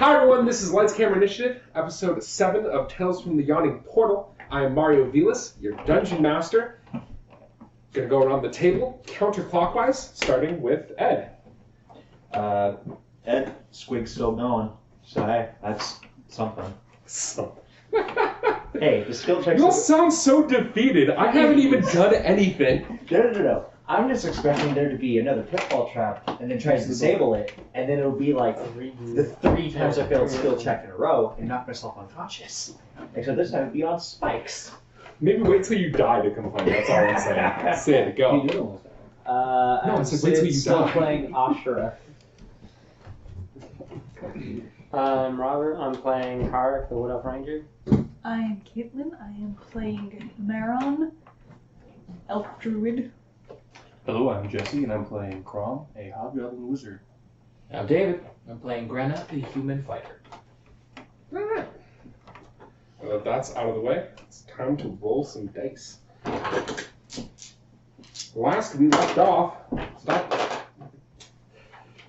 Hi everyone, this is Lights Camera Initiative, episode 7 of Tales from the Yawning Portal. I am Mario Vilas, your dungeon master. Gonna go around the table counterclockwise, starting with Ed. Ed, Squig's still going, so hey, that's something. Hey, the skill checks... You all sound so defeated. I haven't even done anything. No. I'm just expecting there to be another pitfall trap, and then try to disable it, and then it'll be like the 3 times I failed skill check in a row and knock myself unconscious. Except this time it'd be on spikes. Maybe wait till you die to complain, that's all I'm saying. Sid, go. No, I said wait till you still die. playing Asura. I'm Robert. I'm playing Carac, the Wood Elf Ranger. I am Caitlin. I am playing Maron, Elf Druid. Hello, I'm Jesse, and I'm playing Krom, a Hobgoblin Wizard. I'm David. I'm playing Granna, the Human Fighter. Alright. That's out of the way. It's time to roll some dice. Last we left off... Stop.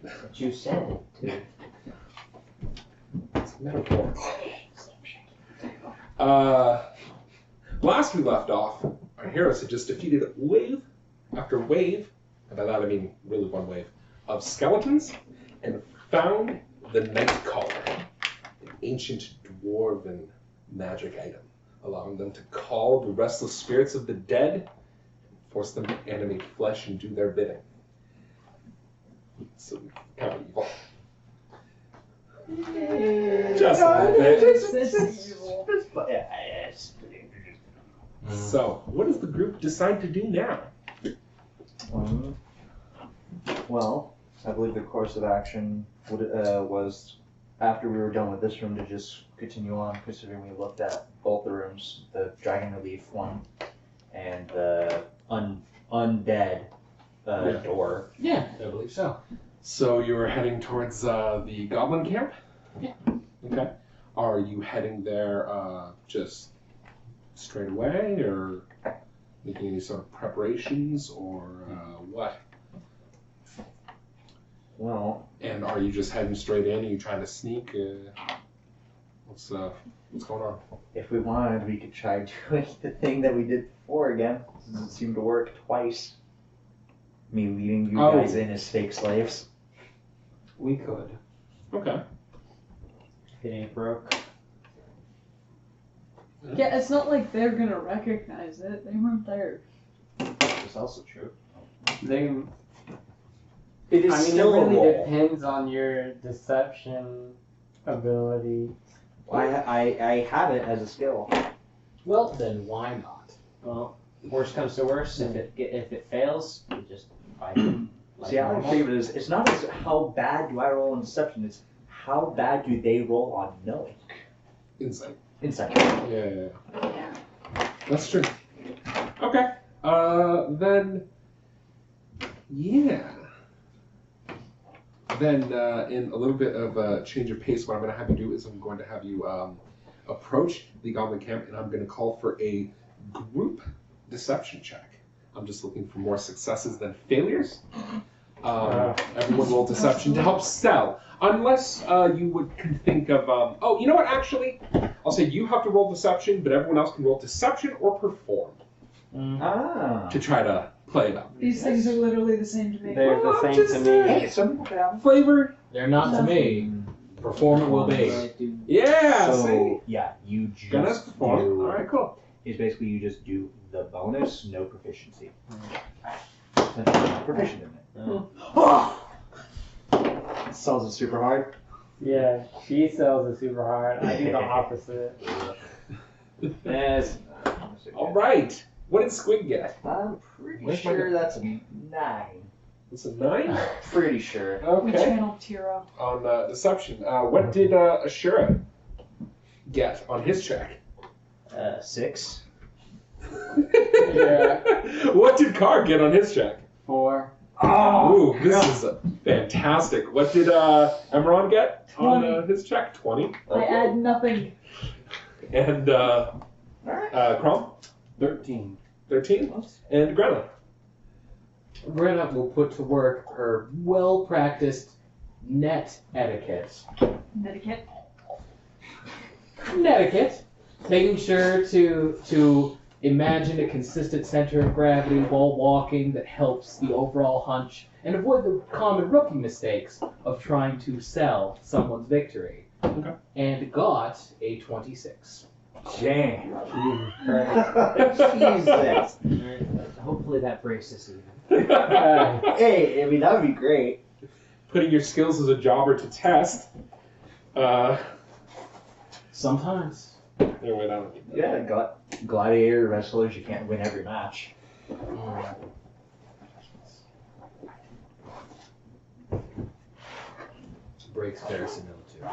But you said it, too. It's metaphor. Last we left off, our heroes had just defeated wave after wave, and by that I mean really one wave, of skeletons, and found the Night Caller, an ancient dwarven magic item, allowing them to call the restless spirits of the dead and force them to animate flesh and do their bidding. So, kind of evil. Just a bit. So, what does the group decide to do now? Well, I believe the course of action was, after we were done with this room, to just continue on, considering we looked at both the rooms, the Dragon Relief one and the undead door. Yeah, I believe so. So you were heading towards the goblin camp? Yeah. Okay. Are you heading there just straight away, or making any sort of preparations, or what? Well, And are you just heading straight in? Are you trying to sneak? What's going on? if we wanted, we could try doing the thing that we did before again. It doesn't seem to work twice. Me leading you guys in as fake slaves. We could. Okay. If it ain't broke. Yeah, it's not like they're gonna recognize it. They weren't there. That's also true. It is I mean, it still a really roll. depends on your deception ability. I have it as a skill. Well, then why not? Well, worst comes to worst, if it fails, you just fight it. See, I like to think of it as, it's not as how bad do I roll on deception, it's how bad do they roll on knowing. Insight. Insight. Yeah. That's true. Okay. Then... Yeah. Then, in a little bit of a change of pace, what I'm going to have you do is I'm going to have you approach the goblin camp, and I'm going to call for a group deception check. I'm just looking for more successes than failures. Everyone roll deception to help sell. Unless you can think of... oh, you know what, actually? I'll say you have to roll deception, but everyone else can roll deception or perform to try to play it up. These things are literally the same to me. They're the Well, same just, to me. Hey, some people can have them. Flavor. They're not to me. Perform it will be. Yeah, see? So, yeah, you Gonna just perform. do... Alright, cool. Is basically you just do the bonus, no proficiency. Since you're not proficient in it. Sells it super hard. Yeah, she sells it super hard. I do the opposite. Yes. Alright. What did Squig get? I'm pretty Where's my sure that's a 9. It's a 9? Pretty sure. We Okay. channeled Tira. On deception. What did Asura get on his check? 6. Yeah. What did Carr get on his check? 4. Ooh, this is fantastic. What did Emeron get 20. on his check? 20. I add nothing. And Krom? 13. 13. And Greta? Granna will put to work her well-practiced net etiquette Etiquette. Etiquette. Making sure to imagine a consistent center of gravity while walking that helps the overall hunch, and avoid the common rookie mistakes of trying to sell someone's victory. Okay. And got a 26. Dang. Jesus. Hopefully that breaks us even. Hey, I mean, that would be great. Putting your skills as a jobber to test. Sometimes. Anyway, I don't need that. Yeah, gladiator wrestlers, you can't win every match. Breaks verisimilitude.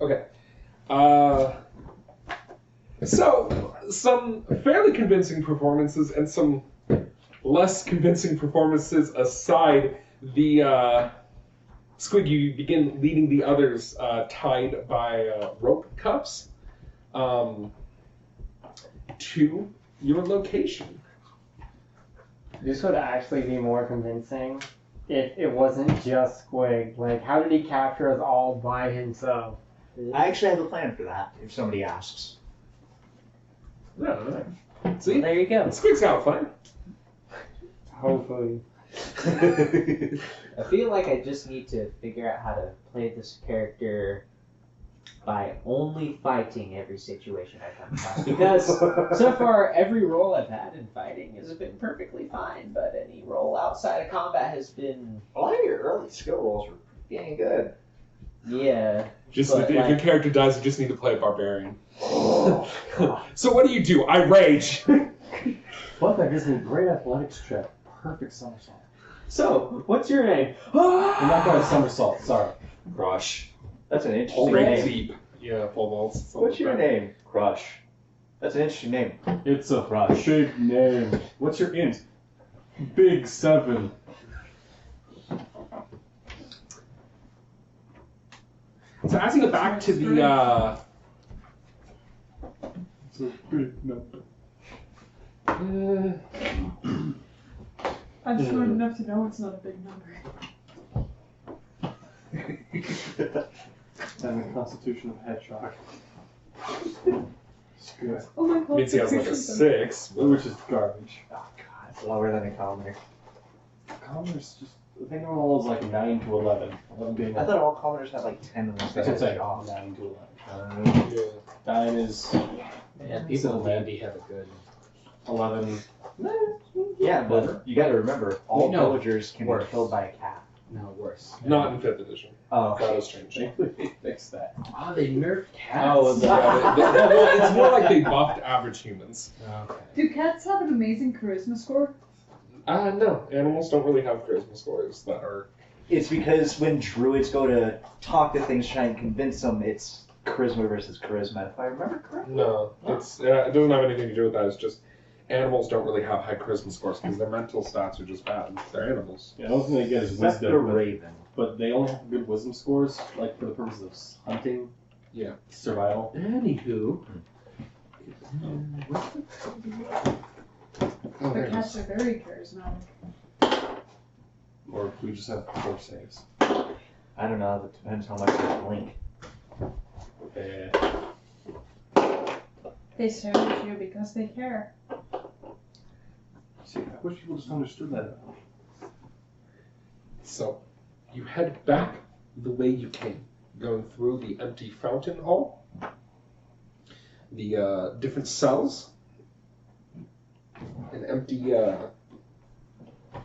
Okay. So, some fairly convincing performances and some less convincing performances aside, the Squig, you begin leading the others tied by rope cuffs to your location. This would actually be more convincing if it wasn't just Squig. Like, how did he capture us all by himself? I actually have a plan for that, if somebody asks. No. See? There you go. Squig's got a plan. Hopefully. I feel like I just need to figure out how to play this character by only fighting every situation I come across. Because so far, every role I've had in fighting has been perfectly fine, but any role outside of combat has been, A lot of your early skill rolls were pretty good. yeah. Just But, if your like- character dies, you just need to play a barbarian. So what do? I rage. But that gives me a great athletics check. Perfect somersault. So, what's your name? I'm not going to somersault, sorry. Crush. That's an interesting Great name. leap. Yeah, pole vaults. What's your name? Crush. That's an interesting name. It's a big name. What's your int? Big 7. So as you get back to the It's a big number. I'm smart enough to know it's not a big number. And the constitution of Hedgehog. It's good. Oh my god. means he has like a 6. Which is garbage. Oh god, it's lower than a commoner. Commerce just, I think normal is like 9 to 11. 11 being I thought all commoners had like 10 unless they That's what had I'm a saying. job. 9 to 11. Yeah. 9 is And people in D&D have a good... 11. Yeah, but you gotta remember, all No, villagers can worse. be killed by a cat. No, worse. Not in 5th edition. Oh, That has changed. Thankfully they fixed that. Oh, they nerfed cats. Oh, Well, it's more like they buffed average humans. Okay. Do cats have an amazing charisma score? No, animals don't really have charisma scores that are. it's because when druids go to talk to things, try and convince them, it's charisma versus charisma, if I remember correctly. No, it doesn't have anything to do with that. It's just animals don't really have high charisma scores because their mental stats are just bad. They're animals. Yeah, the only thing they get is Except the wisdom, raven. but they only have good wisdom scores, like for the purposes of hunting, Yeah. survival. Anywho. Oh, The there it cats is. are very charismatic. Or we just have 4 saves. I don't know, that depends how much they blink. They stare at you because they care. See, I wish people just understood that. So, you head back the way you came, going through the empty fountain hall, the different cells, an empty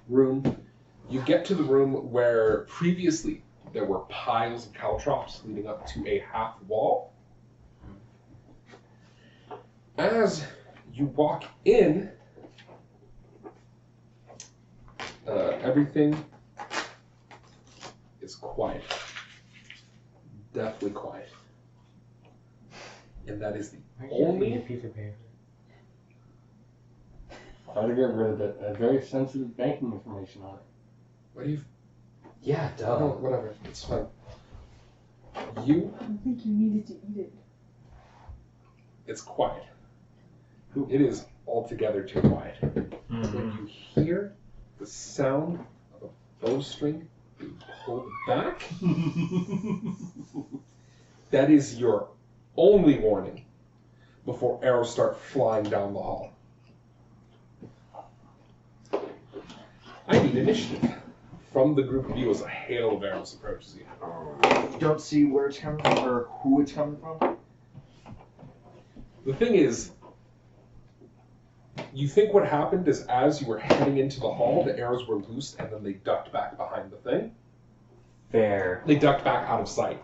room. You get to the room where previously there were piles of caltrops leading up to a half wall. As you walk in, everything is quiet. Deathly quiet. And that is the only... piece of paper. Try to get rid of it. Very sensitive banking information on it. What do you... Yeah, Oh, whatever. It's fine. You... I don't think you needed to eat it. It's quiet. It is altogether too quiet. When you hear the sound of a bowstring Pull it back. That is your only warning before arrows start flying down the hall. I need initiative from the group of you as a hail of arrows approaches you. You don't see where it's coming from or who it's coming from? The thing is, you think what happened is as you were heading into the hall, the arrows were loosed and then they ducked back behind the thing. Fair. They ducked back out of sight.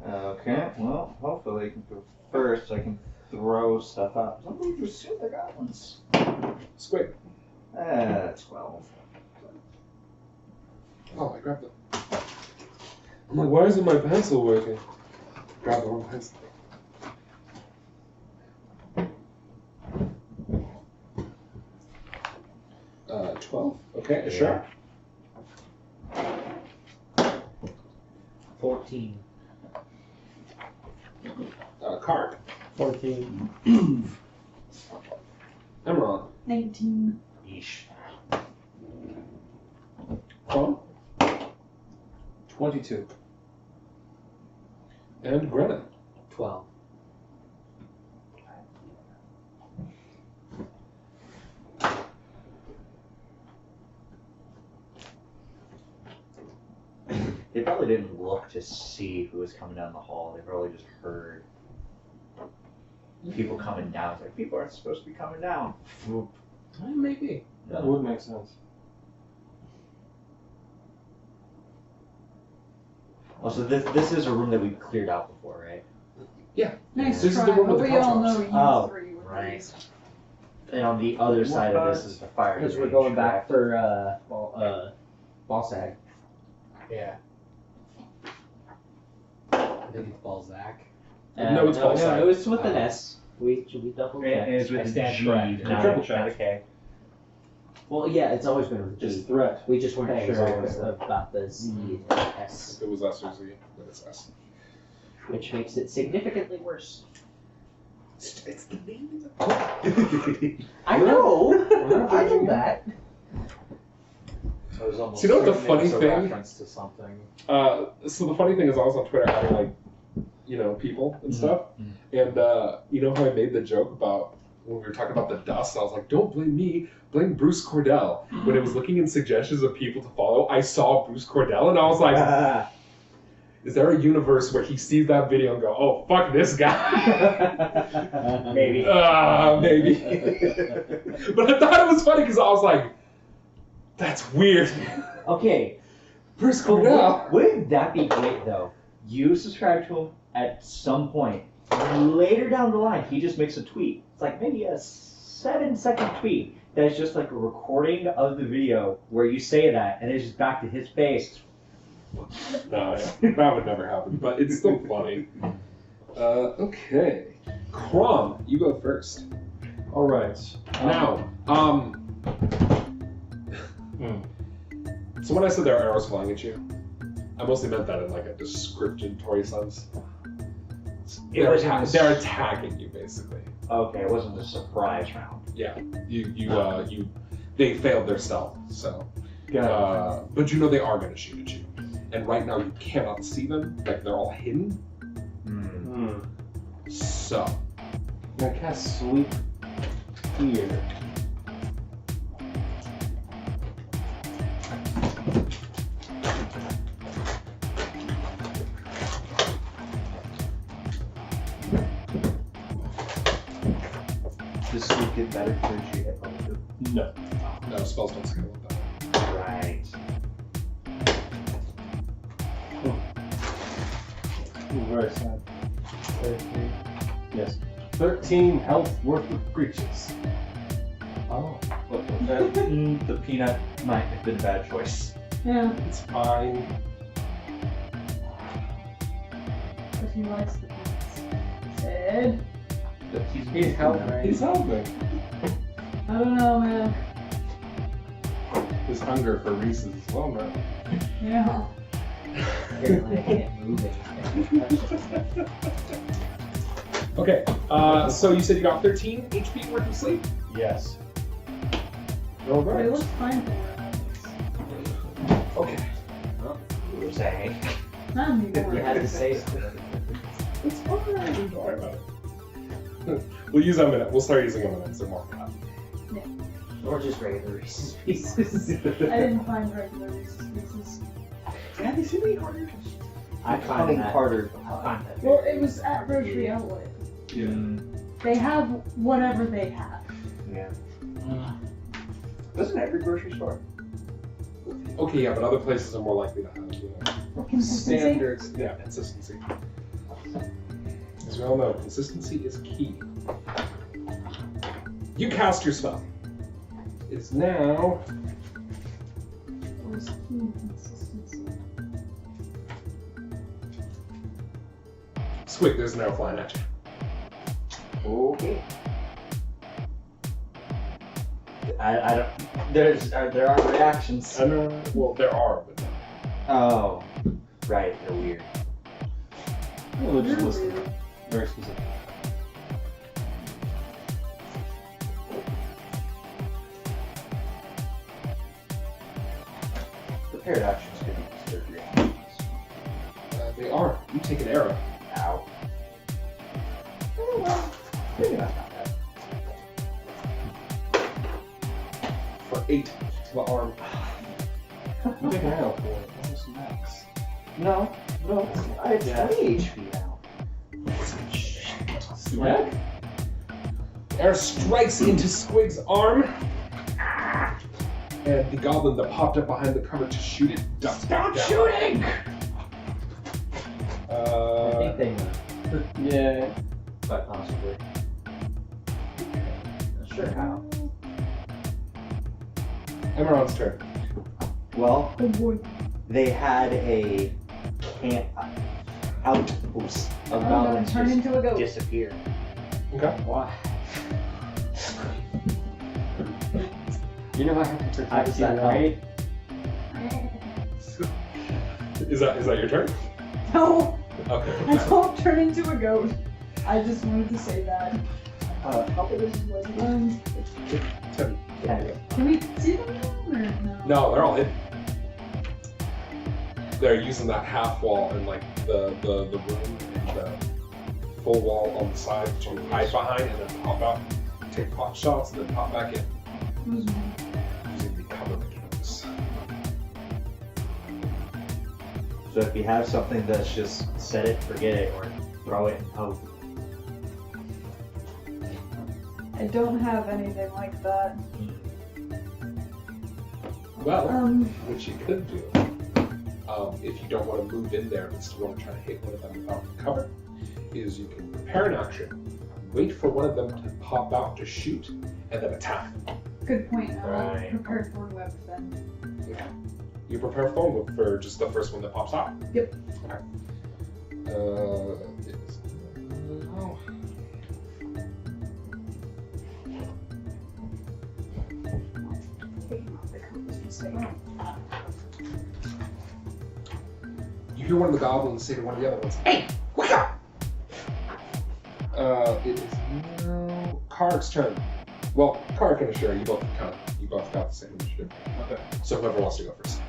Okay, well, hopefully I can go first so I can throw stuff up. I'm going to assume they're goblins. Squig. 12. Oh, I grabbed it. I'm like, why isn't my pencil working? Grab the wrong pencil. Uh, 12? Okay, sure. 14. Card. 14. Emerald. 19. Yeesh. Krom. 22. And Grenna. 12. They probably didn't look to see who was coming down the hall. They probably just heard people coming down. It's like, people aren't supposed to be coming down. Maybe. That would make sense. Also, this is a room that we cleared out before, right? Nice This is try, the one but with the we all contrast. know you Oh, three with right. these. And on the other side of this is the fire. Because we're range, going back correct? for ball sag. Yeah. I think it's Balzac. No, it's ball sag. No, it was with an S. Should we double check? And it's with I a stand G, corrected. not Triple a check. K. Well, yeah, it's always been with a G. Just threat. We just weren't Okay, sure exactly. about the Z and S, If it was S or Z, then it's S. which makes it significantly worse. It's the name of the I know! I know that. I was almost So you know what the certain it funny was a thing- reference to something. So the funny thing is I was on Twitter having like, people and stuff. And you know how I made the joke about when we were talking about the dust? I was like, don't blame me, blame Bruce Cordell. When it was looking in suggestions of people to follow, I saw Bruce Cordell and I was like, is there a universe where he sees that video and go, oh, fuck this guy? Maybe. Maybe. But I thought it was funny because I was like, that's weird. Okay, Bruce but Cordell. wouldn't that be great though? You subscribe to him at some point. Later down the line, he just makes a tweet. It's like maybe a 7-second tweet that's just like a recording of the video where you say that, and it's just back to his face. No, that would never happen, but it's still funny. Okay. Krom, you go first. All right. Now, so when I said there are arrows flying at you, I mostly meant that in like a descriptory sense. They're attacking you, basically. Okay, it wasn't a surprise round. Yeah, they failed their stealth, so. Got But you know they are going to shoot at you, and right now you cannot see them. Like they're all hidden. So. I'm gonna cast Sweep here. Does Sweep get better for you hit level 2? No. No, spells don't scale with that. Right. Very sad. 13. Yes. 13 health worth of breaches. Oh. The peanut might have been a bad choice. Yeah, It's fine. but he likes the beats. Said, He's helping. He's helping. I don't know, man. His hunger for Reese's as well, man. Yeah. Apparently I can't move anything. Okay, so you said you got 13 HP worth of sleep? Yes. All But it right. looks fine for where I was. Okay. We were saying. Not anymore. You had to say something. It's fine. Don't worry about it. We'll use M&M. We'll start using M&M's. They're more fun. Or just regular Reese's Pieces. I didn't find regular Reese's Pieces. Yeah, they seem to be harder. I find Becoming that harder. I find that. Well, it was at Grocery Outlet. Yeah. They have whatever they have. Yeah. Doesn't every grocery store? Okay, yeah, but other places are more likely to have, you know, Consistency? standards. Yeah, consistency. As we all know, consistency is key. You cast your spell. It's now. What was key consistency? Squig, there's an arrow flying at you. Okay. I don't. There are reactions. I know. Well, there are, but Oh, right. They're weird. We'll just You're listen. weird. Very specific. Prepared actions could be considered reactions. they are. You take an arrow. Ow. Oh, well, maybe not bad. For 8 to the arm. You take an arrow for it. Almost max. No, I have Yeah. 20 HP now. Swag. Arrow strikes into Squig's arm. And the goblin that popped up behind the cover to shoot it ducks back down. shooting! I think they know. Yeah. Quite possibly. Not sure how. Emeron's turn. Well, Oh boy. they had a outpost of I'm gonna goblins turn just into a goat. disappear. Okay. Why? You know I have to How protect does you, that help? right? Is that your turn? No, Okay. I don't turn into a goat. I just wanted to say that. How big is this? 10. Can we see them or no? No, they're all hidden. They're using that half wall and like the room and the full wall on the side to hide behind and then pop out, take pot shots, and then pop back in. Who's me? Using the cover mechanics. So if you have something that's just set it, forget it, or throw it and hope. I don't have anything like that. Well, Um, what you could do, if you don't want to move in there but still want to try to hit one of them without the cover, is you can prepare an action, wait for one of them to pop out to shoot, and then attack. good point. Right. Prepared for web then. You prepare phone whip for just the first one that pops out? Yep. Okay. It is... Oh. You hear one of the goblins say to one of the other ones, "Hey, wake up!" It is now Carac's turn. Well, Carac and Asura, you both got the same initiative. Okay. So whoever wants to go first.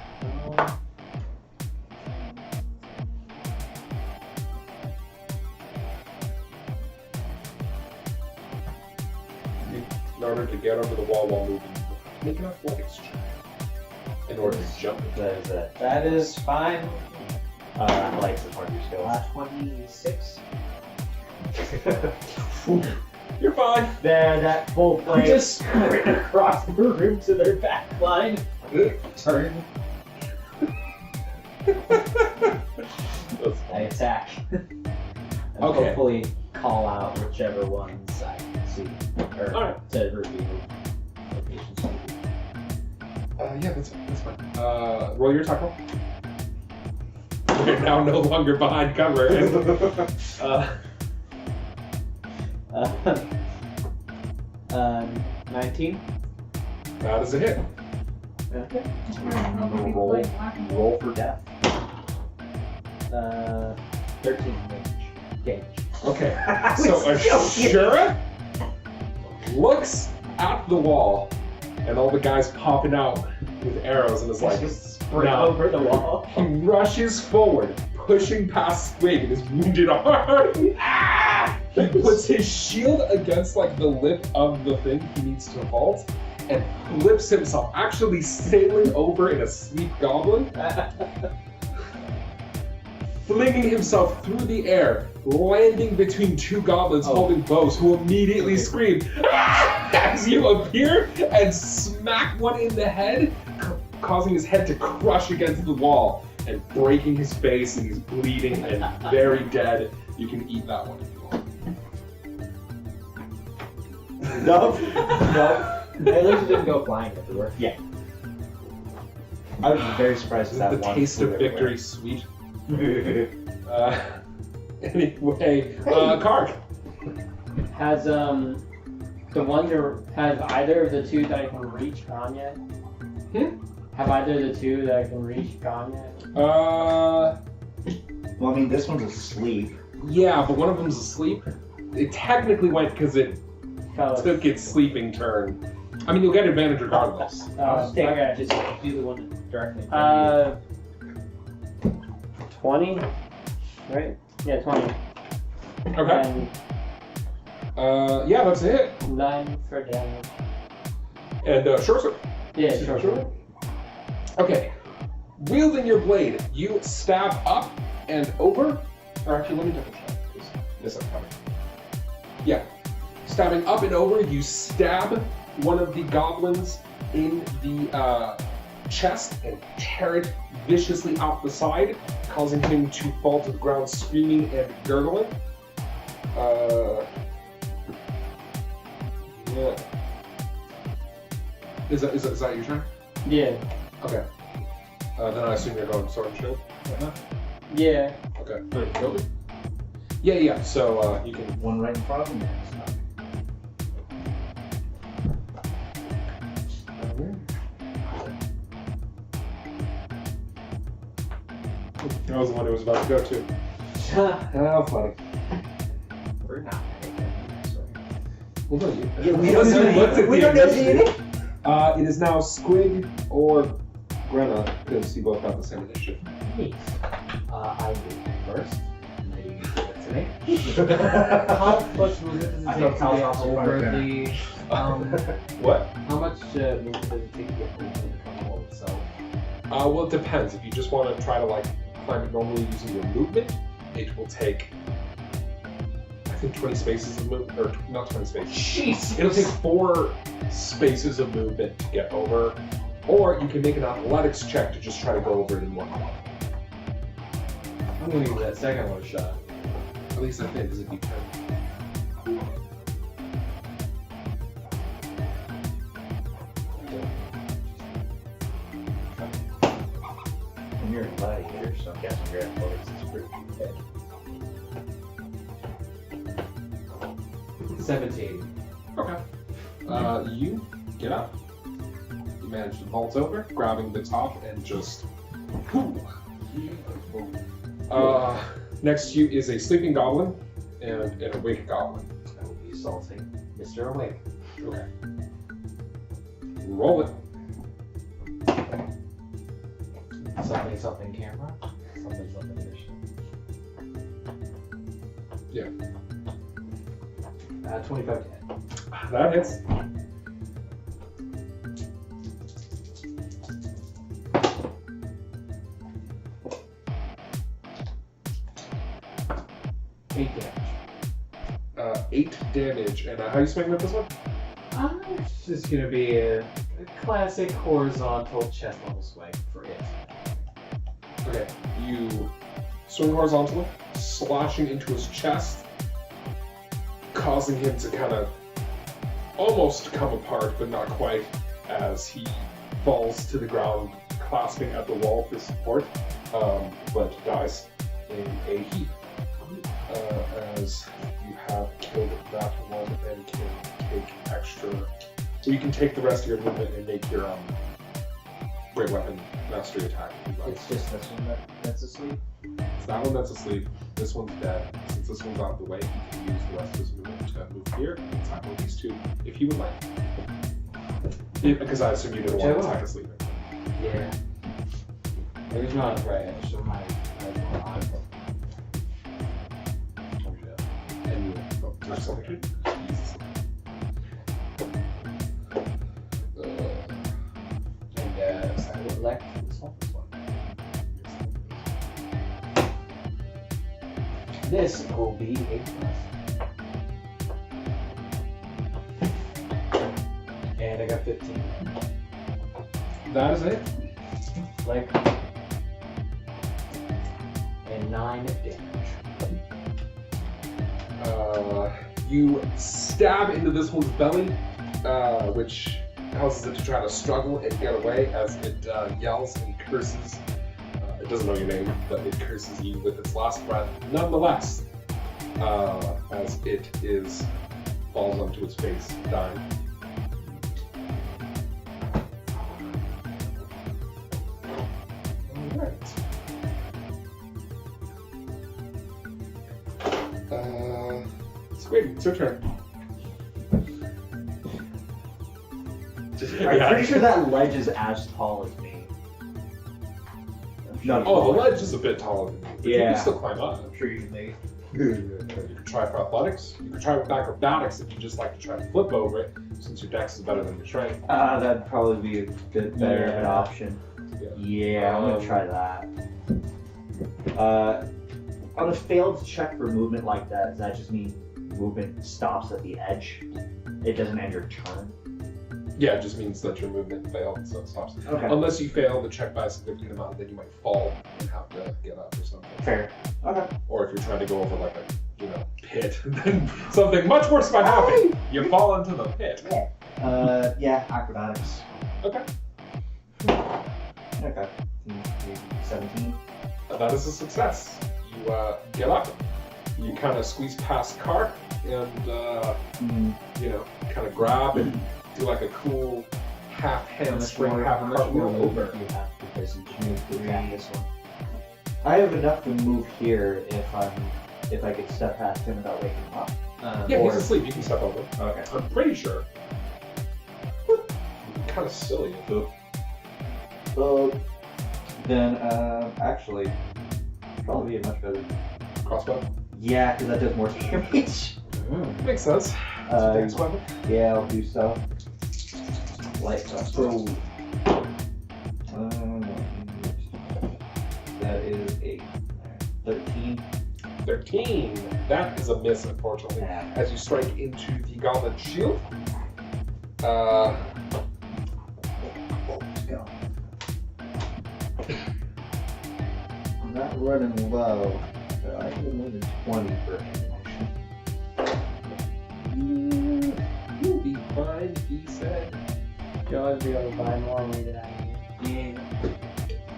In order to get over the wall while moving, make an athletics check. In order to jump. That is fine. Athletics is part of your skills. 26. You're fine. There, that full plate. Just sprint across the room to their back line. Turn. That's I attack. And Okay. hopefully call out whichever ones I can see. Or Alright. to review locations. Yeah, that's fine. Roll your attack roll. You're now no longer behind cover. 19. That is a hit. Okay. Roll. Roll for death. 13 damage. Okay. So Asura looks at the wall and all the guys popping out with arrows and is like, Break Now, over the wall. he rushes forward, pushing past Squig in his wounded arm. He puts his shield against like the lip of the thing he needs to vault and flips himself, actually sailing over in a sleep goblin, flinging himself through the air, landing between two goblins holding bows who immediately scream as you appear and smack one in the head, causing his head to crush against the wall and breaking his face, and he's bleeding and very dead. You can eat that one if you want. Nope. At least it didn't go flying everywhere. Yeah. I would be very surprised if that The one taste flew of victory, sweet. Anyway, Carac. Has has either of the two that I can reach gone yet? Have either of the two that I can reach gone yet? Well, I mean, this one's asleep. Yeah, but one of them's asleep. It technically went because it took its sleeping turn. I mean, you'll get advantage regardless. Okay. Just do the one directly in front of 20? Right? Yeah, 20. Okay. And Yeah, that's it. 9 for damage. And short sword. Yeah, sure. Okay. Wielding your blade, you stab up and over. Or actually, let me double check. This is coming. Yeah. Stabbing up and over, you stab one of the goblins in the chest and tear it viciously out the side, causing him to fall to the ground screaming and gurgling. Yeah. Is that your turn? Yeah. Okay. Then I assume you're going sword and shield. Yeah. Okay. Yeah. So you can. One right in front of him. That was the one it was about to go to. How funny. We're not making it. Well, no, you. Yeah, we don't know the initiative. It is now Squig or Grenna, because you both have the same initiative. Neat. I do first. And then you give it to me. How much movement does it take to get over the... What? How much movement does it take to get over the wall itself? Well, it depends. If you just want to try to like climb it normally using your movement, it will take, I think, 20 spaces of movement, or not 20 spaces. Jeez! It'll take 4 spaces of movement to get over, or you can make an athletics check to just try to go over it in one go. I'm gonna give that second one a shot. At least I think, because if you can. And you're a gladiator, so I'm guessing your athletics is pretty good. 17. Okay. You get up. You manage to vault over, grabbing the top and just. Next to you is a sleeping goblin and an awake goblin. I will be assaulting Mr. Awake. Okay. Roll it. Something camera. Something initiative. Yeah. 25 to hit. That hits. Eight damage. 8 damage. And how are you swinging with this one? It's just gonna be a classic horizontal chest level swing for it. Okay. You swing horizontally, slashing into his chest, causing him to kind of almost come apart, but not quite, as he falls to the ground, clasping at the wall for support, but dies in a heap. As you have killed that one and can take extra. So you can take the rest of your movement and make your great weapon mastery attack. It's just this one that's asleep. It's that one that's asleep. This one's dead. Since this one's out of the way, you can use the rest of his movement to move here and tackle these two if you would like. Because I assume you didn't want to attack a sleeper. Yeah. There's not a right. So my And you there's something. Jesus. And I would elect this one. This will be a plus. And I got 15. That is it. Like, and 9 damage. You stab into this one's belly, which causes it to try to struggle and get away as it yells and curses. It doesn't know your name, but it curses you with its last breath. Nonetheless, as it falls onto its face, dying. Alright. Squig, it's your turn. I'm pretty sure that ledge is as tall as me. No, Oh, the ledge is a bit taller than you. But you Yeah. can still climb up. I'm sure you can make it. You could try for athletics. You could try with acrobatics if you just like to try to flip over it, since your dex is better than your strength. That'd probably be a bit better of an Yeah. option. Yeah. Yeah, I'm gonna try that. On a failed check for movement like that, does that just mean movement stops at the edge? It doesn't end your turn? Yeah, it just means that your movement failed, so it stops. Okay. Unless you fail the check by a significant amount, then you might fall and have to get up or something. Fair. Okay. Or if you're trying to go over like a pit, then something much worse might happen. You fall into the pit. Yeah, acrobatics. Okay. Okay. 17. That is a success. You get up. You kind of squeeze past Carac and kind of grab and do like a cool half handspring, half cartwheel over. You have because you can move to attack this one. I have enough to move here if I could step past him without waking him up. Yeah, Or- he's asleep. You can step over. Okay. I'm pretty sure. Kind of silly. Then actually, probably be a much better. Crossbow. Yeah, because that does more damage. Makes sense. Dex weapon. Yeah, I'll do so. Light crossbow. That is a 13. 13. That is a miss, unfortunately. Yeah. As you strike into the goblin shield. Let's go. I'm not running low, but I can move to 20 for ammunition. You'll be fine, he said. You'll always be able to buy more when we get out of here.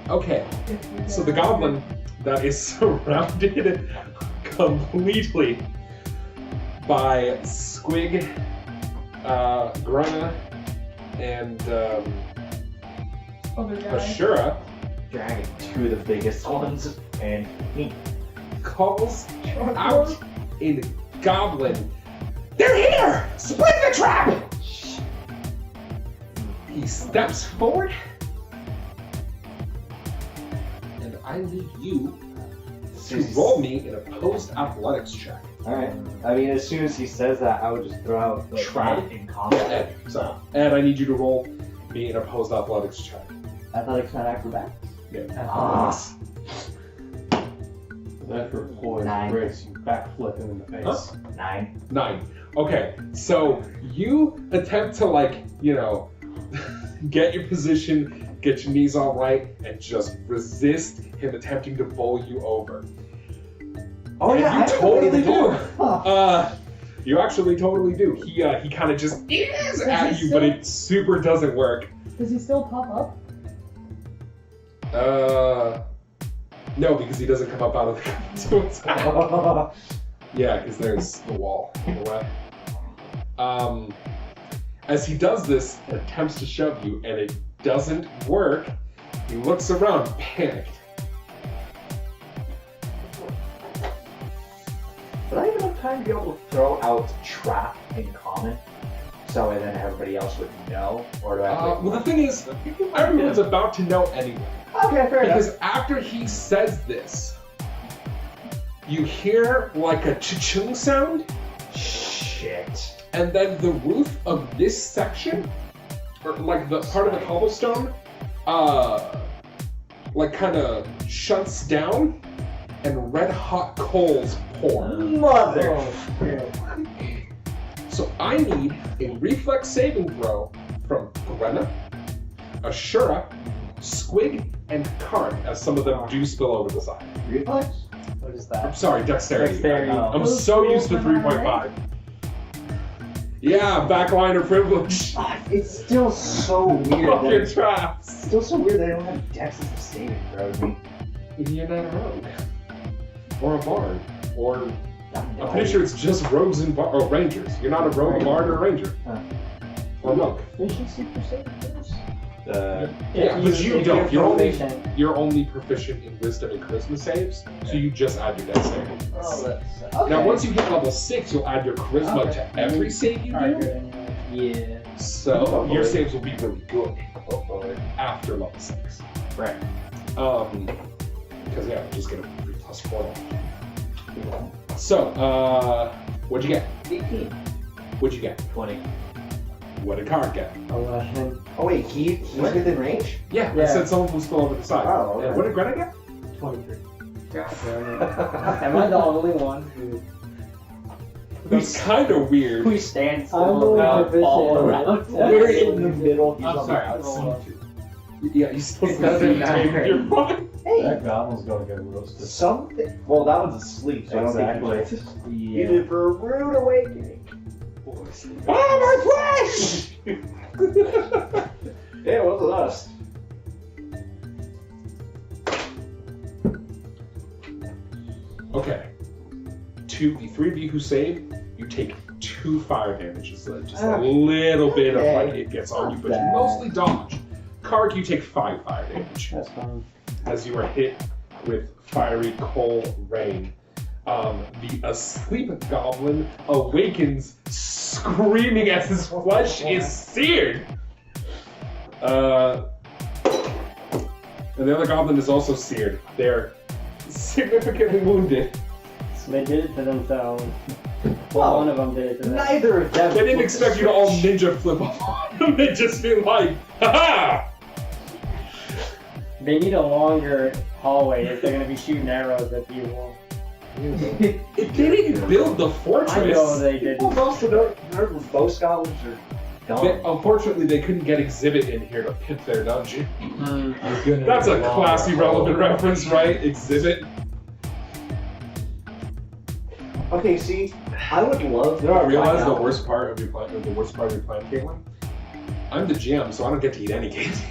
Okay, so the goblin that is surrounded completely by Squig, Grana, and Other guy. Asura, Dragging two of the biggest ones, and me. calls out in goblin, "They're here! Split the trap!" He steps forward, and I need you to roll me an opposed athletics check. Alright. I mean, as soon as he says that, I would just throw out the trap in combat. Ed, sorry. Ed, I need you to roll me an opposed athletics check. Athletics, not acrobatics. Yeah. Ah. That for poise 9. breaks you backflip him in the face. 9. 9. Okay, so you attempt to get your position, get your knees all right, and just resist him attempting to bowl you over. Oh And yeah, you I totally do. Huh. You actually totally do. He kind of just is at you, but it super doesn't work. Does he still pop up? No, because he doesn't come up out of the to attack. Yeah, because there's the wall in the way. As he does this, and attempts to shove you, and it doesn't work, he looks around, panicked. But I have enough time to be able to throw out trap in common, so then everybody else would know, or do I have to Well, the thing is, everyone's about to know anyway. Okay, fair enough. Because after he says this, you hear like a cha-chung sound, Shit. and then the roof of this section, or like the part of the cobblestone, like kind of shuts down, and red hot coals pour. Mother. Oh, shit. So I need a reflex saving throw from Grenna, Asura, Squig, and Carac, as some of them do spill over the side. Reflex? What is I'm that? sorry, dexterity. Dexterity. I'm so used to 3.5. Yeah, backliner privilege. It's still so weird. Fuck that your it's traps. still so weird that I don't have dex as a saving throw. I mean, You're not a rogue. Or a bard. Or I'm pretty sure it's just rogues and or rangers. You're not a rogue, bard, or ranger. Huh. Or monk. Efficiency per saving throws? Yeah, but you if don't. proficient. You're only proficient in wisdom and charisma saves, so you just add your dex saving. Oh, that's Now, once you hit level 6, you'll add your charisma to every save you Alright, do. good anyway. yeah. So your saves will be really good after level 6. Right. Because yeah, just get a 3+4. So, what'd you get? 18. What'd you get? 20. What did Carac get? 11. oh wait, he's within range? Yeah, I Yeah. said someone will spill over the side. Oh, okay. And what did Greta get? 23. Am I the only one who Who's kind of weird. We stand I'm only still all proficient. around. We're in the middle. He's I'm on sorry, the I was outside. Yeah, you still It doesn't matter. You're fine. Hey, That goblin's gonna get roasted. something. Well, that one's asleep, so Exactly. I don't think you Yeah. did for a rude awakening. Ah, my flesh! Yeah, it wasn't us. Okay. The 3 of you who save, you take 2 fire damage. So just a little bit of like it gets on you, but you mostly dodge. Carac, you take 5 fire damage That's fine. as you are hit with fiery coal rain. The asleep goblin awakens screaming as his flesh is seared. And the other goblin is also seared. They're significantly wounded. So they did it to themselves. Well, One of them did it to them. Neither of them. They didn't flipped expect the you to all switch. ninja flip on them. They'd just be like, ha They need a longer hallway if they're gonna be shooting arrows at people. They didn't build the fortress. I know they did. Well, most of the both goblins are dumb. Unfortunately, they couldn't get Exhibit in here to pimp their dungeon. That's That's a classy, relevant reference, right? Exhibit. Okay, see, I would love to You know, I realize find the out- worst part of your plan, or the worst part of your plan, Caitlin. I'm the GM, so I don't get to eat any games.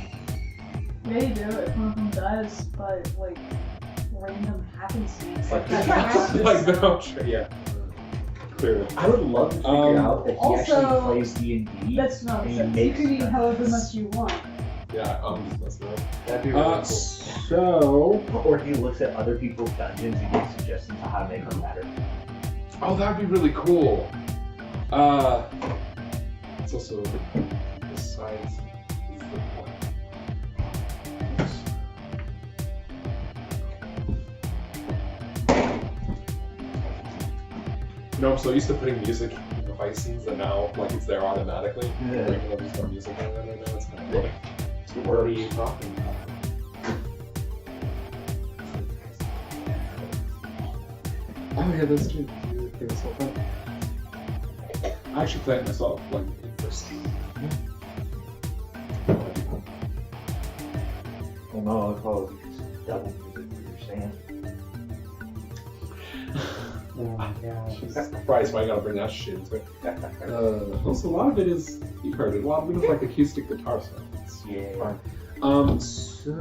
Yeah, you do. If one of them dies by like random happenstance, Like that this. Like the yeah. Clearly. I would love to figure out that he also- actually plays D&D. That's not And sense. You makes can eat sense. however much you want. Yeah. That's right. That'd be really cool. So. Or he looks at other people's dungeons and gives suggestions on how to make them better. Oh, that'd be really cool. It's also the size is the point. You know, I'm so used to putting music in the fight scenes that now, like, it's there automatically. Yeah. Like, there's no music in it, I know it's kind of funny. What are you talking about? Oh yeah, that's true. You play this whole thing. I actually play it myself, like in first. Well, no, I'd probably just double music what you're saying. Oh my gosh. Jesus Christ, why I gotta bring that shit into it? Also, a lot of it is, you've heard it, a lot of it is like acoustic guitar stuff. It's Yeah. fine. So.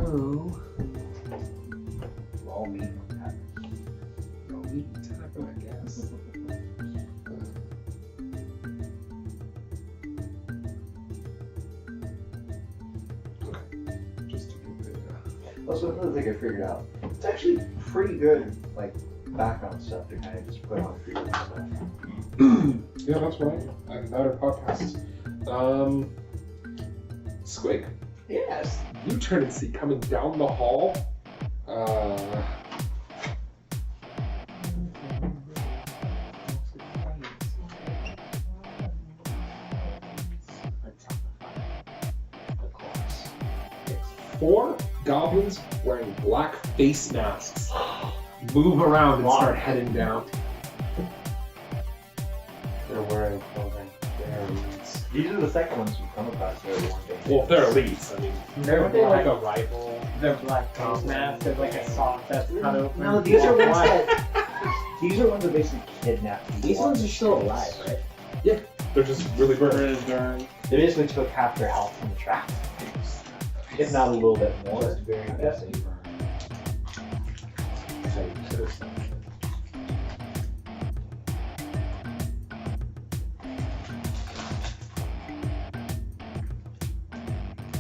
All me. I'll leave it to happen, I guess. Okay. Just to keep it. Also, another thing I figured out. It's actually pretty good, like, background stuff to kind of just put on freedom and stuff. Yeah, that's right. Another podcast. Squig, Yes. You turn and see coming down the hall. Four goblins wearing black face masks move around and start heading down. They're wearing clothing. They're elites. These are the second ones we've come across here one day. Well, they're elites. I mean, They're Aren't they like black. a rival? They're black face masks. There's like a sock that's cut open. No, these are ones that. These are ones that basically kidnap people. These ones are still alive, right? they're just really Where burning. is Durnn? They basically took half their health from the trap. If not a little bit more. Just very messy.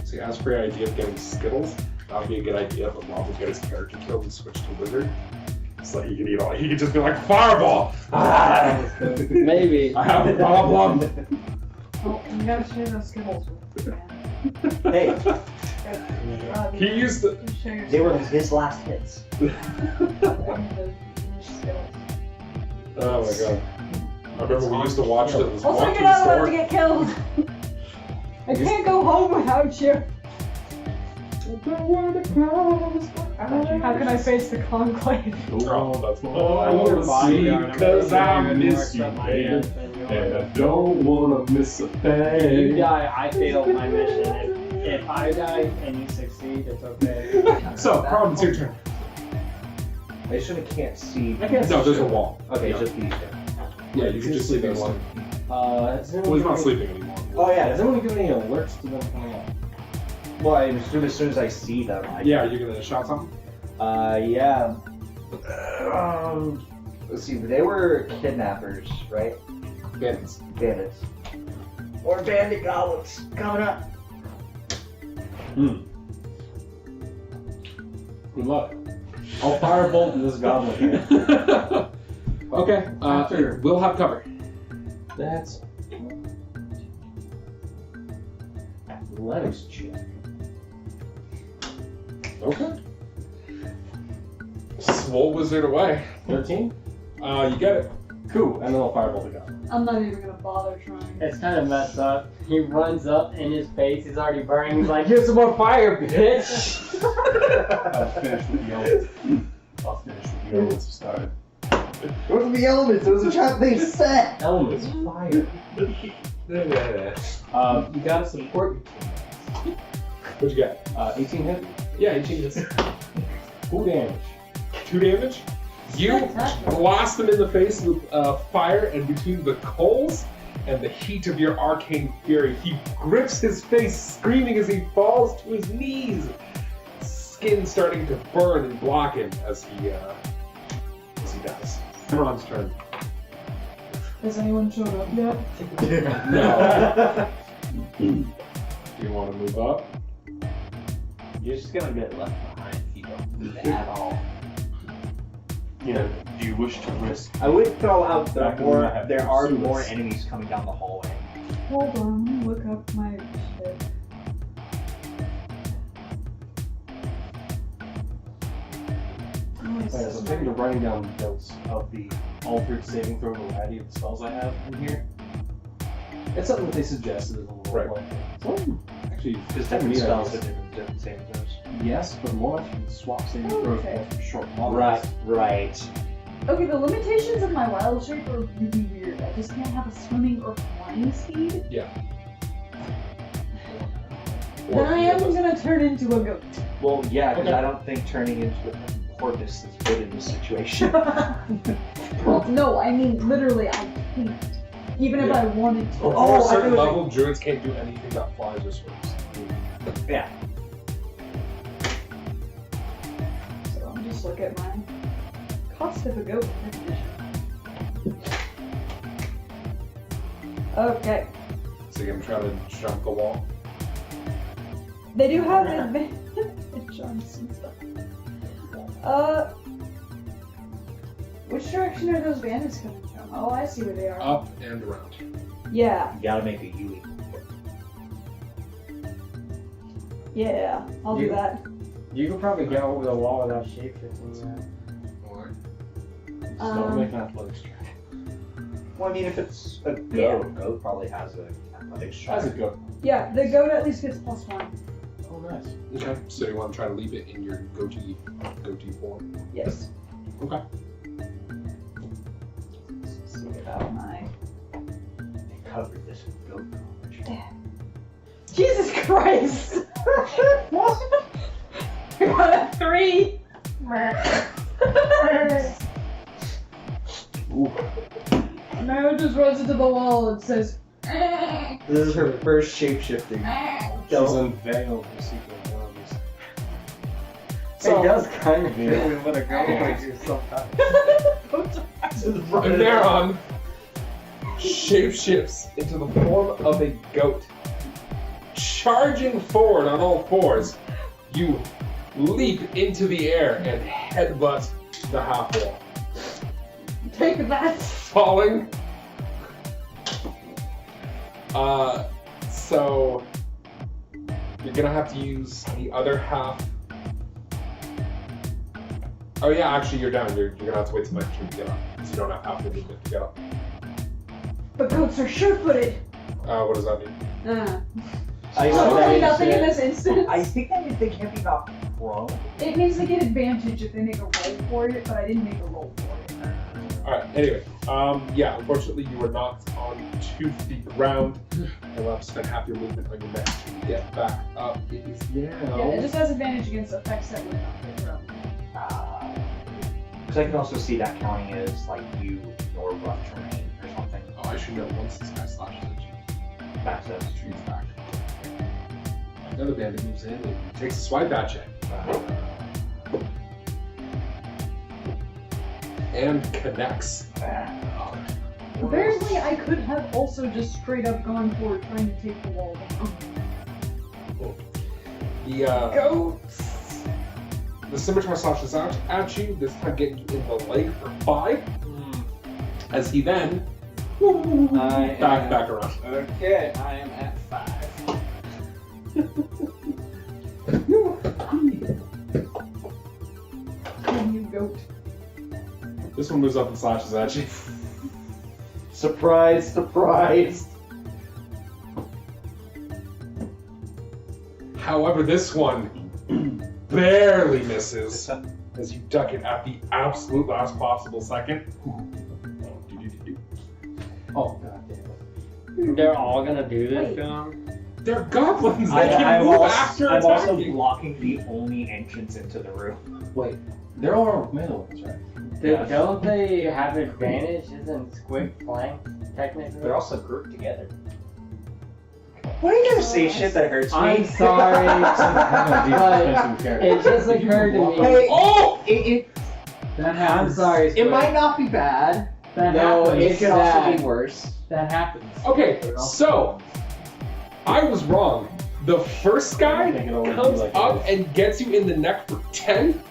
See, as for your idea of getting Skittles, that would be a good idea, but Rob would get his character killed and switch to Wizard. So he could eat all. He could just be like, Fireball! Ah! Maybe. I have a problem! Oh, you gotta share those Skittles with me, man. Hey, He used to. You share your they were Skittles. his last hits. I need those Skittles. Oh my god. I remember we used to watch those Also, walking you're not allowed to store. get killed. I can't go home without you. How can I face the conclave? Oh, that's what I I wanna want to see, cause I miss you, And baby. And I don't wanna miss a If you thing. die, I failed my mission. If I die and you succeed, it's okay. So, Krom, it's your turn. I just can't see. I can't No, there's a wall. Okay, Yeah. just these two. Yeah, you can just see those two. Has anyone Well, he's not given- sleeping anymore. Oh yeah, Has anyone given any alerts to them coming up? well, I assume as soon as I see them, Yeah, you're gonna shout something? yeah. Let's see, they were kidnappers, right? Bandits. Bandits. Or bandit goblins coming up. Good luck. I'll firebolt this goblin here. Okay, After- we'll have cover. That's athletics check. Okay. Swole wizard away. 13? You get it. Cool, and then I'll firebolt the goblin. I'm not even gonna bother trying. It's kind of messed up. He runs up in his face. He's already burning. He's like, "Here's some more fire, bitch!" I'll finish with the elements to start. Those are the elements, those are trap they set! Elements, fire. You gotta support your teammates. What'd you get? 18 hit. Yeah, 18 hits. Full damage. 2 damage. You blast him in the face with fire, and between the coals and the heat of your arcane fury, he grips his face, screaming as he falls to his knees. Skin starting to burn and blacken as he dies. Kron's turn. Has anyone shown up yet? No. Do you want to move up? You're just gonna get left behind if you don't move at all. You know, do you wish to risk? I would throw out Back the when more, I had there are pursuers. more enemies coming down the hallway. Hold on, let me look up my shit. Alright, so I'm taking to writing down notes of the altered saving throw variety of the spells I have in here. It's something that they suggested as a little Right. play. So, actually, Because for me, different that spells is- have different saving throws. Yes, but more you can swap saving throws Okay. for short models. Right. Okay, the limitations of my wild shape are really weird. I just can't have a swimming or flying speed. Then I am gonna turn into a goat. Well, yeah, because Okay. I don't think turning into a porpoise is good in this situation. Well, no, I mean literally, I can't. Even if Yeah. I wanted to. Before Oh, a I certain think it was level, druids can't do anything that flies or swims. Yeah. So I'll just look at my cost of a goat definition. Okay. So you're gonna try to jump the wall. They do have advantage on some stuff. Which direction are those bandits coming from? Oh, I see where they are. Up and around. Yeah. You gotta make a Yui. Yeah, I'll do that. You could probably get over the wall without shapeshifting. Or Don't make an athletics check. Well, I mean, if it's a goat, goat probably has an athletics check. How's it go? Yeah, the goat at least gets +1. Oh, nice. okay, so you want to try to leave it in your goatee form? Yes. Okay. See about my. They covered this with goat knowledge. Jesus Christ! I got a 3. Mara just runs into the wall and says, This is her first shapeshifting. She's unveiled her secret abilities. It does kind of feel with what a goat would do sometimes. And Maron shapeshifts into the form of a goat. Charging forward on all fours, you leap into the air and headbutt the half wall. take that. Falling. So you're gonna have to use the other half. Oh yeah, actually you're down. You're gonna have to wait till next turn to get up, because you don't have half the movement to get up. But goats are sure-footed. What does that mean? Totally nothing in this instance. I think that means they can't be knocked prone. It means they get advantage if they make a roll for it, but I didn't make a roll for it. Alright, anyway. Yeah, unfortunately you were knocked onto the ground. And we'll have to spend half your movement on your next to get back up. It is now. Yeah, it just has advantage against effects that would not hit round. Because I can also see that counting as like you ignore rough terrain or something. Oh, I should know once this guy slashes at you. That's it. Trees back. Another bandit moves in and takes a swipe at you. And connects. Apparently, I could have also just straight up gone for trying to take the wall down. Goats! The scimitar slashes out at you, this time getting you in the leg for 5. As he then back around. Okay, I am at 5. Damn you, goat. This one moves up and slashes at you. Surprise, surprise! However, this one barely misses as you duck it at the absolute last possible second. Oh, god damn it. They're all gonna do this Wait. to him? They're goblins! They can I'm move also, after I'm also attacking! blocking the only entrance into the room. Wait, they're all melee ones, right? Don't they have advantage? Isn't Squig flank technically? They're also grouped together. Why are you gonna say shit that hurts me? I'm sorry, but it just occurred to me. Hey, Oh! That I'm happens. sorry, it Squig. might not be bad. That No, happens. It could also be worse. That happens. Okay, so I was wrong. The first guy Make it always be comes like up this. and gets you in the neck for 10,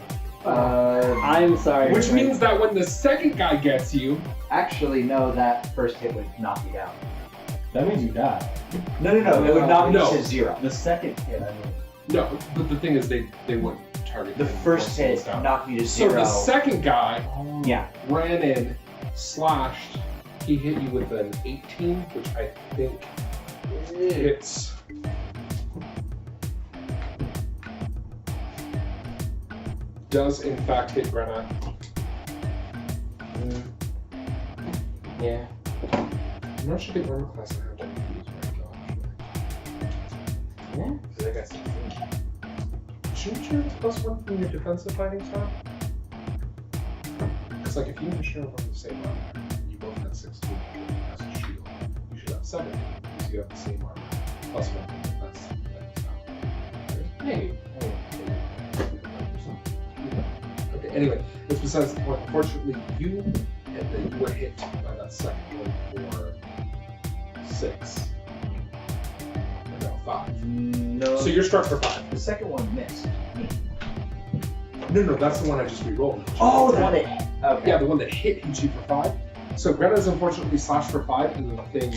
I'm sorry. which Squig. means that when the second guy gets you, Actually, no, that first hit would knock you down. That means you die. No, it would knock No. you to 0. The second hit, I mean. no, but the thing is they wouldn't target The him first once hit it's down. knocked you to So 0. the second guy Yeah. ran in, slashed, he hit you with an 18, which I think hits. Does in fact hit Grenna. Yeah. I'm not sure the armor class I have to use right now, actually. Yeah. Because I got 16. Shouldn't you have +1 from your defensive fighting style? Because, like, if you and Michelle run the same armor, you both have 16 as a shield, you should have 7 because you have the same armor, +1 from defense fighting style. Maybe. Okay, anyway, it's besides the point. Unfortunately, you were hit by that second one for 6. No, 5. No. So you're struck for 5. The second one missed. No, that's the one I just re-rolled. Oh, the one that hit. Okay. Yeah, the one that hit you for 5. So Greta's unfortunately slashed for 5, and then the thing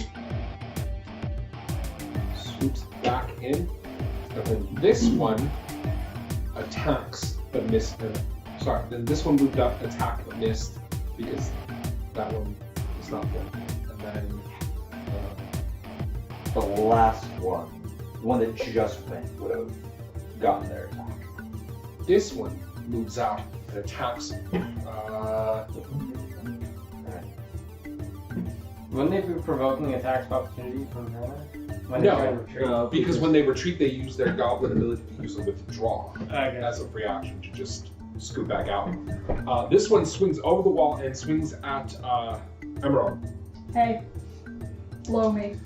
swoops back in And then this one attacks but missed. Sorry, then this one moved up, attacked but missed because that one is not one. And then The last one, the one that just went, would have gotten their attack. this one moves out and attacks. Wouldn't they be provoking attacks of opportunity from Durnn? When No. they try to retreat? Because when they retreat, they use their goblin ability to use a withdraw Okay. as a free action to just scoot back out. This one swings over the wall and swings at Emerald. Hey, blow me.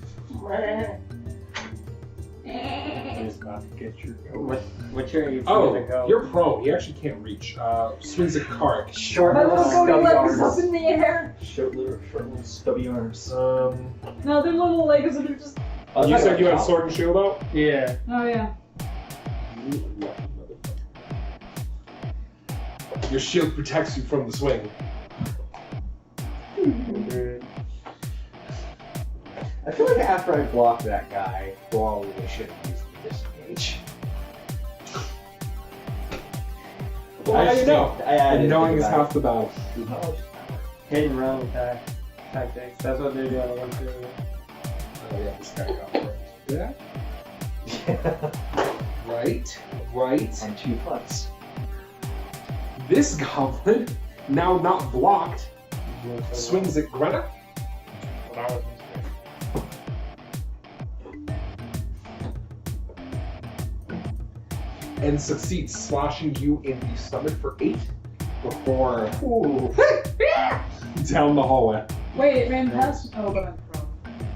He's about to get your goat. Which are you Oh, gonna go? you're prone. He actually can't reach. Swings at Carac. short My little little goatee stubby legs arms. up in the air. Short little stubby arms. No, they're little legs that are just. You said you had sword and shield out? Yeah. Oh yeah. Your shield protects you from the swing. I feel like after I blocked that guy, probably should have used the disengage. Well, how do you know? And knowing is is half the battle. Hit and run tactics. That's what they're doing. Once they're Oh yeah, this guy got right. Yeah. Right. On 2 fronts. This goblin, now not blocked, swings at Greta. Well, that was And succeeds, slashing you in the stomach for 8 before down the hallway. Wait, it ran past. Oh, but I'm prone.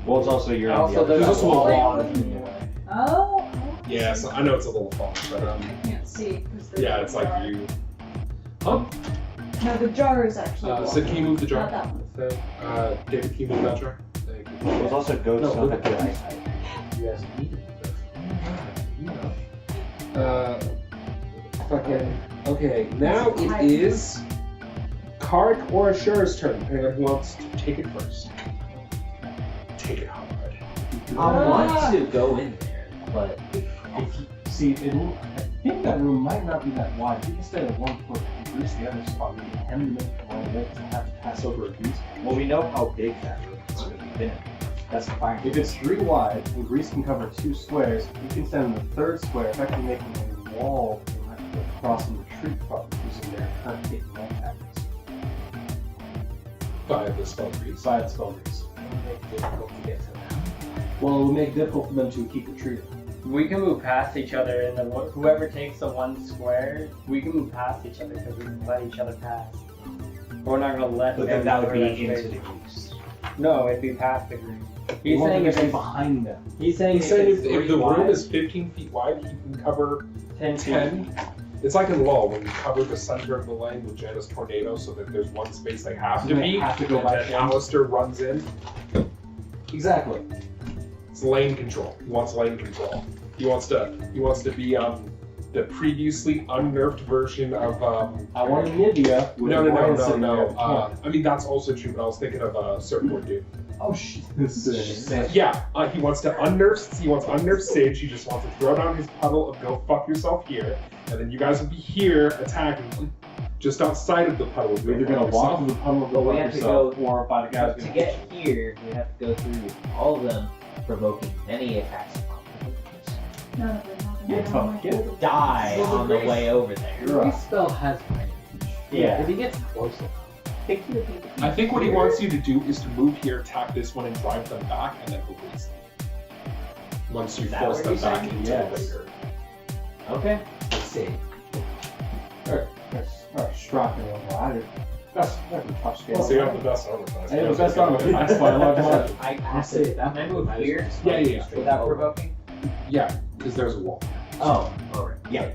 Well, it's also you're Also, on the other there's side. also a wall. Oh. Yeah, so I know it's a little far, but I can't see. 'Cause there's yeah, a it's like jar. you. Huh? No, the jar is actually. So can you move the jar? Not that one. David, can you move that jar? Thank you. There's also goats No, up look at at the this. eyesight. You guys need Fucking. Okay, now it is Carac or Asura's turn, depending on who wants to take it first. Take it hard. I want to go in there, but if you see, I think that room might not be that wide. If you can stay at one foot and Grease the other spot, maybe hem them in one way to have to pass over a Grease. Well, we know how big that room is going to be. That's fine. If it's 3 wide and Grease can cover 2 squares, you can stand in the 3rd square, effectively making a wall that you'll have to go across and retreat from using their current hit and run tactics. By the spell breeze. Side spell Grease. It'll make it difficult to get to them. Well, it will make it difficult for them to keep retreating. We can move past each other, and then whoever takes the 1 square, we can move past each other because we can let each other pass. We're not gonna let But them then that would cover be that into space. the Grease. No, it'd be past the green. You He's want saying them if to stay it's behind them. he's saying He's saying it's if the 3 room wide, is 15 feet wide, he can cover 10 feet. 10. It's like in law when you cover the center of the lane with Janus Tornado so that there's one space they have to They be, have to go and by then chance. Alistair runs in. Exactly. It's lane control. He wants lane control. He wants to be the previously unnerved version of I want Nivea. with no. Ryan sitting there at the camp. I mean that's also true, but I was thinking of Surfboard Dude. Oh shit. This is Yeah, he wants to unnerve. He wants unnerve Sage. He just wants to throw down his puddle of go fuck yourself here, and then you guys will be here attacking him, just outside of the puddle. You're either gonna walk through the puddle But and we go have to yourself, go- or by the guys to gonna get here, we have to go through all of them, provoking many attacks. None of them. Get tough, get Die Well, the on the Grease- way over there. The Grease spell has range. Yeah. If he gets close enough. I think what he wants you to do is to move here, attack this one, and drive them back, and then release them. Once you Is that force what them you're back saying? into Yes. the rager. Okay. Let's see. Strapping over. I did. That's a tough scale. So you have the best armor class. I have the best armor class by a large margin. I have to. Can I move here Yeah. without provoking? Yeah, because there's a wall. Oh, alright. Yeah.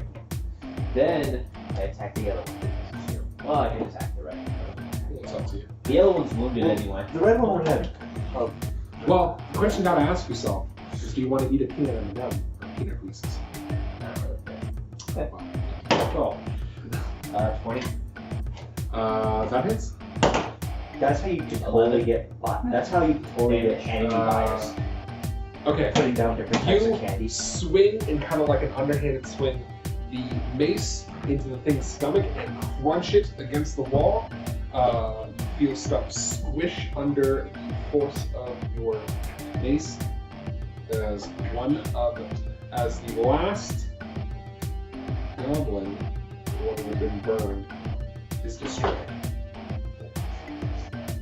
Then I attack the yellow one. Well, I can attack the red one. It's up to you. The yellow one's wounded anyway. The red one would have. Well, the question you gotta ask yourself is, do you want to eat a peanut and M&M or peanut Reese's? Not really good. Oh, 20. That hits. That's how you totally get. That's how you totally get Damage. anti-bias. Okay. Putting down different types of candy. You swing in kind of like an underhanded swing the mace into the thing's stomach and crunch it against the wall. You feel stuff squish under the force of your mace. As the last goblin, the one who had been burned, is destroyed.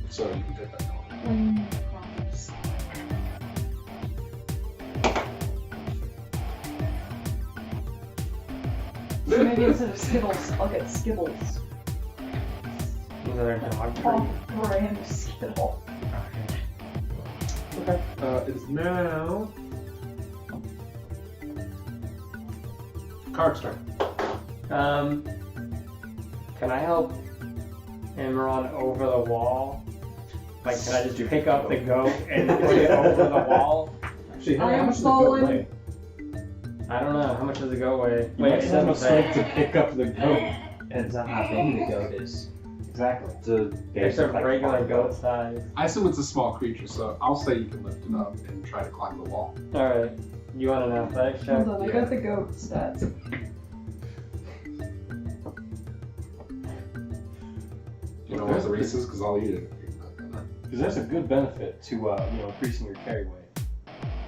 So you can take that goblin. So maybe instead of Skittles, I'll get Skibbles. Another dog treat. Off-brand Skittle. Okay. It is now Carac's turn. Can I help Imran over the wall? Like, can I just pick up the goat and put it over the wall? Actually, I how am much does the goat falling. weigh? I don't know. How much does the goat weigh? You Wait, might it have doesn't enough say. strength to pick up the goat. Depends on how big the goat is. Exactly. It's a It's basic, a like, regular farm goat size. I assume it's a small creature, so I'll say you can lift it up and try to climb the wall. Alright. You want an athletics check? Hold on, I got the goat stats. You know what the race is? Because I'll eat it. Because there's a good benefit to increasing your carry weight.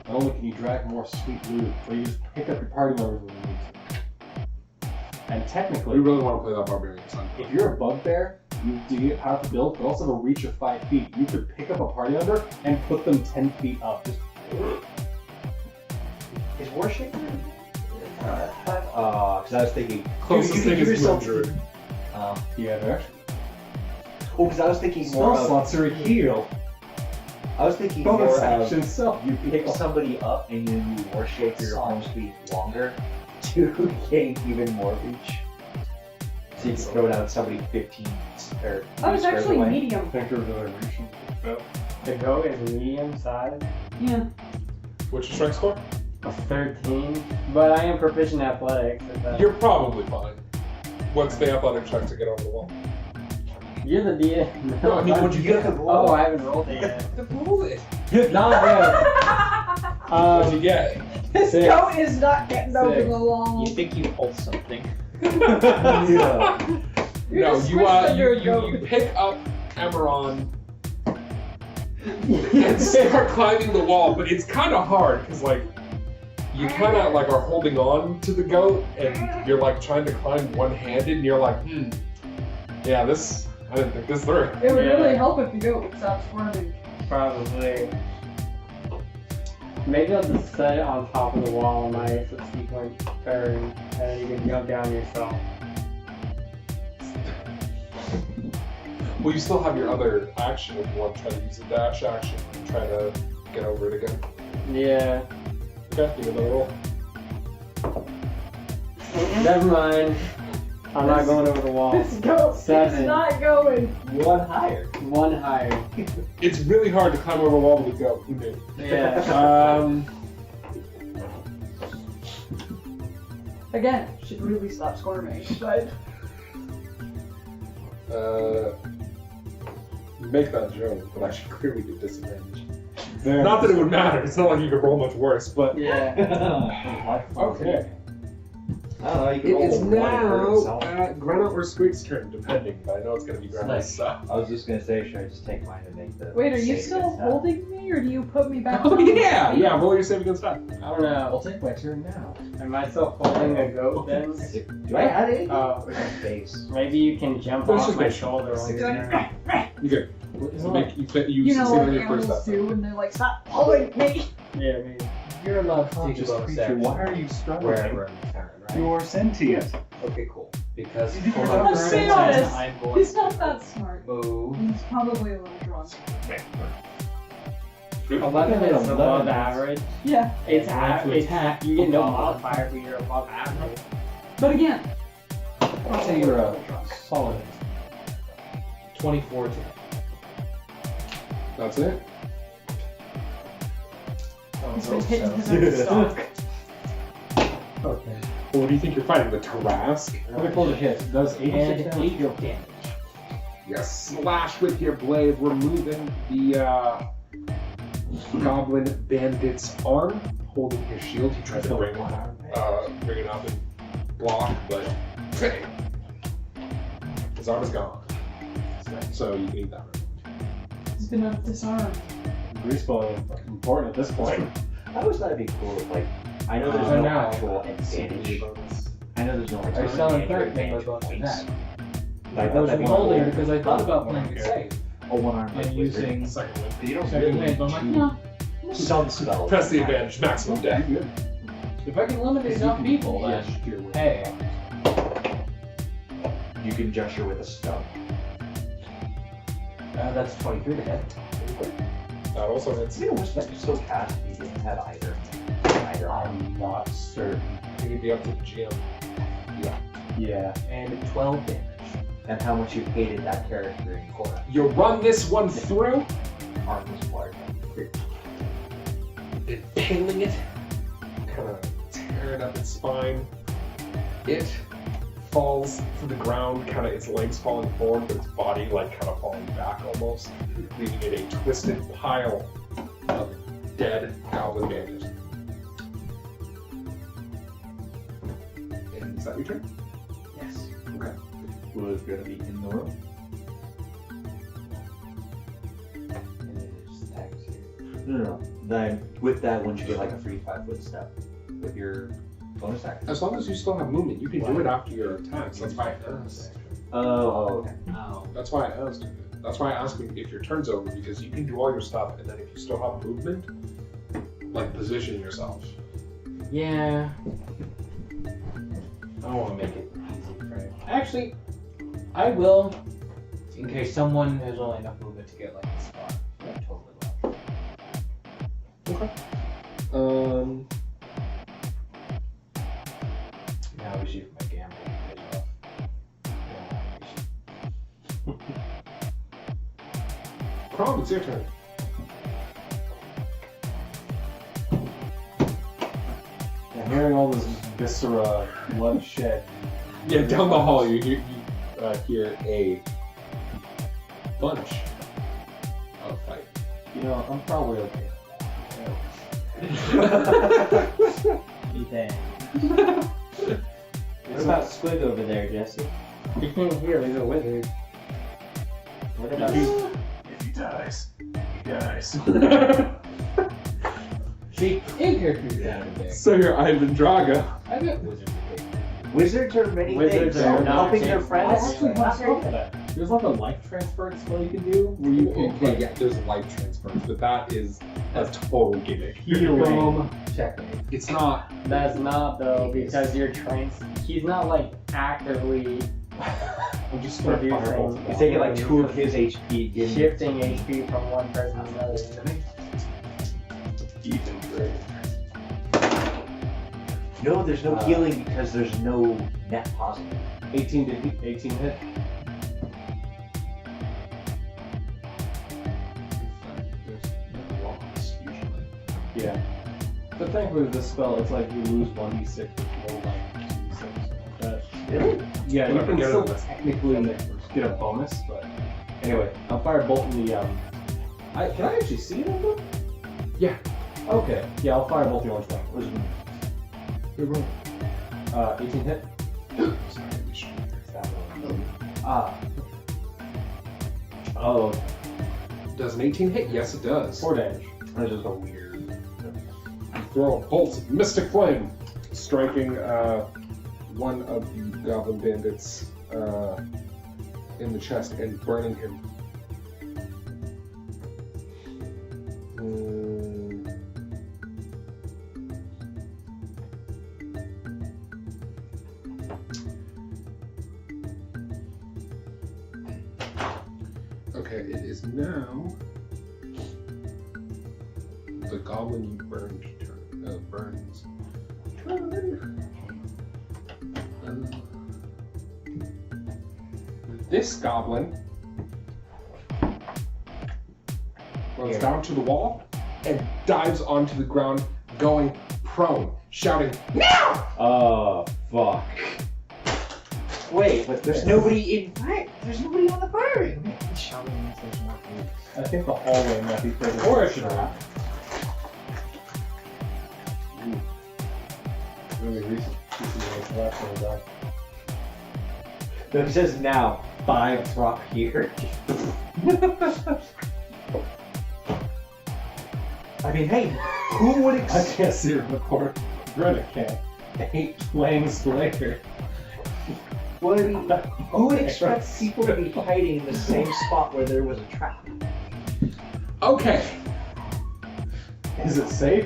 Not only can you drag more sweet loot, but you just pick up your party members when you need to. And We technically, really want to play that barbarian son. if you're a bugbear, you get powerful build, but also have a reach of 5 feet. You could pick up a party member and put them 10 feet up. Just Is Warship? Because I was thinking. Closest you could thing give is yourself. Druid. yeah, they're actually Oh, because I was thinking more spell of. slots are a heal. I was thinking Bonus more of. action self. You pick somebody up and then you Warship your arm speed longer to gain even more reach. So you can throw down somebody 15 or. I was squares actually away. medium. Think of the reach. The goat is medium size. Yeah. What's your strength score? A 13. But I am proficient in athletics. If that's... You're probably fine. What's the athletic check to get over the wall? You're the DM. No, I mean, what'd you get? Oh, I haven't rolled it yet. Roll it. Not yet. What'd you get? This Six. goat is not getting over Six. the wall. You think you pulled something? Yeah. You're No, just you squished under a goat. you pick up Amaron and start climbing the wall, but it's kind of hard because like you kind of like are holding on to the goat and you're like trying to climb one-handed and you're like, yeah, this I didn't think this through. It would Yeah. really help if the goat stops running. Probably. Maybe I'll just set it on top of the wall on my subsequent turn, and then you can jump down yourself. Well, you still have your other action if you want to try to use a dash action and try to get over it again. Yeah. Okay, give it another roll. Never mind. I'm not going over the wall. This goat is 7. not going. One higher. 1 higher. It's really hard to climb over a wall with a goat. Who knew? Yeah. Again, should really stop squirming, but Make that joke, but I should clearly get disadvantage. There. Not that it would matter. It's not like you could roll much worse, but Yeah. okay. I don't know, you It can roll is one for now yourself. Greta or Squig's turn, depending. But I know it's gonna be Greta's. So. I was just gonna say, should I just take mine to make the. wait, are you save still against that? holding me, or do you put me back Oh on? yeah. Roll your save against that. I don't know. I'll take my turn now. Am I still holding a goat then? Do I add anything? Oh, Face. maybe you can jump Let's off just my make- shoulder when you're there. You good? You You know succeed what on your first animals step. do when they're like, stop pulling me! Yeah, maybe. You're allowed to take a Conscious bonus creature, action why are you struggling? wherever in the turn, right? You're sentient. Okay, cool. Because You for did my not turn, be honest. I'm going He's to not that smart. move. He's probably a little drunk. 11 is above average. Yeah, It's And I have to it's attack You get no above. modifier, but you're above average. but again, I'd say you're a solid. 24 to That's it. he's been hitting his own stock. Okay. Well, what do you think you're fighting? The Tarask? Critical to hit. Does 86 and damage? 8 damage. Yes. Slash with your blade, removing the goblin bandit's arm, holding his shield. He tried to bring it up and block, but hey, his arm is gone. So you can eat that. He's been disarmed. Grease ball is fucking important at this point. I always thought it'd be cool if, like, I know there's no actual advantage. I know there's no I was selling third thing with both of that. I was holding because I thought about playing it safe Oh, one arm. and using Second win. You don't second wind, but I'm like, no. some spell. Press the advantage, maximum death. If I can limit enough people, then hey, You can gesture with a stub. That's 23 to hit. That also hits. You know, wish that you still cast if you didn't have either. Either arm. I'm not certain. I think it'd be up to the GM. Yeah. And 12 damage. And how much you hated that character in Cora. You run this one through, Arm was large. impaling it, kind of tearing up its spine. It falls to the ground, kind of its legs falling forward, but its body like kind of falling back almost, leaving it a twisted pile of dead goblin bandits. And is that your turn? Yes. Okay. Was gonna be in the room. And it just attacks you. No. Then with that, once you get like a free 5-foot step with your bonus action. As long as you still have movement, you can do it after your attacks. That's why I asked. Okay. Oh. That's why I asked. That's why I asked if your turn's over, because you can do all your stuff, and then if you still have movement, like position yourself. Yeah. I don't want to make it easy for him. Actually, I will, in case someone has only enough movement to get like a spot. Yeah, totally love. Now we see if my gambling pays off. Krom, it's your turn. And hearing all this viscera, bloodshed. Yeah, down the hall, you hear a bunch of fight. You know, I'm probably okay. Ethan. What about Squig over there, Jesse? You can't hear, he's a wizard. What about If he dies, he dies. see, in character down a bit. So you're Ivan Draga. I got wizards. Wizards are many Wizards things. are not Helping their things. friends. There's like a life transfer spell you can do where you can Okay, yeah, there's life transfers, but that is a total gimmick. healing. Checkmate. It's not. That's not though, because you're he's not like actively I'm just gonna fireball. producing, He's taking like 2 of his HP. Giving shifting HP from one person to another. Ethan great. No, there's no healing because there's no net positive. 18 hit. Yeah. But thankfully with this spell, it's like you lose 1d6 with no like 2d6 like that. Really? Yeah, you Whatever, can get still it. technically get a bonus, but anyway, I'll fire bolt in the can I actually see them? Yeah. Okay. Yeah, I'll fire bolt the orange one. Where's it? Good roll. 18 hit. Sorry, we should- Oh, Does an 18 hit? Yes, it does. 4 damage. that is a weird. Throw a bolt of Mystic Flame, striking one of the goblin bandits in the chest and burning him. Okay, it is now the goblin you burned turn. Burns. Turn. This goblin runs down to the wall and dives onto the ground, going prone, shouting, "Now!" Oh, fuck. Wait, but there's nobody in there's nobody on the firing. I think the hallway might be pretty Or a trap. really recent. The last one was out. It says now, 5 drop here. I mean, hey, who would I can't see it in the corner. Greta can't. I hate playing Slayer. Who would expect people to be hiding in the same spot where there was a trap? Okay. Is it safe?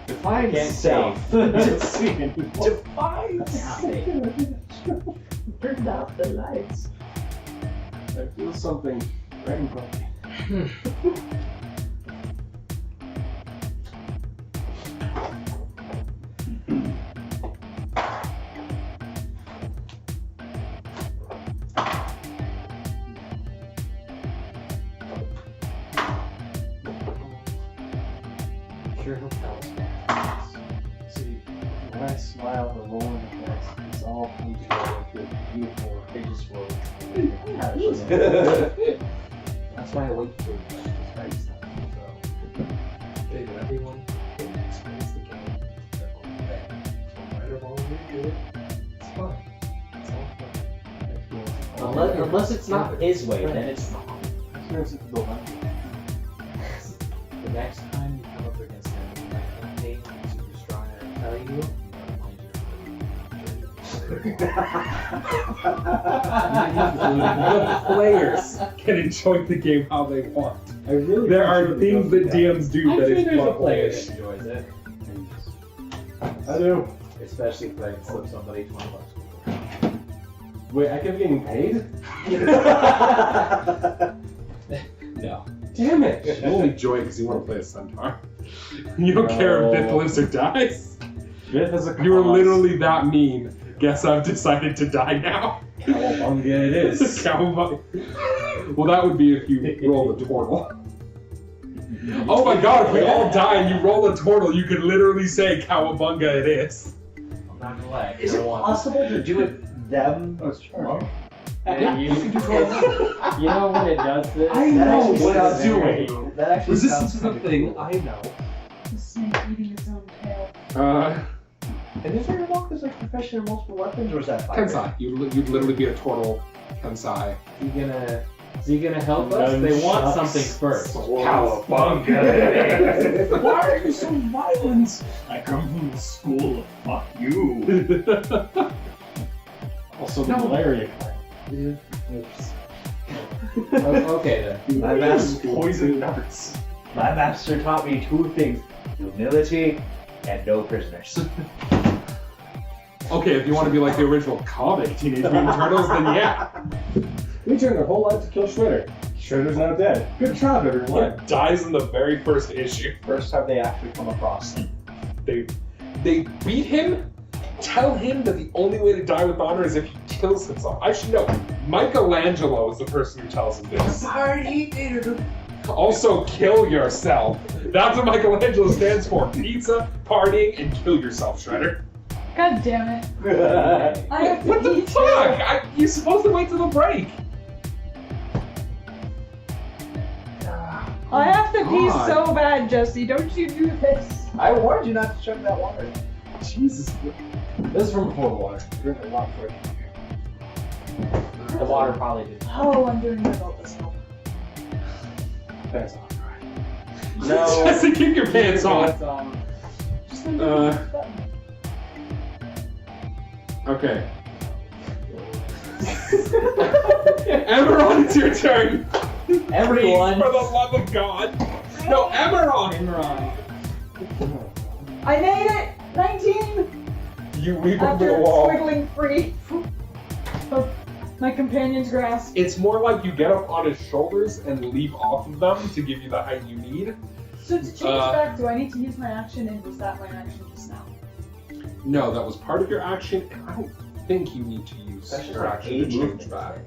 Define Can't safe. I didn't see anyone. Define safe. Turned off the lights. I feel something right in front of me. Sure he'll tell us. See, when I smile or roll in the dice, it's all come together into a beautiful They just roll. That's why I wait for you. David, everyone explains the game. They're all bad. So right or wrong, we do it. It's fun. It's all fun. Unless it's not his way, then it's wrong. Experience it to build on. The next time you come up against them, you might think they are super strong and I'll tell you. The players can enjoy the game how they want. I really There are appreciate things the that DMs do I'm that sure is there's a not player players. that enjoys it. I do. Especially if I can slip somebody $20. Wait, I kept getting paid? No. Damn it! You only enjoy it because you want to play a centaur. You don't care if Bith lives or dies. Bith has a You were cause. literally that mean. Guess I've decided to die now. Cowabunga it is. Cowabunga. Well, that would be if you roll the turtle. Oh my god, if we all die and you roll a turtle, you could literally say Cowabunga it is. I'm not gonna lie. Is it possible to do it them? Oh, it's charming. Yeah, you know when it does this? I know actually what sounds it's doing. great. That actually Resistance sounds is a kinda thing, cool. I know. The snake eating its own tail. And is there a walk as like profession in multiple weapons, or is that fire? Kensai. You'd literally be a turtle. Kensai. Is he gonna help us? They want something first. Cowabunga! Why are you so violent? I come from the school of fuck you. Also the No. malaria clan. Okay then. My master, Poison darts. my master taught me 2 things: humility and no prisoners. Okay, if you want to be like the original comic Teenage Mutant Turtles, then yeah. We turned their whole life to kill Shredder. Shredder's now dead. Good job, everyone. It dies in the very first issue. First time they actually come across them. They beat him, tell him that the only way to die with honor is if he kills himself. I should know. Michelangelo is the person who tells him this. Also, kill yourself. That's what Michelangelo stands for. Pizza, partying, and kill yourself, Shredder. God damn it. I have to What the eat fuck? You're supposed to wait till the break. I have to pee God. so bad, Jesse. Don't you do this. I warned you not to chug that water. Jesus. This is from before the water. Drink a lot for it. The water probably did. Oh, I'm doing good about this now. That's all right. No. Jesse, keep your pants on. Just undo this button. Okay. Emerald, it's your turn. Everyone. Please, for the love of God. No, Emerald. I made it! 19! You leap over After the wall. squiggling free of my companion's grasp. It's more like you get up on his shoulders and leap off of them to give you the height you need. So to change back, do I need to use my action, and was that my action just now? No, that was part of your action, and I don't think you need to use That's just your like action 8 to change movements, back. right?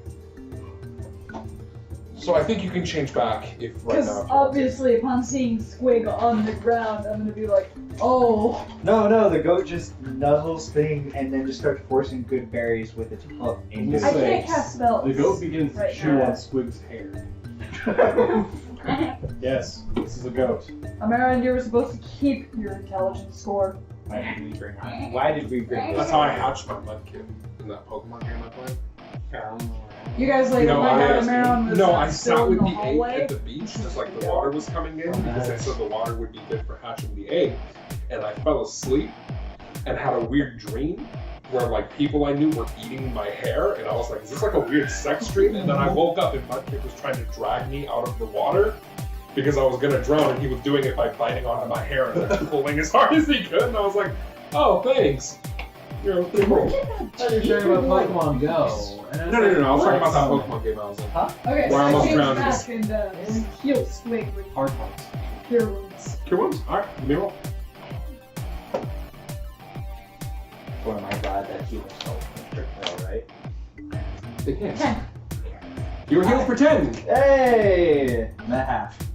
So I think you can change back if right Because now. if you want to. obviously, upon seeing Squig on the ground, I'm gonna be like, oh. No, the goat just nuzzles thing and then just starts forcing good berries with its hook into I it. can't cast spells. The goat begins to right chew now. on Squig's hair. Yes, this is a goat. Amaran, you were supposed to keep your intelligence score. Why did we bring That's this? how I hatched my mudkip in that Pokemon game I played. You guys like No, find out I Amaran was I still sat in with the the egg hallway. at the beach just like the water was coming in because they said the water would be good for hatching the egg. And I fell asleep and had a weird dream where like people I knew were eating my hair, and I was like, is this like a weird sex dream? And then I woke up and Mudkip was trying to drag me out of the water because I was gonna drown, and he was doing it by biting onto my hair and then pulling as hard as he could, and I was like, oh, thanks. You're pretty cool. I thought you were talking about Pokemon Go. And I was No, I was talking about that what? Pokemon game I was in. Okay, so Where I I almost changed drowned back and heal Squig with Hard ones. cure wounds. Cure wounds? Alright, give me a roll. Boy, am I glad that he was so strict, right? Big hands. 10. You were healed for 10. Hey! Math.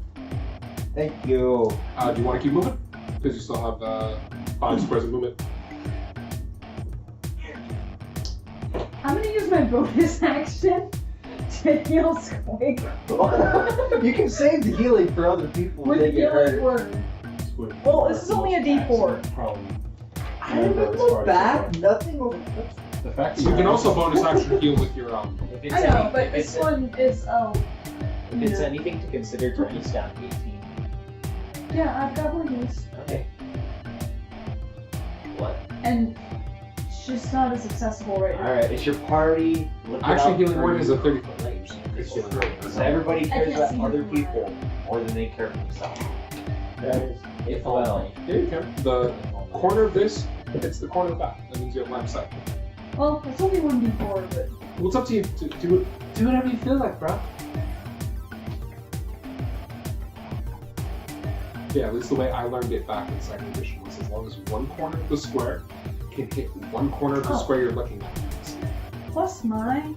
Thank you. Do you want to keep moving? Because you still have 5 squares of movement. I'm gonna use my bonus action to heal Squig You can save the healing for other people when with they get healing hurt. word. Well, this is only a D4. Probably. I remember back, nothing over. The fact that You can also bonus action heal with your If it's I know, but if this it's one is if it's anything to consider, Durn's down 18. Yeah, I've got more heals, Okay. What? and it's just not as accessible right now. Alright, it's your party. Look it Actually, up healing for word you. is a 30-foot range. It's healing word. So everybody cares can't about see other your people more than they care for themselves. That is. If well. Yeah, you can. The corner of this hits the corner of that. That means you have line of sight. Well, it's only 1D4, but Well, it's up to you. Do whatever you feel like, bro. Yeah, at least the way I learned it back in second edition was as long as one corner of the square can hit one corner of the square you're looking at. plus my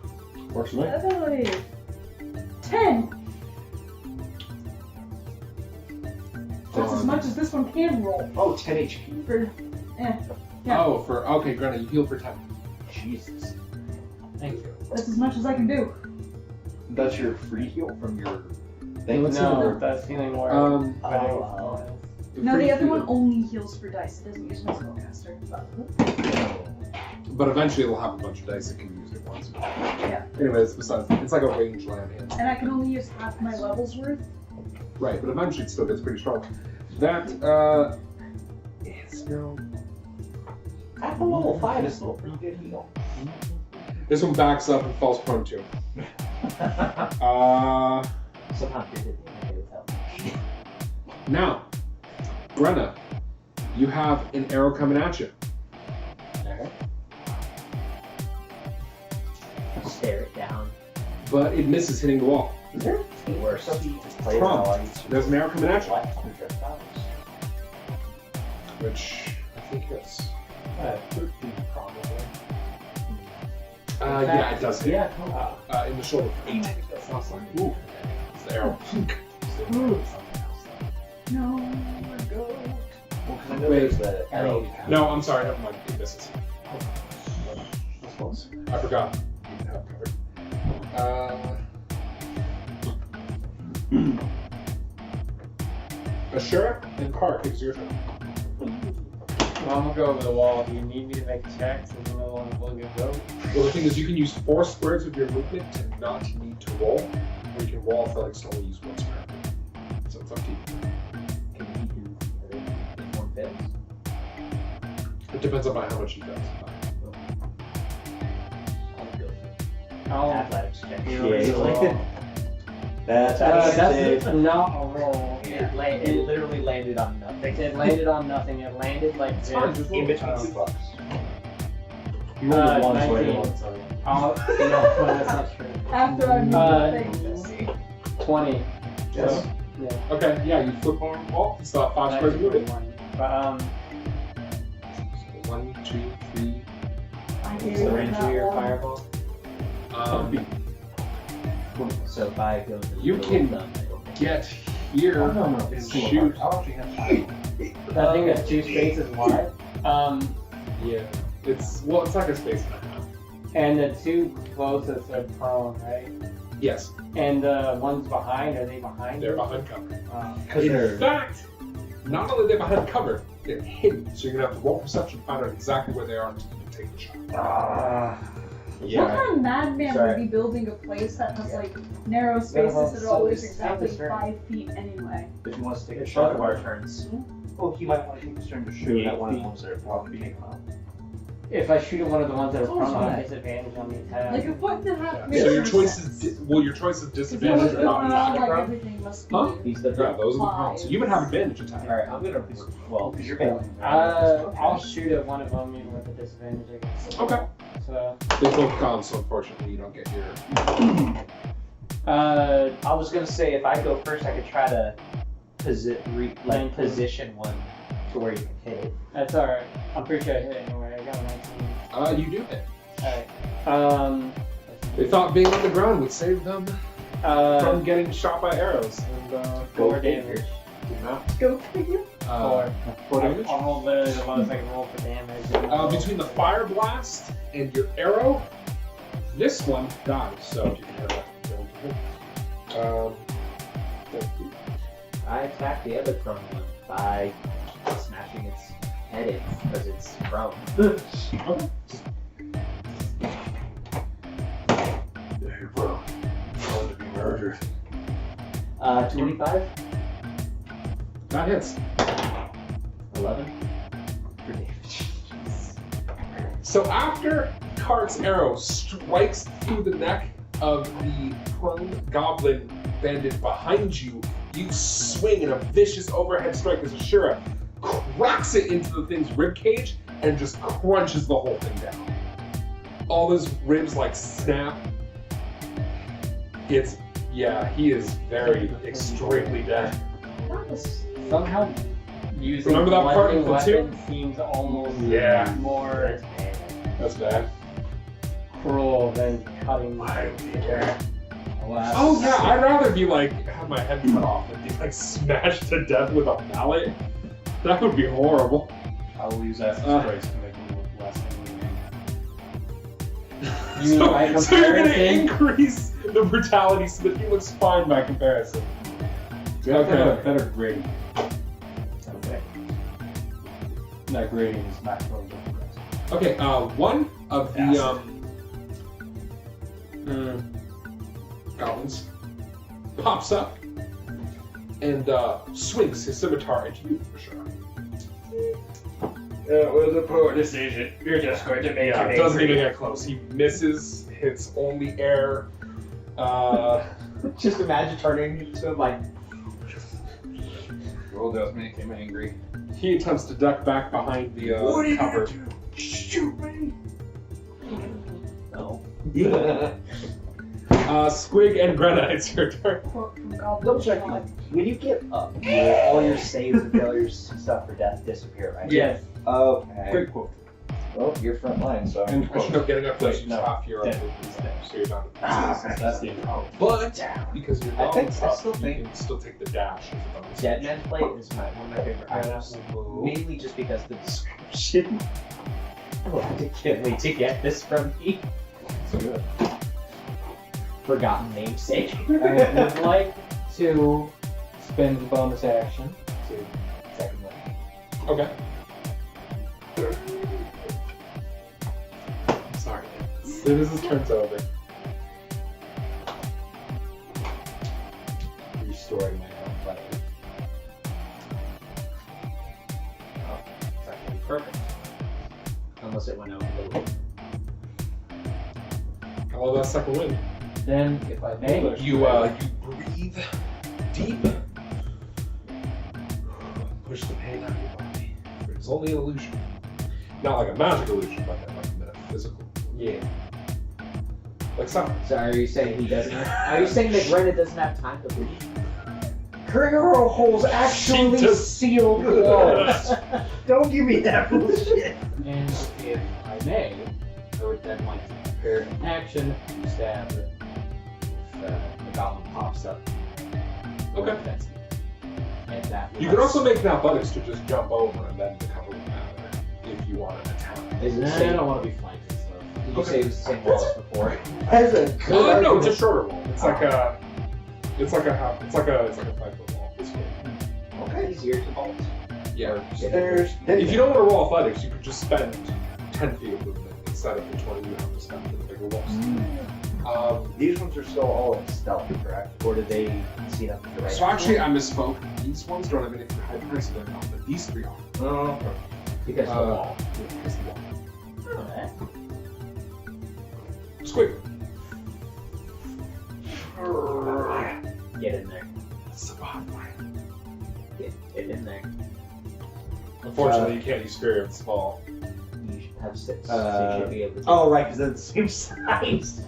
Works for me. ability. 10! That's as much as this one can roll. Oh, 10 HP. For, Yeah. Oh, okay, granted, you heal for 10. Jesus. Thank you. that's as much as I can do. That's your free heal from your thing? No, that's healing word. Oh. No, the other one only heals for dice. It doesn't use my spellcaster. But eventually it'll have a bunch of dice that can use it once. Yeah. Anyways, besides, it's like a range land hand. And I can only use half my levels worth. Right, but eventually it still gets pretty strong. That, is no... At the level 5 is still a pretty good heal. This one backs up and falls prone too. Somehow did it without me. Now, Brenna, you have an arrow coming at you. Stare it down. But it misses hitting the wall. Worse. Krom, there's an arrow coming at you. What? Which I think hits. 13 probably. Yeah, it does hit. Yeah. In the shoulder. 8. That's not like, ooh. It's the arrow. No, go. Well, 'cause I know Wait. there's the arrow. No, I'm sorry, never mind. It misses. That's close. I forgot. You didn't have it covered. Asura and Carac, it's your turn. Well, I'm gonna go over the wall. Do you need me to make checks in the middle of the good road? Well, the thing is, you can use 4 squares of your movement to not need to roll, or you can roll for like to only use 1 square. So it's up to you. Can he do if one fails? It depends on how much he does. I'll. Athletics check. That's That's not a roll. It literally landed on nothing. It landed on nothing. It landed like this. in between 2 bucks. You rolled one, so I 19. rolled one, sorry. No, that's not true. After I move the thing. 20. Yes. So, yeah. Okay, yeah, you flip on the wall. It's about 5 squares of movement. 21. But So 1, 2, 3. I What's gave the it range that of your one. fireball? So 5 goes in the You middle can of them, I don't think. get here Oh, no, and it's shoot. I'll actually have 5. that thing is 2 spaces wide. Yeah, it's like a space and a half. And the 2 closest are prone, right? Yes, And the ones behind, are they behind? they're you? behind cover. Because they're In fact, not only are they behind cover, they're hidden. So you're gonna have to roll perception to find out exactly where they are to even take the shot. What kind of madman Sorry. would be building a place that has like narrow spaces that are always so exactly it's 5 feet anyway? if he wants to take a It's shot both of at our one. turns. Oh, he might want to take his turn to shoot at one of the ones that are probably take him out. If I shoot at one of the ones that are Oh, prone, I yeah. have disadvantage on the attack. Like if what the heck? So your choice is your choice is disadvantage or not. Like everything must be. Huh? He's the Yeah, drop. those are the problems. So you would have advantage attack. Alright, I'm gonna. Well, Because you're going. I'll shoot at one of them even with a disadvantage, I guess. Okay. So, They both gone, so unfortunately you don't get your. I was gonna say if I go first, I could try to position one to where you can hit it. that's alright. I'm pretty sure I hit it anyway. I got a 19. You do hit. Alright. They thought being on the ground would save them Uh, from getting shot by arrows. And 4 damage. did not. Go figure. 4. 4 damage. I'll roll the lowest I can roll for damage. Between the fire blast and your arrow, this one dies. So if you can have that. I attack the other prone one by smashing its head in because it's prone. Very well. Going to be murdered. 25, That hits. 11 for damage. So after Cart's arrow strikes through the neck of the prone goblin bandit behind you, you swing in a vicious overhead strike as Asura cracks it into the thing's ribcage and just crunches the whole thing down. All his ribs like snap. He is very extremely dead. Somehow using Remember that part in one Platoon? weapon seems almost Yeah. more That's bad. cruel than cutting my finger. Oh yeah, I'd rather be like have my head cut off than be like smashed to death with a mallet. That would be horrible. I will use that disgrace to make me look less angry. You mean by So you're gonna comparison? increase the brutality so that he looks fine by comparison. We have to have Okay. a better grading. Okay. That grading is maximum difference. Okay, one of the goblins pops up and swings his scimitar at you, for sure. It was a poor decision. You're just going to make Yeah, it doesn't even get close. He misses, hits only air. Just imagine turning into him like. Rolled out make him angry. He attempts to duck back behind the cover. Shoot me! No. Squig and Greta, it's your turn. Quote from Goblin. Double check. When you get up, all your saves and failures and stuff for death disappear, right? Yes. Okay. Quick quote. Well, you're front line, so. And I should know getting up close, you No. half your Dead. so you're down to That's the intro. But because you're I down think- I up, still you think- can still take the dash as a bonus. Dead Man Plate is one of my favorite items. Mainly just because the description. I can't wait to get this from me. So good. Forgotten namesake. I would like to spend the bonus action to second one. Okay. Sorry. As soon as this turns over. Restoring my own plate. Oh, it's not gonna be perfect. Unless it went out a little. I love that second wind. Then, if I may, You breathe deep. Push the pain out of your body. It's only an illusion. Not like a magic illusion, but like a metaphysical. yeah. Like something. So are you saying he doesn't? Are you saying that Brenna doesn't have time to leave? Arrow holes actually She just- sealed walls. Don't give me that bullshit. And if I may, I would then like to prepare an action to stab if the goblin pops up. Okay. And that You can also make an athletics to just jump over and then the cover will matter if you want an attack. Is it I don't want to be flanked and stuff. Did you say it was the same walls before? As a No, it's a shorter one. It's like a 5-foot wall. It's cool. Okay. Easier to vault. Yeah. If If you don't want to roll athletics, you could just spend 10 feet of movement instead of the 20 you have to spend for the bigger walls. These ones are still all in stealth, correct? Or did they see them right? So actually, I misspoke. These ones don't have anything high price, they're not, but these 3 are. Oh, Because of the wall. Because of the wall. Alright. Squig. Get in there. Survive. Get in there. Unfortunately, you can't use Fury of Small. You should have 6, so you should be able to. oh, right, because they're the same size.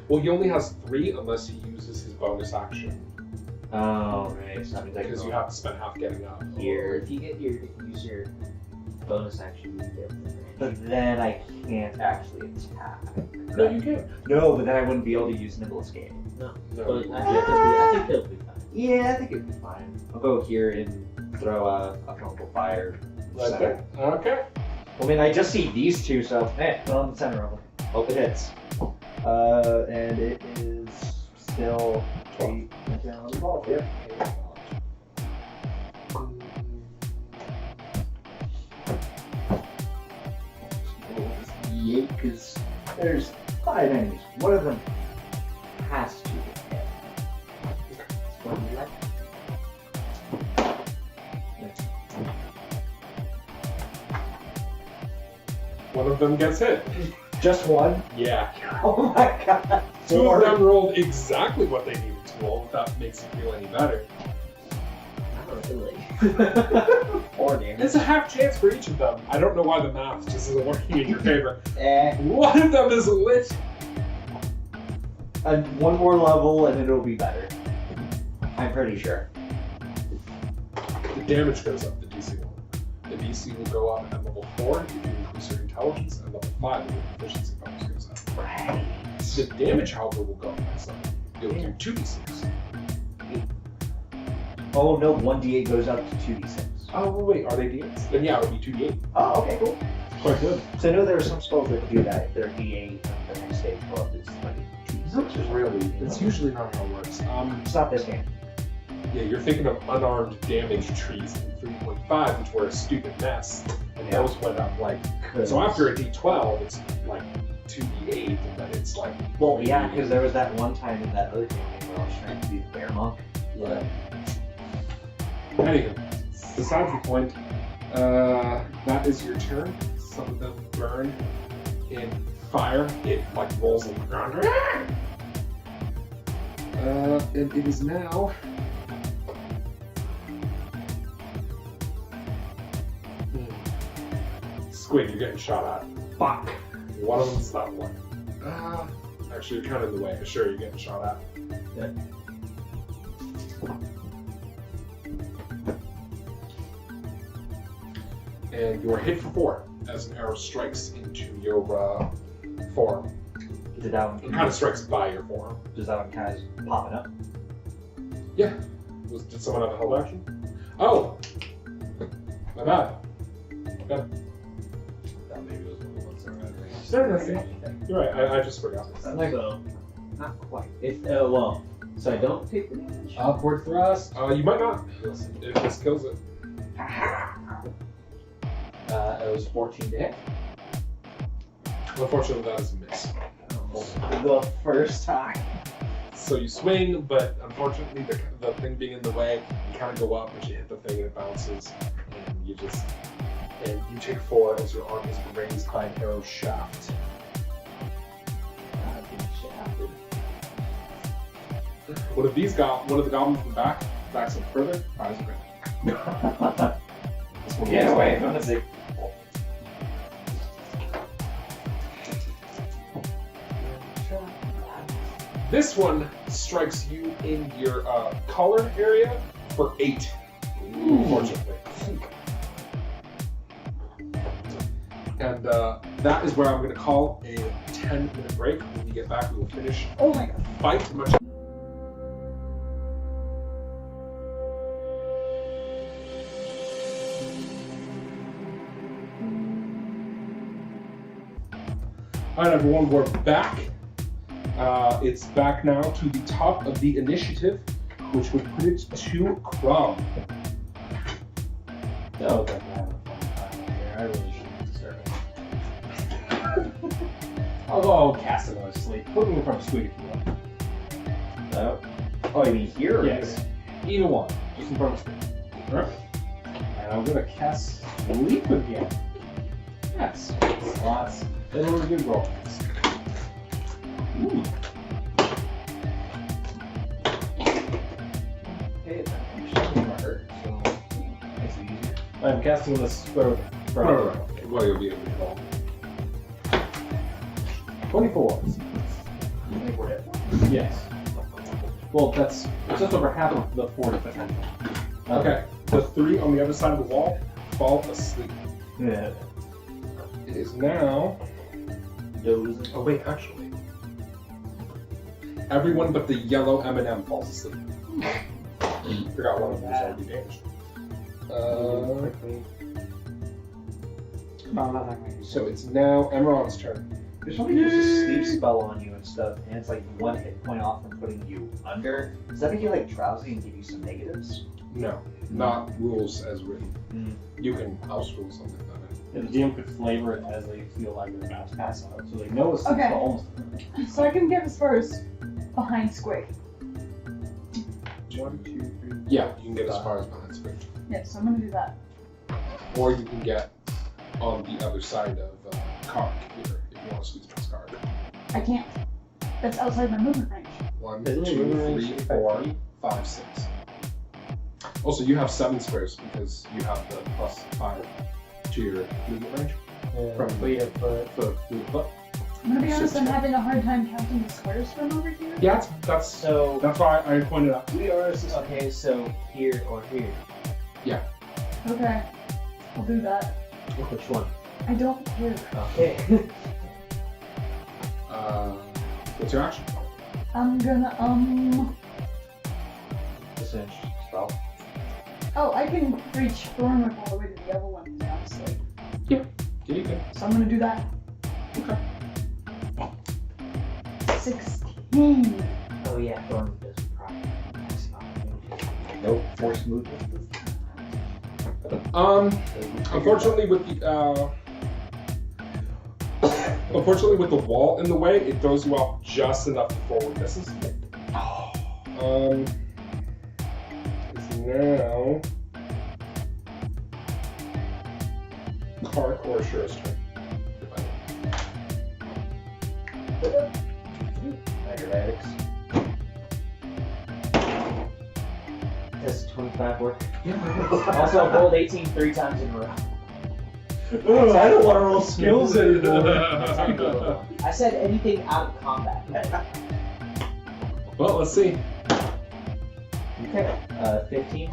Well, he only has 3 unless he uses his bonus action. Oh, right. So that means I Because can you have to spend half getting up. Here, if you use your bonus action, you can get within range. But then I can't actually attack. No, you can. No, but then I wouldn't be able to use Nimble Escape. No. But I think they'll be fine. Yeah, I think it'd be fine. I'll go here and throw a chemical fire. Right there. Okay. I mean, I just see these two, so throw on the center of them. Hope it hits. And it is still 8 down on the ball. Yep. Yeah, because there's 5 enemies. One of them has to get hit. That's what we like. One of them gets hit. Just one? Yeah. Oh my god. 2 of them rolled exactly what they needed to roll, if that makes you feel any better. Not really. 4 damage. It's a half chance for each of them. I don't know why the math just isn't working in your favor. Eh. One of them is lit. And one more level and it'll be better. I'm pretty sure. The damage goes up, the DC will. The DC will go up at level 4 if you increase your intelligence, and level 5 if your proficiency bonus goes up. Right. The damage, however, will go up by some. You'll do 2d6. Oh no, 1d8 goes up to 2d6. Oh, wait, are they d8s? Then yeah, it would be 2d8. Oh, okay, cool. Quite good. So I know there are some spells that do that. If they're d8 and the next stage go up, it's like 2d6. Which is really, that's usually not how it works. It's not this game. Yeah, you're thinking of unarmed damage trees in 3.5, which were a stupid mess, and those went up like. So after a d12, it's like 2d8, and then it's like. Well, yeah, because there was that one time in that other game where I was trying to be the bear monk. Yeah. Anyway, besides the point, that is your turn. Some of them burn in fire. It like rolls on the ground. And it is now. Squig, you're getting shot at. Fuck. One of them's that one. Actually, you're kind of in the way. Sure, you're getting shot at. Yeah. And you are hit for 4 as an arrow strikes into your forearm. Did that one It kind of strikes by your forearm. Does that one kind of popping up? Yeah. Did someone have a held action? Oh! My bad. That maybe was one of the ones that were out of range. No, no, you're right. I just forgot. So, not quite. If well, so I don't take the damage. Upward thrust. You might not. If this kills it. It was 14 to hit. Unfortunately, that is a miss. The first time. So you swing, but unfortunately, the thing being in the way, you kind of go up, but you hit the thing and it bounces, and you just. And you take 4 as your arm is raised by an arrow shaft. One of the goblins in the back backs up further, fires a grenade. This one Get goes away off. from the sick. This one strikes you in your collar area for 8. Unfortunately. And that is where I'm going to call a 10-minute break. When we get back, we will finish the fight. Much. Alright, everyone, we're back. It's back now to the top of the initiative, which would put it to Krom. Oh, okay. I'm having a fun time here. I really shouldn't disturb it. I'll go cast another sleep. Put me in front of Squig if you want. Oh, you mean here? Or Yes. Either one. Just in front of Squig. Alright. And I'm gonna cast sleep again. Yes. Slots. Then we're good rolls. Ooh. Hey, it's not hurt, so makes it easier. I'm casting the square with the Right. Well, you'll be able to roll. 24. I think we're hit. Yes. Well, that's just over half of the 40 potential. Okay. The 3 on the other side of the wall fall asleep. Yeah. It is now. Those. Oh wait, actually, everyone but the yellow M&M falls asleep. Forgot one of them was already damaged. Quickly. Oh, not that way. So it's now Emerald's turn. If somebody puts a sleep spell on you and stuff, and it's like 1 hit point off from putting you under, does that make you like drowsy and give you some negatives? No, not rules as written. Mm. You can house rule something about it. Yeah, the DM could flavor it as they feel like they're about to pass out, so they know it's Okay. almost. So I can get as far as behind Squig. 1, 2, 3. Yeah, you can get as far as behind Squig. Yeah, so I'm gonna do that. Or you can get on the other side of Carac here, if you want to squeeze past Carac. I can't. That's outside my movement range. 1, Isn't 2, it movement 3, range 4, 5 feet? 5, 6. Also, you have 7 squares because you have the +5 to your movement range. Yeah, From- fleet of foot. So, but I'm gonna be honest, I'm having a hard time counting the squares from over here. yeah, that's So, why I pointed out. okay, so here or here. Okay, I'll do that. Which one? I don't care. Okay. What's your action? I'm gonna, Disadvantage spell. oh, I can reach forward all the way to the other one, honestly. Yeah, you can. So I'm gonna do that. Okay. 16. Oh yeah, Durnn does probably. Nope. Force movement. Unfortunately, with the wall in the way, it throws you off just enough before it misses. It's now Carac or Asura's turn. Acrobatics. Does 25 work? Also, I've rolled 18 3 times in a row. I don't want to roll skills anymore. I said anything out of combat. Well, let's see. Okay. 15.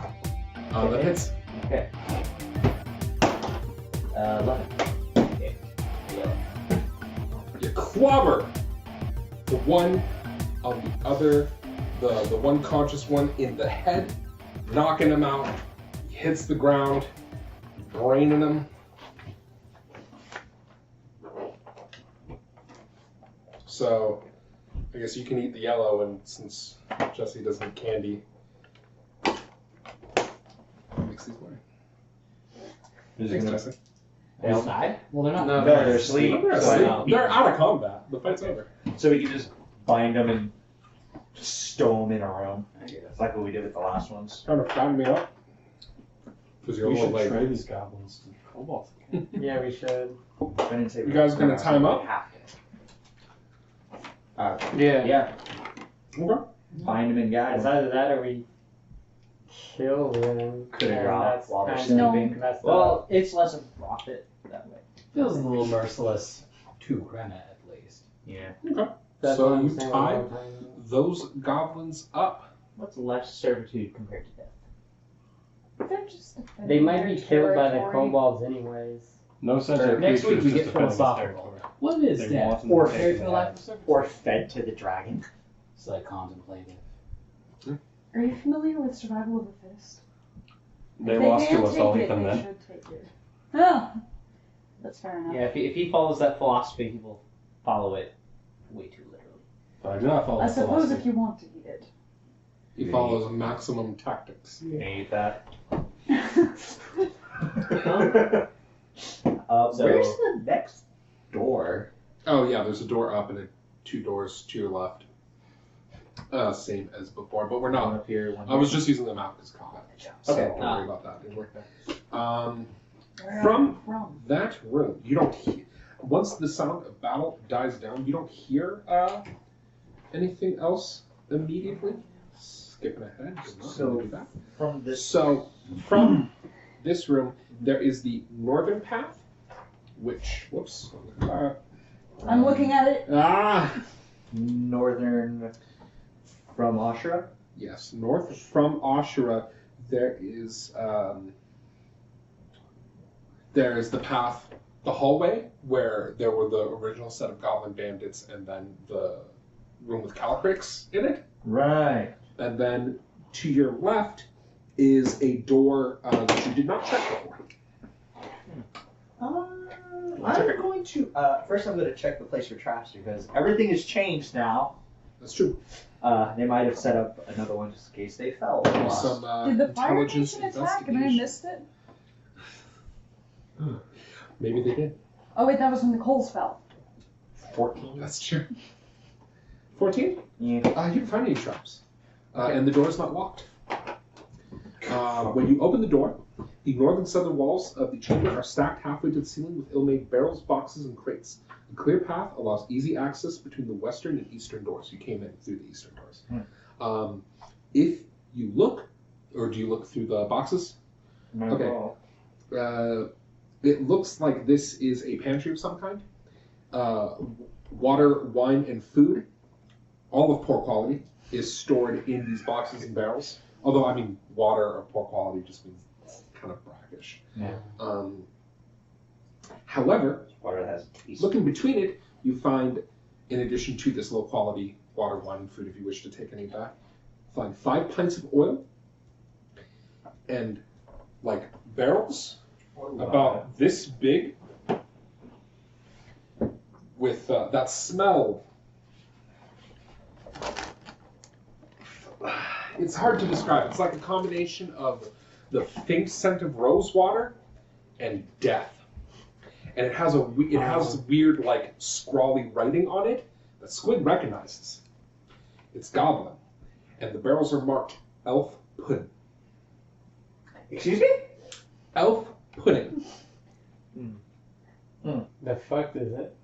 That hits. Okay. 11. Okay. Yeah. You clobber the one on the other, the one conscious one in the head, knocking him out. He hits the ground, braining him. So, I guess you can eat the yellow, and since Jesse doesn't eat candy, makes these mine. Thanks, Jesse. They all died? Well, they're not. No, they're asleep. They're So, asleep. They're out of combat. The fight's over. so we can just bind them and just stow them in a room. It's like what we did with the last ones. Trying to fatten me up. Because you're a We little should late. trade these goblins to kobolds. Yeah, we should. I didn't say You guys gonna time up? Yeah. Yeah. Okay. Bind them and guide It's them. either that or we kill them. Cut it and off that's while they're kind No. of sleeping. messed Well, up. it's less of a profit that way. Feels a little merciless to Grenna, at least. Yeah. That's So what I'm you saying tie all the time. those goblins up. What's less servitude compared to death? They're just defending They might their be killed by the territory. kobolds anyways. No sentient Next week creatures we just get defending this philosophical. territory. What is They death? want them Or to take Prepared for the them life out. of service? Or fed to the dragon. It's like contemplative. Are you familiar with survival of the fittest? They If lost can't to us, take I'll it, eat them they then. should take it. Oh, that's fair enough. Yeah, if he follows that philosophy, he will follow it way too literally. But I do not follow I the suppose philosophy. if you want to eat it. He follows maximum tactics. You gonna eat that? So- Where's the next door? Oh yeah, there's a door up and then 2 doors to your left. Same as before, but we're One not. up here, one I was just using the map as combat. So Okay. don't worry about that. Didn't work there. Where From- are you from? That room, you don't hear. Once the sound of battle dies down, you don't hear anything else immediately. Skipping ahead. did not So- mean to do that. from this. So, from this room, there is the northern path, which, whoops, I'm looking at it. Northern from Ashura. yes, north from Asura, there is, there's the path, the hallway, where there were the original set of goblin bandits, and then the room with Carac in it. Right. And then to your left is a door that you did not check before. I'm going to first. I'm going to check the place for traps because everything has changed now. That's true. They might have set up another one just in case they fell. There's some Did the Fire intelligence Nation attack and I investigation. missed it? Maybe they did. Oh wait, that was when the coals fell. 14. That's true. 14? Yeah. You can find any traps. And the door is not locked. When you open the door, the northern and southern walls of the chamber are stacked halfway to the ceiling with ill-made barrels, boxes, and crates. The clear path allows easy access between the western and eastern doors. You came in through the eastern doors. If you look, or do you look through the boxes? Okay. It looks like this is a pantry of some kind. Water, wine, and food, all of poor quality, is stored in these boxes and barrels. Although, I mean, water of poor quality just means it's kind of brackish. Yeah. However, Water has taste. looking between it, you find, in addition to this low quality water, wine, and food, if you wish to take any back, find 5 pints of oil and like barrels about this big with that smell. It's hard to describe. It's like a combination of the faint scent of rose water and death. And it has weird, like, scrawly writing on it that Squig recognizes. It's goblin. And the barrels are marked elf pudding. Excuse me? Elf pudding. The fuck is it?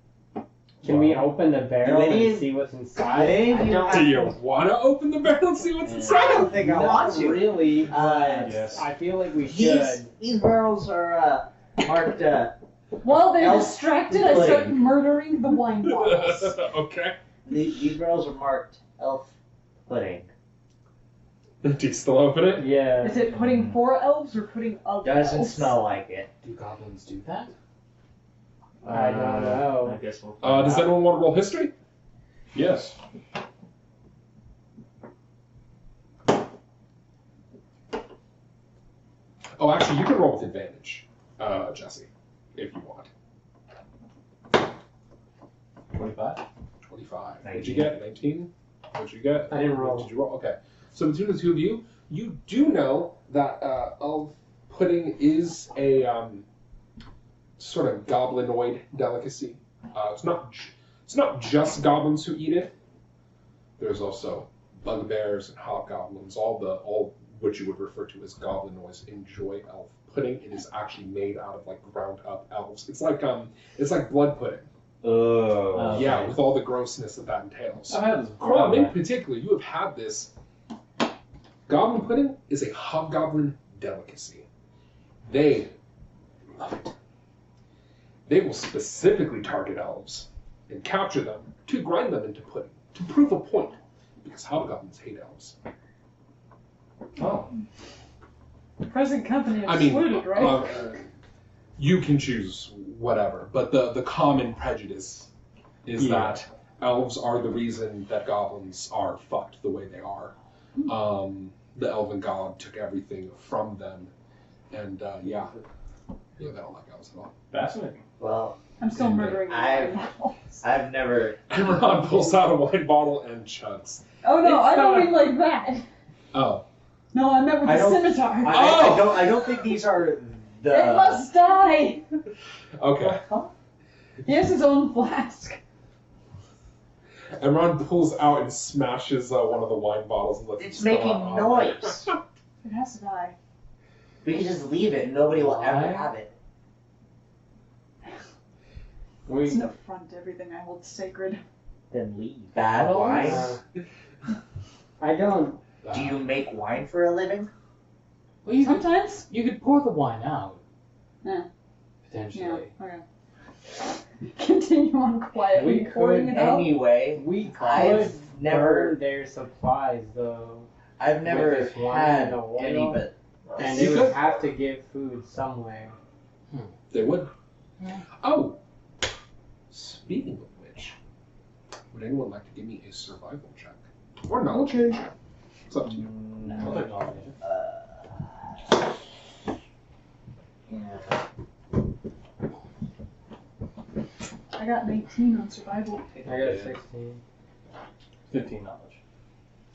Can we open the barrel Lady- and see what's inside? Do you want to open the barrel and see what's I inside? don't think I want Not to. really, but Yes. I feel like we should. These barrels are marked. While they're Elf distracted, I start pudding. murdering the wine bottles. Okay. These barrels are marked elf pudding. Do you still open it? Yeah. Is it pudding for elves or pudding of Doesn't elves? smell like it. Do goblins do that? I don't know. I guess we'll. Does anyone want to roll history? Yes. Oh, actually, you can roll with advantage, Jesse, if you want. 25? 25. What'd you get? 19? What'd you get? I didn't roll. What did you roll? Okay. So between the two of you, you do know that elf pudding is a sort of goblinoid delicacy. It's not just goblins who eat it. There's also bugbears and hobgoblins. All what you would refer to as goblinoids enjoy elf pudding. It is actually made out of like ground up elves. It's like blood pudding. Oh. Yeah, with all the grossness that entails. I've had this Krom, in particular, you have had this. Goblin pudding is a hobgoblin delicacy. They love it. They will specifically target elves and capture them to grind them into pudding to prove a point, because hobgoblins hate elves. Oh. Present company I mean, excluded, right? you can choose whatever, but the common prejudice is that elves are the reason that goblins are fucked the way they are. The elven god took everything from them, and they don't like elves at all. Fascinating. Well, I'm still murdering I've- wine bottles. I've never. Ron pulls out a wine bottle and chugs. Oh no, It's I don't not- mean like that. Oh. No, I meant with I the don't- scimitar. I don't think these are the. It must die. Okay. He has his own flask. And Ron pulls out and smashes one of the wine bottles and lets It's it spill making out. noise. It has to die. We can just leave it and nobody will ever Why? have it. It's an affront to everything I hold sacred. Then leave. Bad Oh, wine. I don't. Do you make wine for a living? Well, you could, Sometimes. you could pour the wine out. Yeah. Potentially. Yeah. Okay. Continue on quietly We pouring could it out. Anyway, We could I've never, burn their supplies though, I've never with this wine had and the oil. any but. and You they could- would have to give food somewhere. They would. Yeah. Oh. Speaking of which, would anyone like to give me a survival check? Or knowledge change? It's up to you. I'll take knowledge. Yeah. I got 19 on survival. I got a 16. 15 knowledge.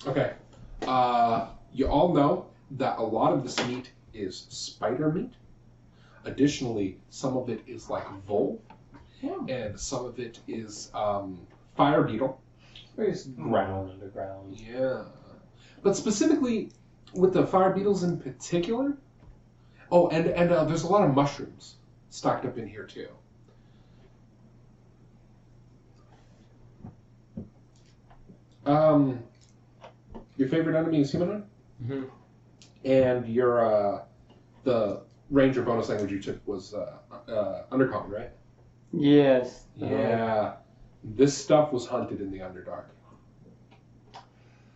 Okay. You all know that a lot of this meat is spider meat. Additionally, some of it is like vole, and some of it is fire beetle. It's ground underground. Yeah. But specifically, with the fire beetles in particular, oh, and there's a lot of mushrooms stocked up in here too. Your favorite enemy is humanoid, and your the ranger bonus language you took was Undercommon, right? Yes. Yeah. This stuff was hunted in the Underdark.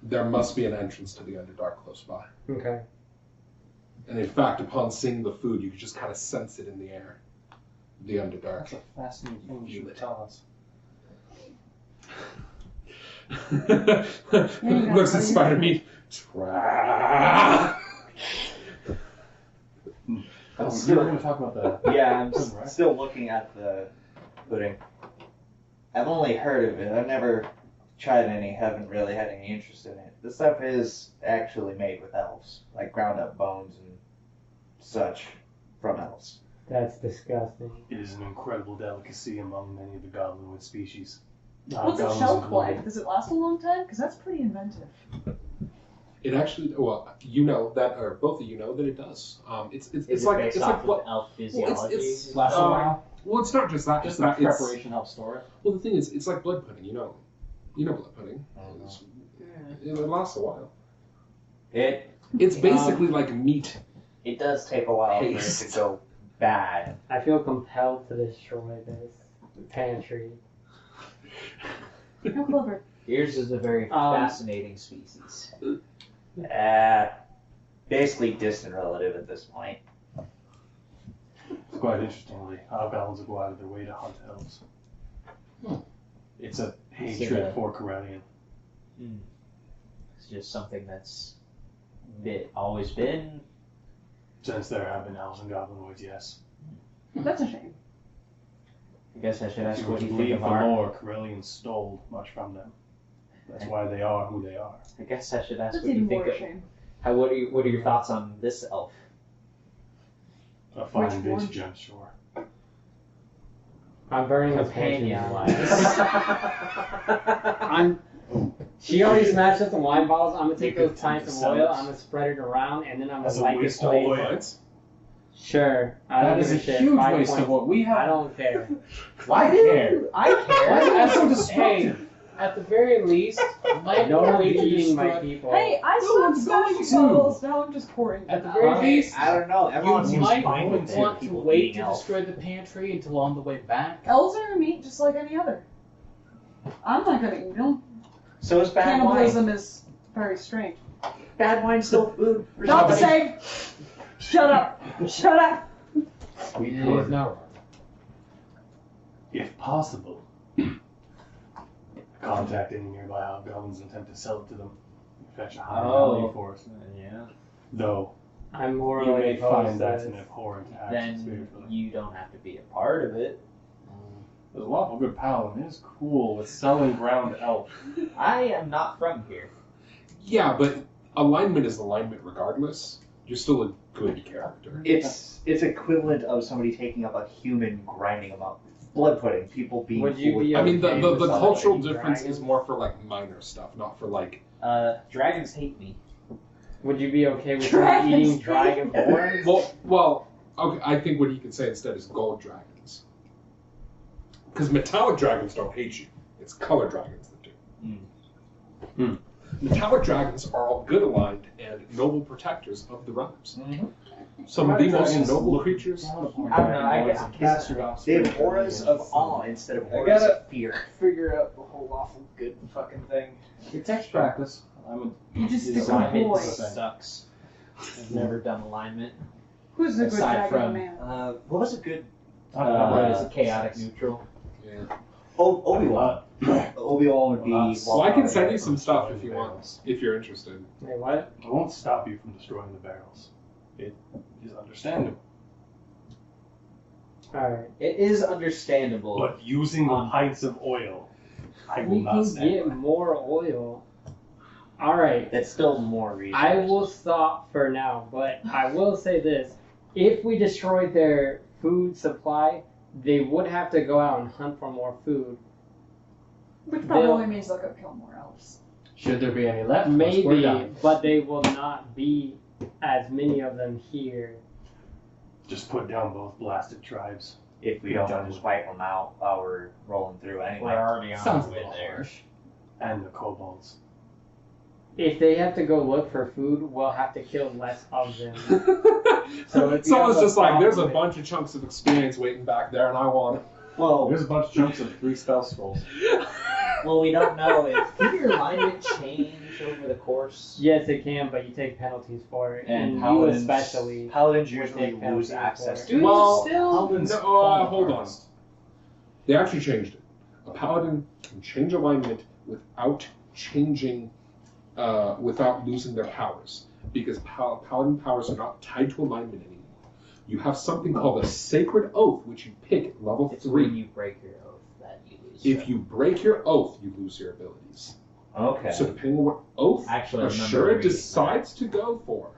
There must be an entrance to the Underdark close by. Okay. And in fact, upon seeing the food, you could just kind of sense it in the air. The Underdark. That's a fascinating thing you should tell us. Looks at spider meat. Oh, we were going to talk about the. Yeah, I'm Right. still looking at the pudding. I've only heard of it. I've never tried any. Haven't really had any interest in it. This stuff is actually made with elves, like ground up bones and such from elves. That's disgusting. It is an incredible delicacy among many of the goblinwood species. What's a Goblins shelf included. life? Does it last a long time? Because that's pretty inventive. It actually, well, you know that, or both of you know that it does. It's Is it's it like based it's off like what? of elf physiology? it's Last a while. Well, it's not just that. Just It's the that it's, preparation helps store it. well, the thing is, it's like blood pudding. You know blood pudding. It's- It lasts a while. It's basically like meat. It does take a while for it Paste. to go bad. I feel compelled to destroy this pantry. How clever. Yours is a very fascinating species. Basically distant relative at this point. Quite interestingly, hobgoblins will go out of their way to hunt elves. It's a hatred that. for Corellian. It's just something that's always been. Since there have been elves and goblinoids, yes. That's a shame. I guess I should If ask you were what to you think believe of the our. lore, Corellians stole much from them. That's why they are who they are. I guess I should ask That's what you even think more a of. shame. What are your thoughts on this elf? A fine Which vintage, one? I'm sure. I'm burning the Companion pantry. wise. She already smashed up the wine bottles. I'm gonna take You those could pints of sell oil. it. I'm gonna spread it around, and then I'm As gonna a light waste this of place. oil. Sure. I don't That is give a a shit. huge 5 waste of points. what we I have. don't care. I care. I care. Why is that so Hey, destructive? at the very least, might No be one's way to eating my destroy- people. Hey, I No stopped one's smashing going to. bottles. Now I'm just pouring. At the them very out. least, I don't know. Everyone you seems might fine with want to people wait eating to elf. destroy the pantry until on the way back. Elves are meat just like any other. I'm not gonna eat them. So is bad wine. Cannibalism is very strange. Bad wine's still food. for Not the somebody. same. Shut up. Shut up. We He's could, not wrong. if possible, contact any nearby hobgoblins and attempt to sell it to them. Fetch a higher value for it. Yeah. Though, I'm you morally may opposed find to that this. an abhorrent act Then spiritually. you don't have to be a part of it. There's a lawful good paladin is cool with selling ground elf. I am not from here. Yeah, but alignment is alignment regardless. You're still a good character. It's equivalent of somebody taking up a human, grinding them up. Blood pudding, people being Would you cool be I mean, okay the with cultural somebody difference dragon? is more for like minor stuff, not for like. Dragons hate me. Would you be okay with Dragons. eating dragonborn? Well, okay. I think what he could say instead is gold dragons, because metallic dragons don't hate you. It's color dragons that do. Metallic dragons are all good aligned and noble protectors of the realms. Some of the most Dragons noble look creatures. I don't know, I guess They have auras of awe instead of I auras gotta- of fear. Figure out the whole lawful good fucking thing. It takes practice. You just stick with alignment boys. sucks. I've never done alignment. Who's the good Aside dragon from- man? What was a good What is it? Chaotic neutral. Yeah. Obi-Wan? Obi-Wan would be. So I can send you some stuff if you want, if you're interested. Wait, what? I won't stop you from destroying the barrels. It is understandable. Alright. It is understandable. But using the pints of oil, I will We not can stand get by. more oil. Alright. That's still more reasons. I will stop for now, but I will say this. If we destroyed their food supply, they would have to go out and hunt for more food. Which probably means they'll go kill more elves. Should there be any left? once we're Maybe, done? but they will not be as many of them here. Just put down both blasted tribes. If we don't just wipe them out while we're rolling through anyway. We're already on Sounds the a way little there. harsh. And the kobolds. If they have to go look for food, we'll have to kill less of them. So if you Someone's have a just like, there's a problem bunch of chunks of experience waiting back there, and I want Well, There's a bunch of chunks of 3 spell scrolls. well, we don't know if. Can your alignment change over the course? Yes, it can, but you take penalties for it, and you paladins, especially. paladins would usually take lose penalties access for to it. it. Well, Paladins no, fall hold apart. on. They actually changed it. A paladin can change alignment without changing, without losing their powers, because paladin powers are not tied to alignment anymore. You have something called a sacred oath, which you pick at level It's 3. when you break your oath that you lose. If you break your oath, you lose your abilities. Okay. So depending on what oath Actually, I remember Asura reading decides to go for,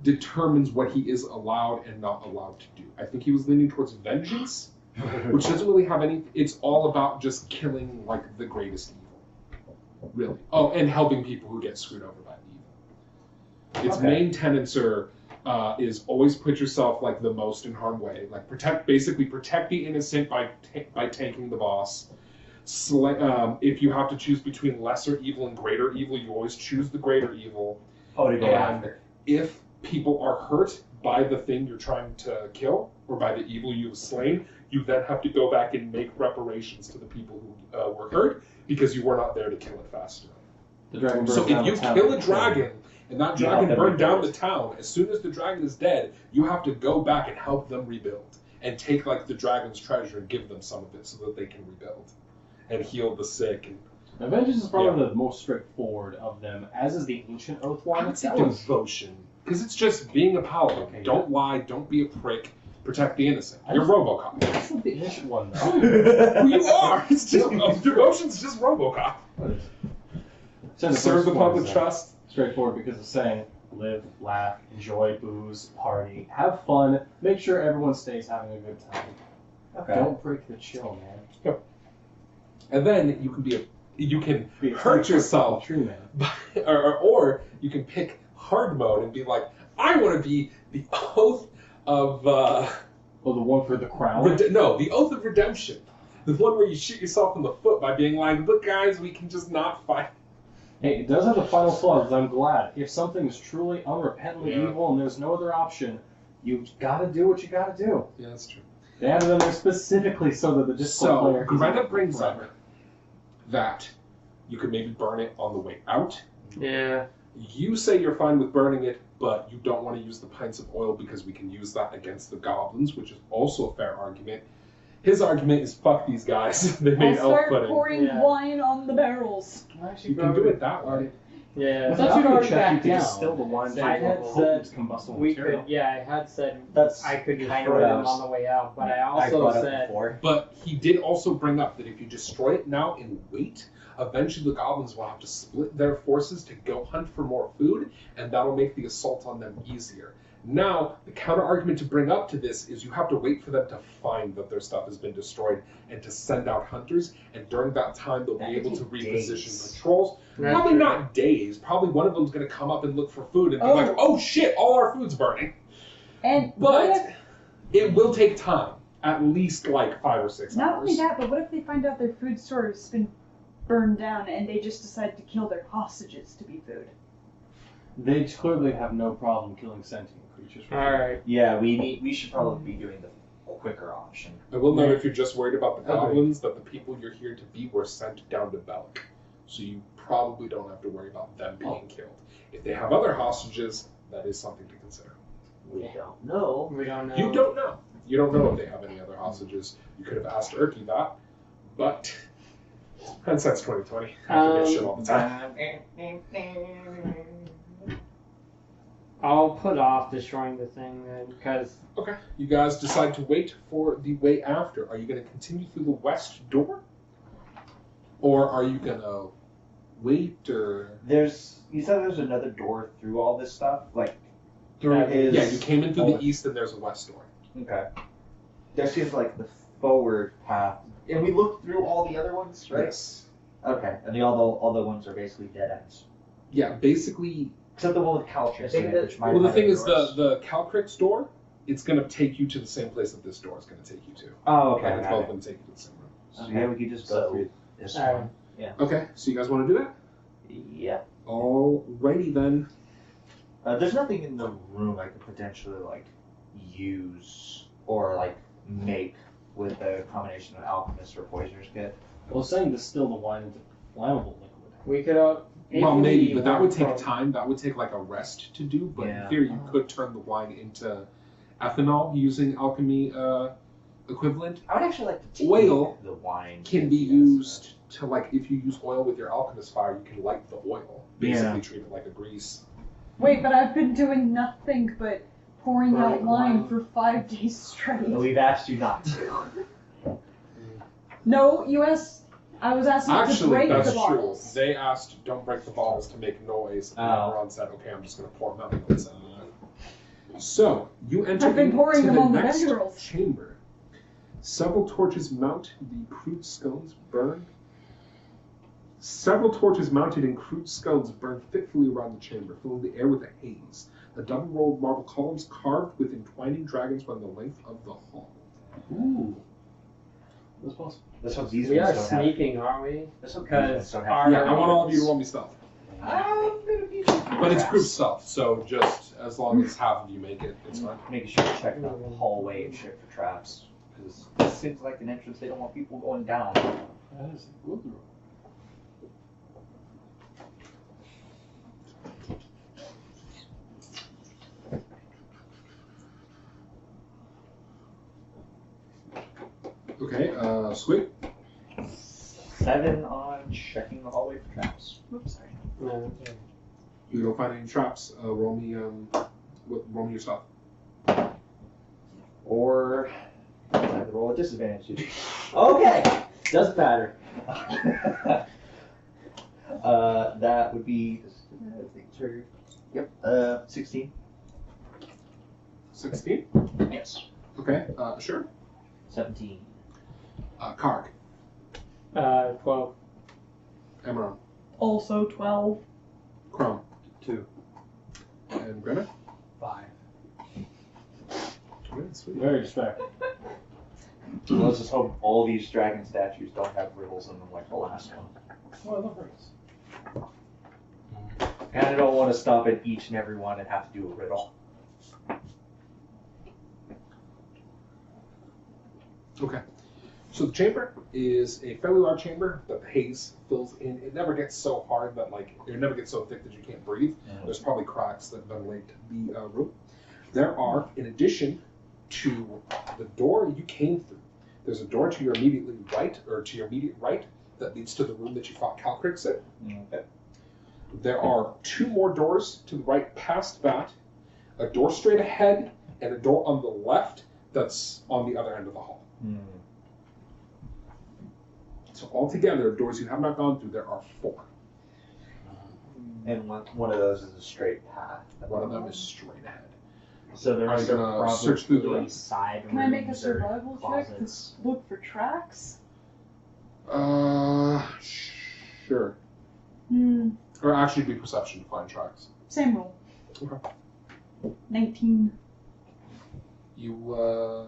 determines what he is allowed and not allowed to do. I think he was leaning towards vengeance, which doesn't really have any. It's all about just killing like the greatest evil, really. Oh, and helping people who get screwed over by the evil. Its main tenets are is always put yourself like the most in harm's way, like protect the innocent by tanking the boss. If you have to choose between lesser evil and greater evil, you always choose the greater evil. Oh, to go And after. if people are hurt by the thing you're trying to kill or by the evil you've slain, you then have to go back and make reparations to the people who were hurt because you were not there to kill it faster. The dragon burns So down if you the town. kill a dragon and that You dragon help them burned down the rebuild. town, as soon as the dragon is dead, you have to go back and help them rebuild and take like the dragon's treasure and give them some of it so that they can rebuild and heal the sick. And Now, vengeance is probably the most straightforward of them, as is the ancient oath I one. would say That one's devotion, because it's just being a paladin. Okay. Don't lie, don't be a prick, protect the innocent. You're RoboCop. That's not the ancient one, though. You are. It's just devotion's just RoboCop. So Serve the first one public is, trust. Straightforward because it's saying live, laugh, enjoy, booze, party, have fun, make sure everyone stays having a good time. Okay. Don't break the chill, man. And then you can Be a hurt true yourself, true man. or you can pick hard mode and be like, I want to be the oath of Oh, the one for the crown. the oath of redemption, the one where you shoot yourself in the foot by being like, look guys, we can just not fight. Hey, it does have the final clause. I'm glad. If something is truly unrepentantly evil and there's no other option, you've got to do what you got to do. Yeah, that's true. They added in there specifically so that the Discord So player. Greta brings up that you could maybe burn it on the way out. Yeah. You say you're fine with burning it, but you don't want to use the pints of oil because we can use that against the goblins, which is also a fair argument. His argument is fuck these guys. They I'll made elf start pudding. pouring Yeah. wine on the barrels. You can do it that way. Yeah. I thought you'd Alchemy already check, you backed could down. distill the wine to I a had level said it's combustible We material. could, yeah, I had said That's I could kinda destroy what I them was- on the way out, but I I also brought up said before. But he did also bring up that if you destroy it now and wait, eventually the goblins will have to split their forces to go hunt for more food, and that'll make the assault on them easier. Now, the counter argument to bring up to this is you have to wait for them to find that their stuff has been destroyed and to send out hunters, and during that time they'll be That able could to take reposition days. patrols. That's Probably true. not days. Probably one of them's going to come up and look for food and be Oh. like, oh shit, all our food's burning. And what But if, it will take time. At least like 5 or 6 not hours. only that, but what if they find out their food store has been burned down and they just decide to kill their hostages to be food? They clearly have no problem killing sentient creatures. for food. alright. Yeah, we should probably be doing the quicker option. I will note if you're just worried about the Agreed. goblins, that the people you're here to beat were sent down to Belk. So you probably don't have to worry about them being killed. If they have other hostages, that is something to consider. We don't know. We don't know. You don't know. You don't know if they have any other hostages. You could have asked Erky that, but hindsight's 20/20. I forget shit all the time. I'll put off destroying the thing then, because Okay. You guys decide to wait for the way after. Are you going to continue through the west door? Or are you going to wait or... You said there's another door through all this stuff? Like, through his... Yeah, you came in through Oh. the east and there's a west door. Okay. There seems like the forward path. And we looked through all the other ones, right? Yes. Okay. And the all the ones are basically dead ends. Yeah, basically... Except the one with Caltrix I think in it, that- which might Well, the have thing other is doors. the Calcrix door, it's going to take you to the same place that this door is going to take you to. Oh, okay. Like, it's got both it. going to take you to the same room. So yeah, we could just go So- through this Alright. one. Okay, so you guys want to do that? Yeah. Alrighty then. There's nothing in the room I could potentially like use or like make with a combination of alchemist or poisoner's kit. Well, saying distill the wine into flammable liquid. we could. Well, maybe, but that would take time. That would take like a rest to do. But Yeah. in theory, you could turn the wine into ethanol using alchemy equivalent. I would actually like to take Oil the wine. Can be yes. used to, like, if you use oil with your alchemist fire, you can light the oil. Basically Yeah. treat it like a grease. Wait, but I've been doing nothing but pouring out Burning wine wine. for 5 days straight. And we've asked you not to. No, I was asking to Actually, break that's the true. bottles. They asked, don't break the bottles to make noise. And Oh. everyone said, okay, I'm just going to pour them out. And noise. So, you enter I've been pouring into them the on the next tendrils. chamber. Several torches mount, the crude scones burn. Several torches mounted in crude scones burn fitfully around the chamber, filling the air with a haze. The double-rolled marble columns carved with entwining dragons run the length of the hall. Ooh. That's possible. This one, these We ones are don't have. sneaking, aren't we? This one, these Because ones don't our- have. Yeah, I want all of you to roll me stealth. I'm gonna be. But it's group stealth, so just as long as half of you make it, it's fine. Making sure to check the hallway and shit for traps. Because this seems like an entrance they don't want people going down. That is a good roll. Okay, Squig. 7 on checking the hallway for traps. Oops, sorry. No. You don't find any traps. Roll me your stuff. Or I have to roll a disadvantage. Okay. Doesn't matter. That would be. Yep. 16. 16. Yes. Okay. Sure. 17. Karg. 12. Amaron. Also 12. Krom. 2. And Greta. 5. Okay, sweet. Very distracting. Let's just hope all these dragon statues don't have riddles in them like the last one. Well, I love riddles. And I don't want to stop at each and every one and have to do a riddle. Okay. So the chamber is a fairly large chamber that the haze fills in. It never gets so hard that, like, it never gets so thick that you can't breathe. There's probably cracks that ventilate the room. There are, in addition to the door you came through, there's a door to your immediately right, or to your immediate right, that leads to the room that you fought Calcrix in. Okay. There are 2 more doors to the right past that, a door straight ahead, and a door on the left that's on the other end of the hall. So altogether, doors you have not gone through, there are 4. And one of those is a straight path. One of them is straight ahead. So there Are you are gonna search through the probably rooms? side Can I make a rooms or survival check to closets. look for tracks? Sure. Or actually be perception to find tracks. Same roll. Okay. 19. You,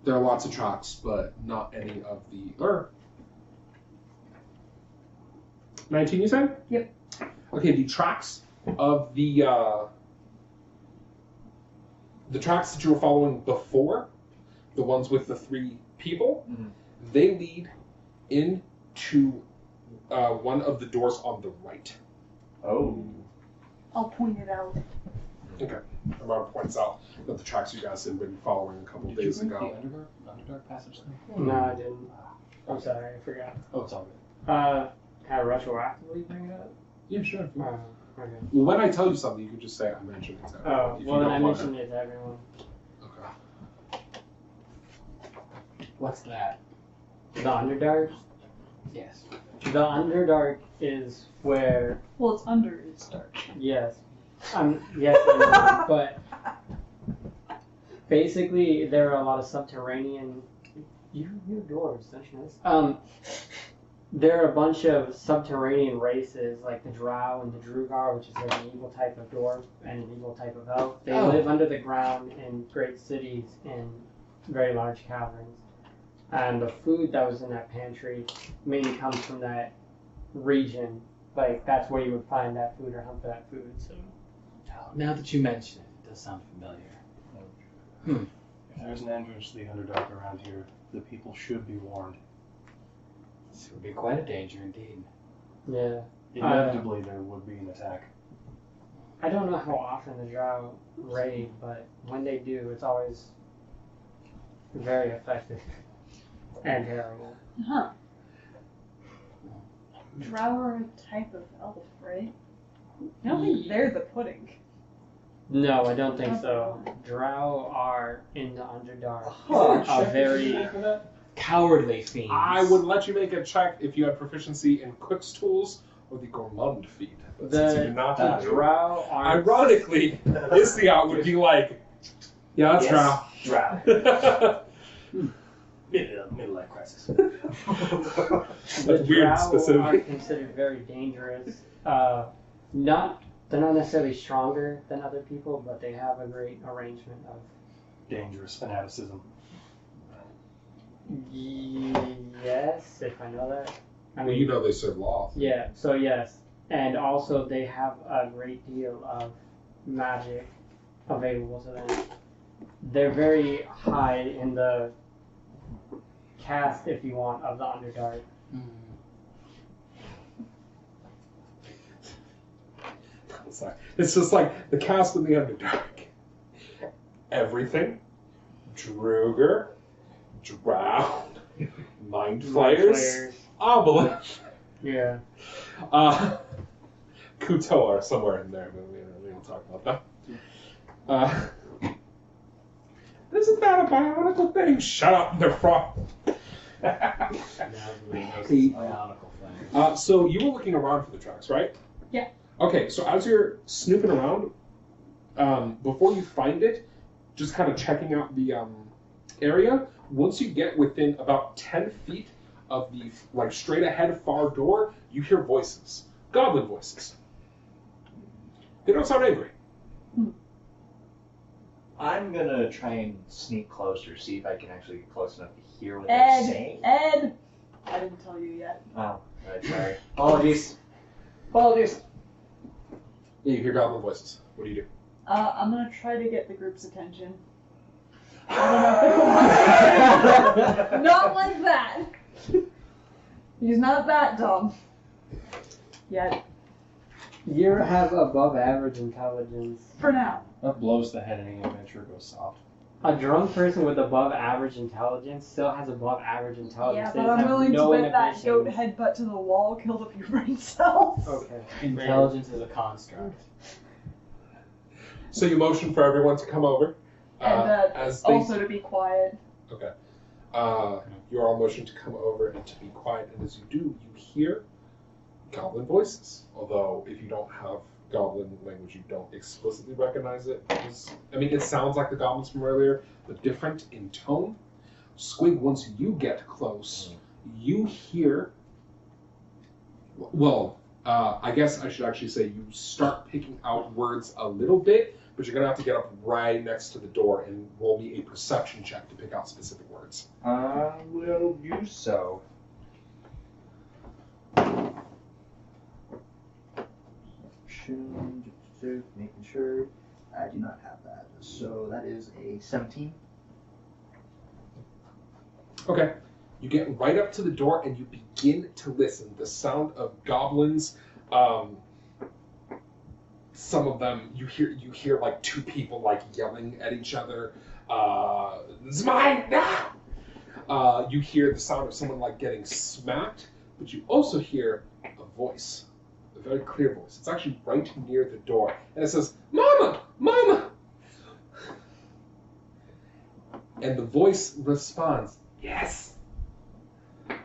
there are lots of tracks, but not any of the, 19 you said? Yep. Okay, the tracks of the tracks that you were following before, the ones with the 3 people, they lead into one of the doors on the right. Oh. I'll point it out. Okay. Amar points out that the tracks you guys had been following a couple Did days you bring ago. the Underdark passage thing? No, I didn't. I'm sorry, I forgot. Oh, it's all good. Can I retroactively bring it up? Yeah, sure. Okay. Well, when I tell you something, you can just say I mentioned it. To everyone, Oh, if you well then don't I wanna- mentioned it to everyone. Okay. What's that? The Underdark? Yes. The Underdark is where, Well, it's under its dark. yes, yes, I know, but basically there are a lot of subterranean. You knew dwarves, don't you know this? There are a bunch of subterranean races like the Drow and the Drugar, which is like an evil type of dwarf and an evil type of elf. They live under the ground in great cities in very large caverns. And the food that was in that pantry mainly comes from that region. Like, that's where you would find that food or hunt for that food. So, Now that you mention it, it does sound familiar. If there's an entrance to the Underdark around here, the people should be warned. This would be quite a danger indeed. yeah. Inevitably, there would be an attack. I don't know how often the Drow raid, but when they do, it's always very effective and terrible. Huh. Drow are a type of elf, right? I don't think they're the pudding. No, I don't think so. Drow are in the Underdark. Huh. A very Cowardly fiends. I would let you make a check if you had proficiency in Quick's tools or the Gourmand feat. But since you The do not the have it, Drow are ironically, Istiot would be like, yeah, that's Yes. Drow. Drow. Midlife crisis. the That's weird, Drow specific. are considered very dangerous. They're not necessarily stronger than other people, but they have a great arrangement of. Dangerous fanaticism. Yes, if I know that. I Well, you know they serve law. Yeah, so yes. And also they have a great deal of magic available to them. They're very high in the cast, if you want, of the Underdark. Sorry. It's just like the cast in the Underdark. Everything. Druger. Drow. Mind Flayers. Obelisk. Yeah. Kuto are somewhere in there, but we don't talk about that. Isn't that a bionical thing? Shut up, they're frog. Bionical thing. So you were looking around for the tracks, right? Yeah. Okay, so as you're snooping around, before you find it, just kind of checking out the area, once you get within about 10 feet of the straight ahead far door, you hear voices. Goblin voices. They don't sound angry. I'm gonna try and sneak closer, see if I can actually get close enough to hear what they're Ed! saying. Ed! I didn't tell you yet. Oh, right, sorry. Apologies. Yeah, you hear goblin voices. What do you do? I'm gonna try to get the group's attention. I don't know if not like that. He's not that dumb. Yet. You have above average intelligence. For now. That blows the head any adventurer goes soft. A drunk person with above average intelligence still has above average intelligence. Yeah, They but just I'm have willing no to bet that inhibitions. goat headbutt to the wall killed a few brain cells. Okay. Intelligence is a construct. So you motion for everyone to come over. And as they, also to be quiet. Okay. You're all motioned to come over and to be quiet, and as you do, you hear goblin voices. Although, if you don't have goblin language, you don't explicitly recognize it. It sounds like the goblins from earlier, but different in tone. Squig, once you get close, you hear... Well, I guess I should actually say you start picking out words a little bit, but you're going to have to get up right next to the door and roll me a perception check to pick out specific words. I will do so. Making sure I do not have that. So that is a 17. Okay. You get right up to the door and you begin to listen. The sound of goblins. Some of them you hear like two people like yelling at each other. This is mine now. You hear the sound of someone like getting smacked, but you also hear a voice. A very clear voice. It's actually right near the door. And it says, "Mama! Mama!" And the voice responds, "Yes."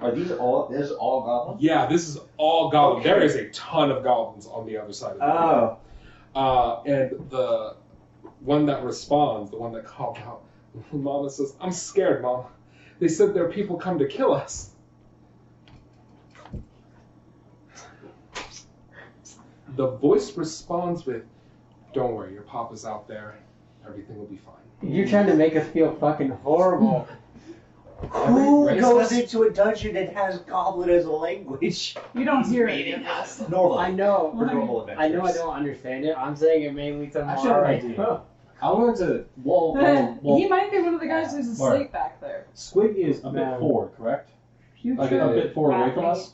Are these all? This is all goblins? Yeah, this is all goblins. Okay. There is a ton of goblins on the other side of the door. Oh. And the one that responds, the one that called out, Mama says, "I'm scared, Mom. They said there are people come to kill us." The voice responds with, "Don't worry, your papa's out there. Everything will be fine." You're trying to make us feel fucking horrible. Who Racist? goes into a dungeon and has goblin as a language? You don't hear any of this. Normal. I know. For normal I know I adventures. don't understand it. I'm saying it may lead to I should have an idea. I wanted to. He might be one of the guys who's Mark. asleep back there. Squig is a bit Man. forward, correct? Future Like a bit forward away from us?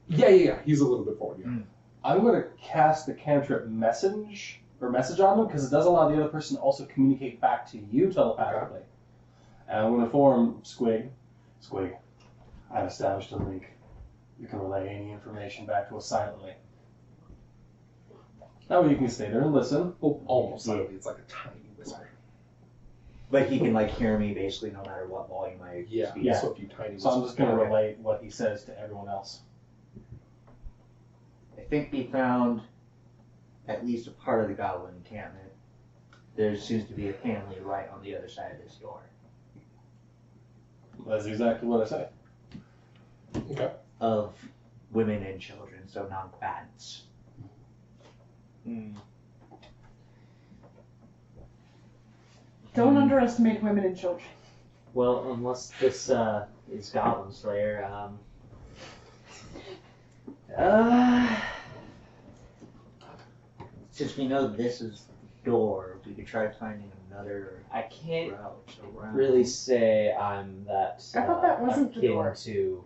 Yeah. He's a little bit forward, yeah. I'm going to cast the cantrip message on them because it does allow the other person to also communicate back to you telepathically. And I'm going to inform Squig. Squig, I've established a link. You can relay any information back to us silently. That way you can stay there and listen. Oh, almost silently. It's like a tiny whisper. But he can like hear me basically no matter what volume I Yeah, speak. Yeah. so a few tiny So I'm whispers. just going to relay what he says to everyone else. I think we found at least a part of the goblin encampment. There seems to be a family right on the other side of this door. That's exactly what I say. Okay. Of women and children, so non-combatants. Don't underestimate women and children. Well, unless this is Goblin Slayer, Since we know this is the door, we could try finding another I can't route around. really say I'm that I thought that wasn't the akin door. to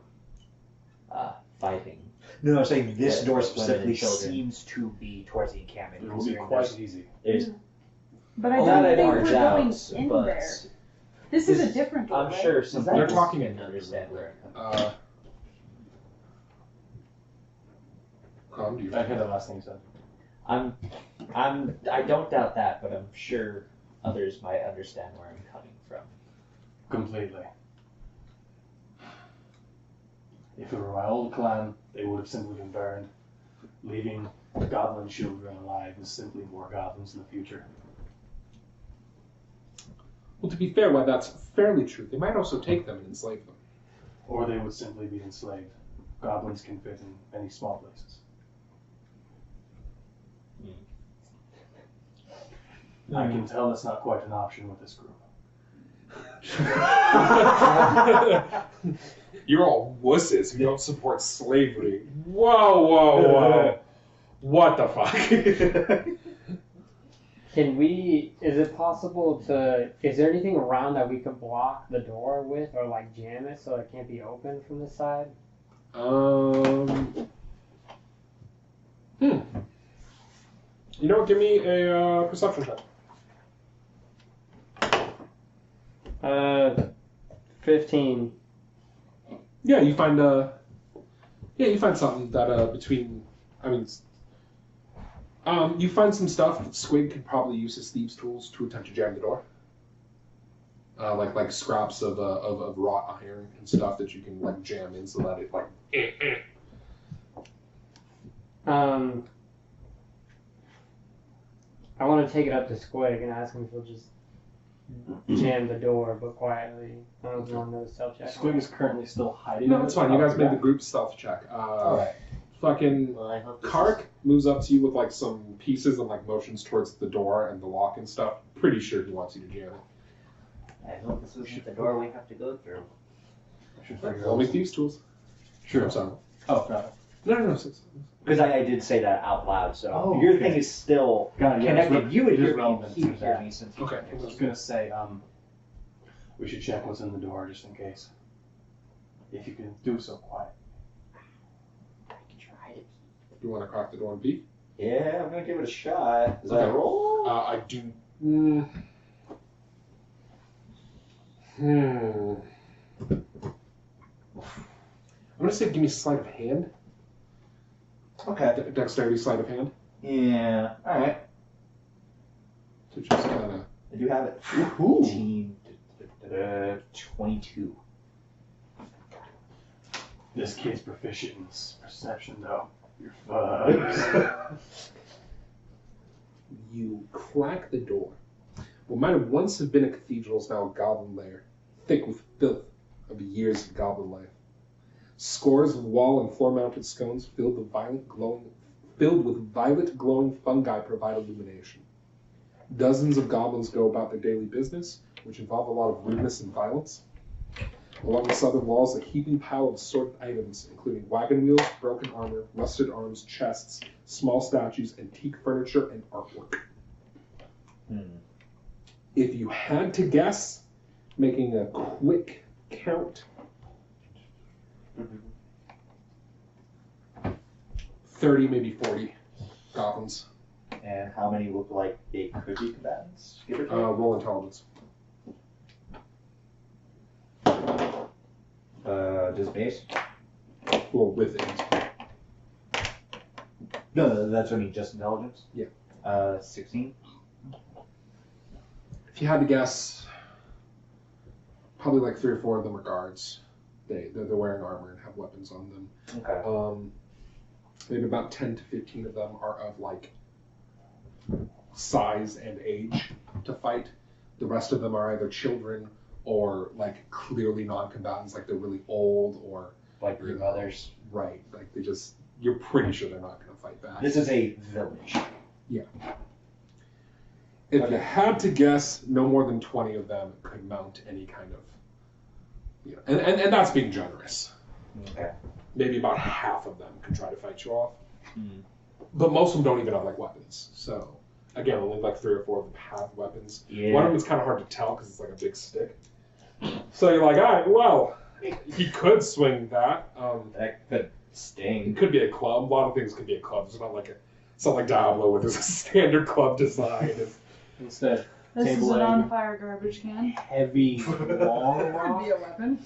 fighting. No, I'm saying this Yeah, door women and specifically children. seems to be towards the encampment. It will be considering quite there's- easy. There's, But I that don't I think don't we're doubt, going in but there. This is a This- different door, I'm right? sure some They're people talking can in understand where I'm coming Krom, do you I heard that last thing you said. I don't doubt that, but I'm sure others might understand where I'm coming from. Completely. If it were my old clan, they would have simply been burned. Leaving the goblin children alive is simply more goblins in the future. Well, to be fair, while that's fairly true, they might also take them and enslave them. Or they would simply be enslaved. Goblins can fit in many small places. I can tell that's not quite an option with this group. You're all wusses who don't support slavery. Whoa. What the fuck? Is it possible is there anything around that we could block the door with or like jam it so it can't be opened from the side? You know what? Give me a perception check. 15. Yeah, you find something that between, I mean, you find some stuff that Squig could probably use his thieves' tools to attempt to jam the door. Like scraps of wrought iron and stuff that you can like jam in so that it like. I want to take it up to Squig and ask him if he'll just jam the door, but quietly. I don't know if you want to know the stealth check. Squig is currently still hiding. No, it's fine. You guys made the group stealth check. Alright. Fucking Well, I hope this Carac moves up to you with like some pieces and like motions towards the door and the lock and stuff. Pretty sure he wants you to jam it. I hope this isn't the door we have to go through. Should figure Only out. thieves' tools. Sure. I'm sorry. Oh, got it. No. Because I did say that out loud, so Oh, your okay. thing is still Got it. Yeah, it's connected. You would it is hear me, relevant and he to would hear that. me since Okay. I was gonna say, we should check what's in the door just in case. If you can do so quiet. I can try it. You want to crack the door and peek? Yeah, I'm gonna give it a shot. Does that Okay. roll? I do. I'm gonna say give me sleight of hand. Okay. Dexterity sleight of hand. Yeah. All right. To just kind of. I do have it. 22. This kid's proficient in perception, though. You're fucked. You crack the door. What might have once have been a cathedral is now a goblin lair, thick with filth of years of goblin life. Scores of wall and floor-mounted scones filled with violet glowing fungi provide illumination. Dozens of goblins go about their daily business, which involve a lot of rudeness and violence. Along the southern walls, a heaping pile of assorted items, including wagon wheels, broken armor, rusted arms, chests, small statues, antique furniture, and artwork. If you had to guess, making a quick count, 30, maybe 40 goblins. And how many look like they could be combatants? Give or take? Roll intelligence. Just base? Well, with it. No, that's what I mean, just intelligence? Yeah. 16? If you had to guess, probably like 3 or 4 of them are guards. They're wearing armor and have weapons on them. Okay. Maybe about 10 to 15 of them are of like size and age to fight. The rest of them are either children or like clearly non-combatants, like they're really old or Like your mothers. right. Like you're pretty sure they're not going to fight back. This is a village. If Okay. you had to guess, no more than 20 of them could mount any kind of, and that's being generous. Okay. Maybe about half of them could try to fight you off. Hmm. But most of them don't even have like weapons. So again, only like 3 or 4 of them have weapons. Yeah. One of them is kind of hard to tell because it's like a big stick. So you're like, all right, well, he could swing that. That could It sting. could be a club. A lot of things could be a club. It's not like Diablo where there's a standard club design. Instead, This is table an leg. on-fire garbage can. Heavy, long Could rock. be a weapon.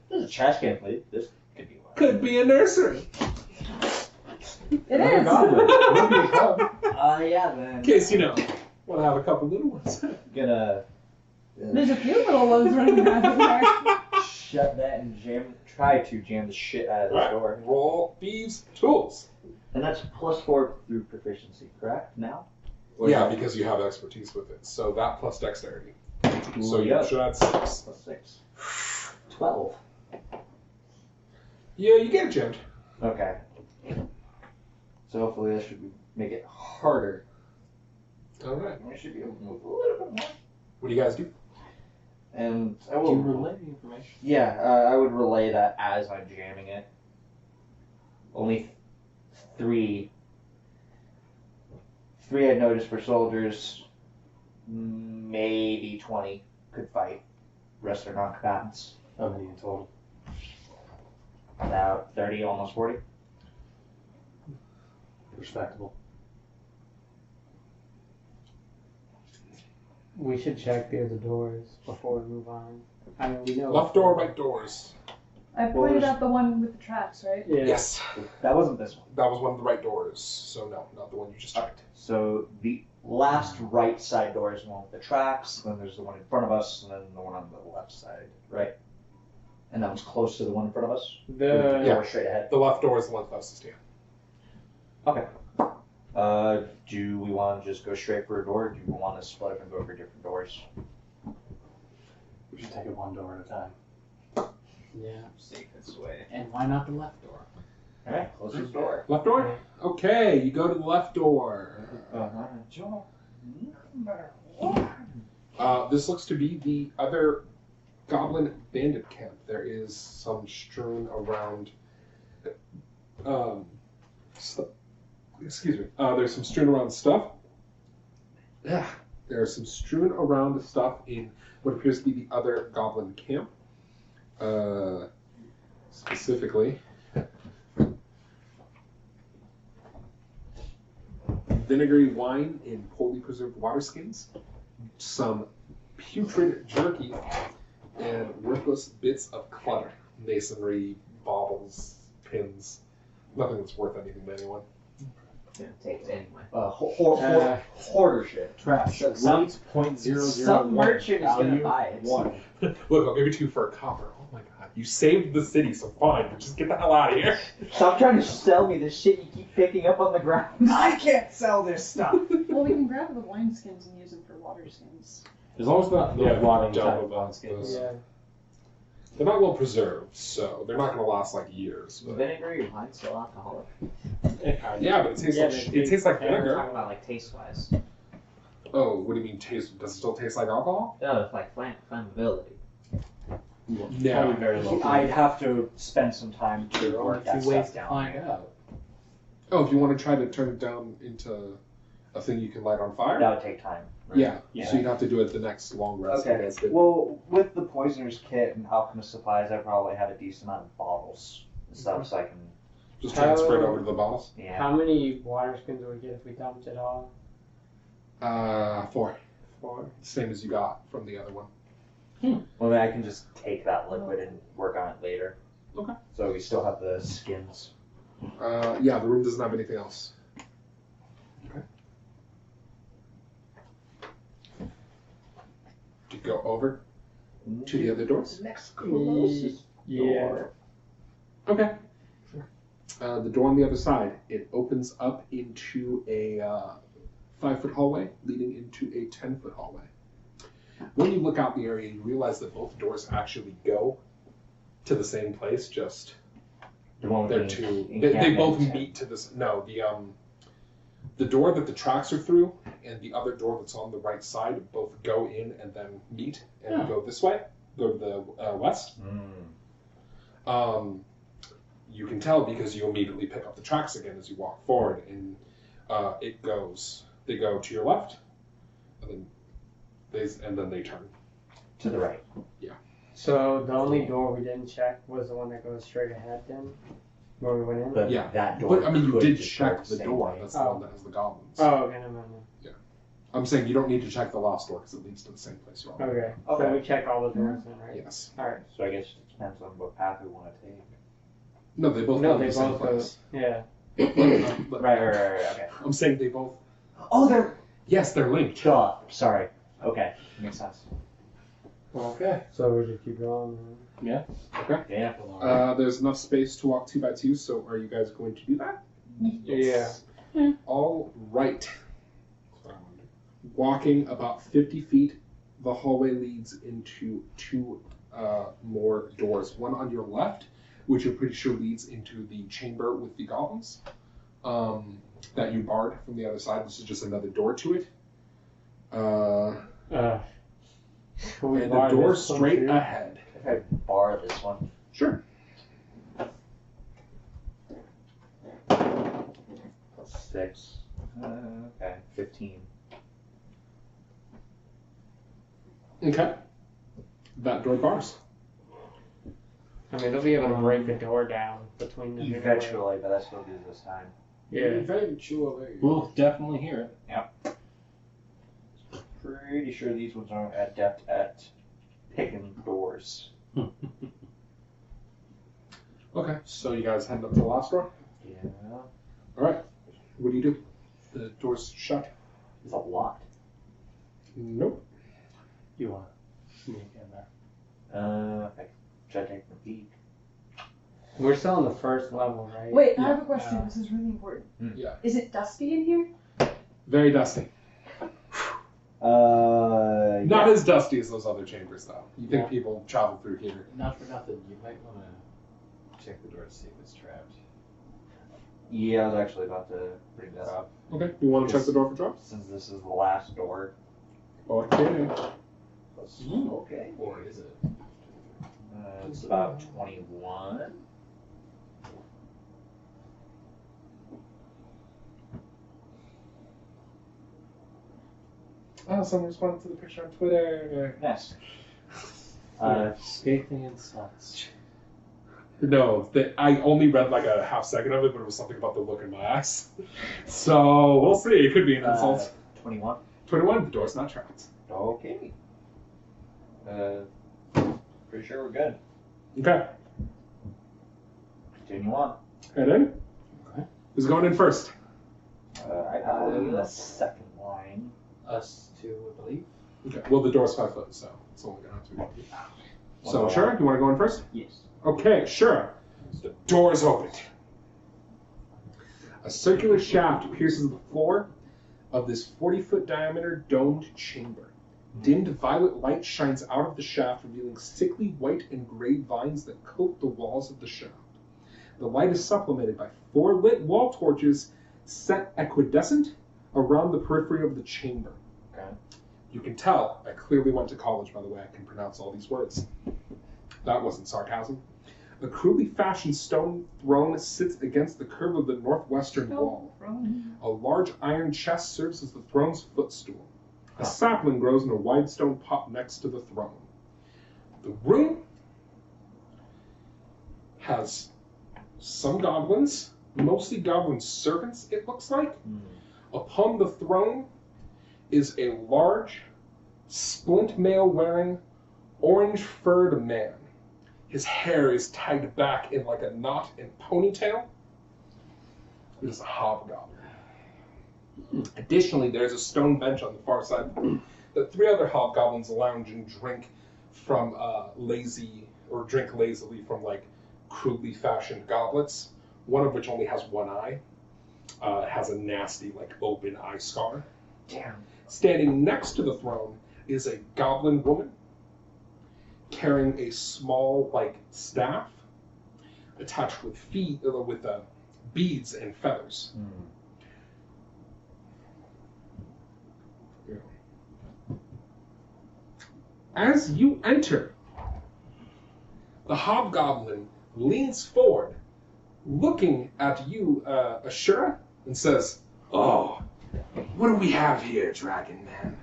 There's a trash can plate. This could be one. Could be a nursery. It is. Would be a club. Yeah, then. In case want to have a couple little ones. Gonna There's a few little ones running around in there. shut that and try to jam the shit out of this door. Roll thieves' tools. And that's +4 through proficiency, correct? Now? Yeah, because you have expertise with it. So that plus dexterity. So you Yep. should add 6. +6. 12. Yeah, you get jammed. Okay. So hopefully this should make it harder. All right. I should be able to move a little bit more. What do you guys do? And I Do will you relay the information? Yeah, I would relay that as I'm jamming it. Only 3 I'd noticed for soldiers, maybe 20 could fight. Rest are non-combatants. How many in total? About 30, almost 40. Respectable. We should check the other doors before we move on. I mean, we know. Left door, right doors. I pointed out the one with the tracks, right? Yeah. Yes. That wasn't this one. That was one of the right doors. So no, not the one you just checked. So the last right side door is the one with the tracks, then there's the one in front of us, and then the one on the left side, right? And that one's close to the one in front of us? The Yeah. Door straight ahead. The left door is the one closest to you. Okay. Do we want to just go straight for a door, or do we want to split up and go for different doors? We should take it one door at a time. yeah. Safest way. And why not the left door? Alright, closest door. Left door? Okay, you go to the left door. This looks to be the other goblin bandit camp. There is some strewn around. Excuse me. There's some strewn around stuff. Yeah, there's some strewn around stuff in what appears to be the other goblin camp. Specifically, vinegary wine in poorly preserved water skins, some putrid jerky, and worthless bits of clutter. Masonry, baubles, pins. Nothing that's worth anything to anyone. Gonna take it anyway. Hoarder shit. Trash. So some- .001. Some merchant is gonna Value buy it. 1. Look, I'll give you 2 for a copper. Oh my god. You saved the city, so fine, but just get the hell out of here. Stop trying to sell me this shit you keep picking up on the ground. I can't sell this stuff. Well, we can grab the wine skins and use them for water skins. As long as not the Yeah, rotting don't type know of about skins. those. Yeah. They're not well preserved, so they're not going to last like years. But... Vinegar, wine's still alcoholic. Yeah, but it tastes Yeah, like but it tastes like I'm vinegar. talking about like taste wise. Oh, what do you mean taste? Does it still taste like alcohol? No, it's like flammability. No. Very low. I'd have to spend some time to work that Two ways stuff to down. find out. Oh, if you want to try to turn it down into a thing you can light on fire? That would take time. right? Yeah. Yeah. So you'd have to do it the next long rest. Okay. You guys did. Well, with the poisoner's kit and alchemist supplies, I probably have a decent amount of bottles and stuff, so I can. Just transfer it over to the bottles. Yeah. How many water skins do we get if we dumped it all? 4. 4. Same as you got from the other one. Well, then I can just take that liquid and work on it later. Okay. So we still have the skins. Yeah, the room doesn't have anything else. Okay. To go over to the other doors. Next closest Yeah. door. Okay. The door on the other side, it opens up into a 5-foot hallway leading into a 10-foot hallway. When you look out the area, you realize that both doors actually go to the same place, just The one with they're the two. They encampment. both meet to this. No, the door that the tracks are through and the other door that's on the right side both go in and then meet and go this way, go to the west. You can tell because you immediately pick up the tracks again as you walk forward, and they go to your left, and then they turn. To the right. So the only door we didn't check was the one that goes straight ahead then? Where we went in? But Yeah. that door. But I mean, you could did just check go the same door. way. That's the one that has the goblins. Oh, okay, no. I'm saying you don't need to check the last door because it leads to the same place you're on. Okay. Okay. So we checked all the doors then, right? Yes. Alright. So I guess it depends on what path we want to take. No, they both No, go to they the same both go. place. Yeah. Right. Okay. I'm saying they both. Oh, they're. Yes, they're linked. Duh. Sorry. Okay. Makes sense. Okay. So we just keep going. Yeah. There's enough space to walk 2 by 2, so are you guys going to do that? Yeah. All right. That's what I wanted to do. Walking about 50 feet, the hallway leads into 2 more doors. One on your left, which you're pretty sure leads into the chamber with the goblins that you barred from the other side. This is just another door to it. Can we And the bar door this one straight too? ahead. If I bar this one. Sure. +6. Okay. 15. Okay. That door bars. I mean, they'll be able to break the door down between them. Eventually, but I still do this time. Yeah. Eventually. We'll definitely hear it. Pretty sure these ones are adept at picking doors. Okay, so you guys head up to the last door? Yeah. Alright. What do you do? The door's shut? Is it locked? Nope. You want to sneak in there? Should I take the peek? We're still on the first level, right? Wait, I Yeah. have a question. This is really important. Yeah. Is it dusty in here? Very dusty. Not as dusty as those other chambers, though. You think people travel through here? Not for nothing, you might want to check the door to see if it's trapped. Yeah, I was actually about to bring that up. Okay. You want to check the door for traps? Since this is the last door. Okay. Okay. Or is it? It's about 21. Oh, someone responded to the picture on Twitter. Yes. Scathing insults. No, I only read like a half second of it, but it was something about the look in my eyes. So we'll see. It could be an insult. 21. 21. The door's not trapped. Okay. Pretty sure we're good. Okay. Continue on. Head in. Okay. Who's going in first? I believe the second line. Us two, I believe. Okay. Well, the door's 5 foot, so it's only gonna have to be. So, Well, sure. You want to go in first? Yes. Okay, sure. The door is opened. A circular shaft pierces the floor of this 40-foot diameter domed chamber. Dimmed violet light shines out of the shaft, revealing sickly white and gray vines that coat the walls of the shaft. The light is supplemented by 4 lit wall torches set equidistant around the periphery of the chamber. Okay. You can tell I clearly went to college, by the way. I can pronounce all these words. That wasn't sarcasm. A crudely fashioned stone throne sits against the curve of the northwestern wall. A large iron chest serves as the throne's footstool. A sapling grows in a wide stone pot next to the throne. The room has some goblins, mostly goblin servants, it looks like. Upon the throne is a large, splint mail-wearing, orange-furred man. His hair is tied back in like a knot and ponytail. It is a hobgoblin. Additionally, there's a stone bench on the far side. The 3 other hobgoblins lounge and drink from drink lazily from like crudely fashioned goblets. One of which only has 1 eye. It has a nasty like open eye scar. Damn. Standing next to the throne is a goblin woman carrying a small like staff attached with beads and feathers. Yeah. As you enter, the hobgoblin leans forward, looking at you, Asura, and says, "Oh, what do we have here, Dragon Man?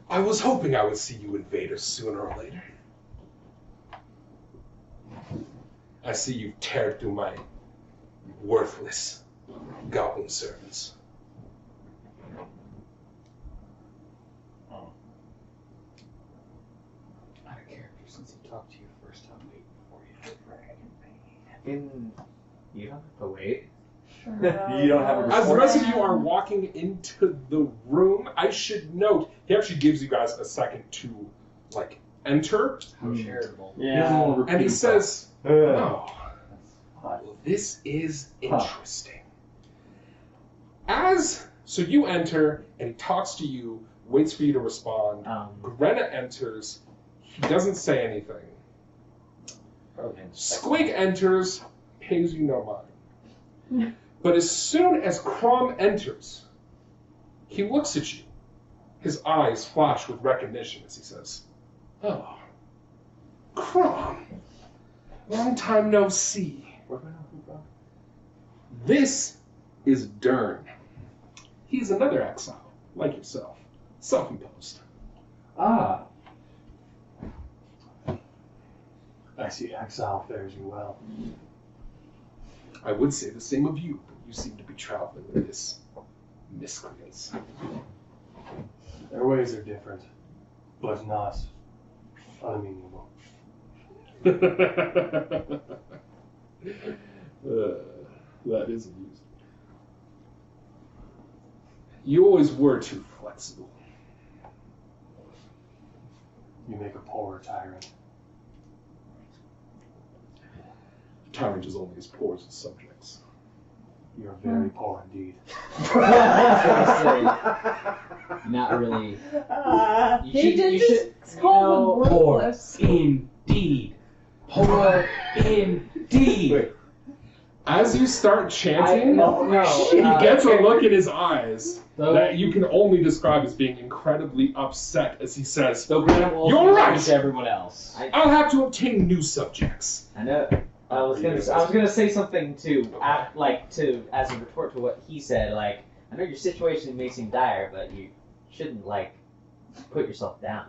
I was hoping I would see you invaders sooner or later. I see you've teared through my worthless goblin servants." Out of character since he talked to you first time, wait before you hit Dragon Man. You don't have to wait. You don't have a As the rest of you are walking into the room, I should note, he actually gives you guys a second to, like, enter. How charitable. Yeah. And he says, "Oh, Hot. well, this is interesting." So you enter, and he talks to you, waits for you to respond. Grenna enters. He doesn't say anything. Squig enters, pays you no mind. But as soon as Krom enters, he looks at you. His eyes flash with recognition as he says, "Oh, Krom, long time no see. This is Durnn. He's another exile, like yourself, self-imposed." Ah. I see exile fares you well. I would say the same of you, but you seem to be traveling with this miscreants. Their ways are different, but not unamenable. That is amusing. You always were too flexible. You make a poor tyrant. Tyrant is only as poor as his subjects. You're very poor indeed. Not really. He did just call them worthless. Indeed. Poor indeed. Wait. As you start chanting, he gets a look in his eyes that you can only describe as being incredibly upset as he says, So Grant will "You're right! to everyone else. I'll have to obtain new subjects." I know. I was gonna say something too, as a retort to what he said. Like, I know your situation may seem dire, but you shouldn't put yourself down.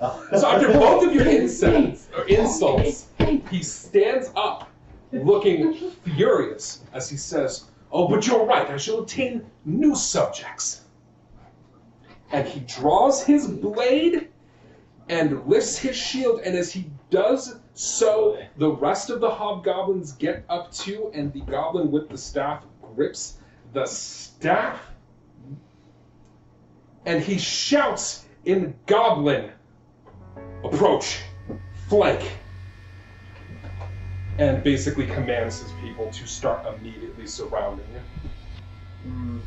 So after both of your insults, he stands up, looking furious as he says, "Oh, but you're right, I shall obtain new subjects." And he draws his blade and lifts his shield, and as he does so, the rest of the hobgoblins get up too, and the goblin with the staff grips the staff, and he shouts in Goblin, "Approach, flank," and basically commands his people to start immediately surrounding you.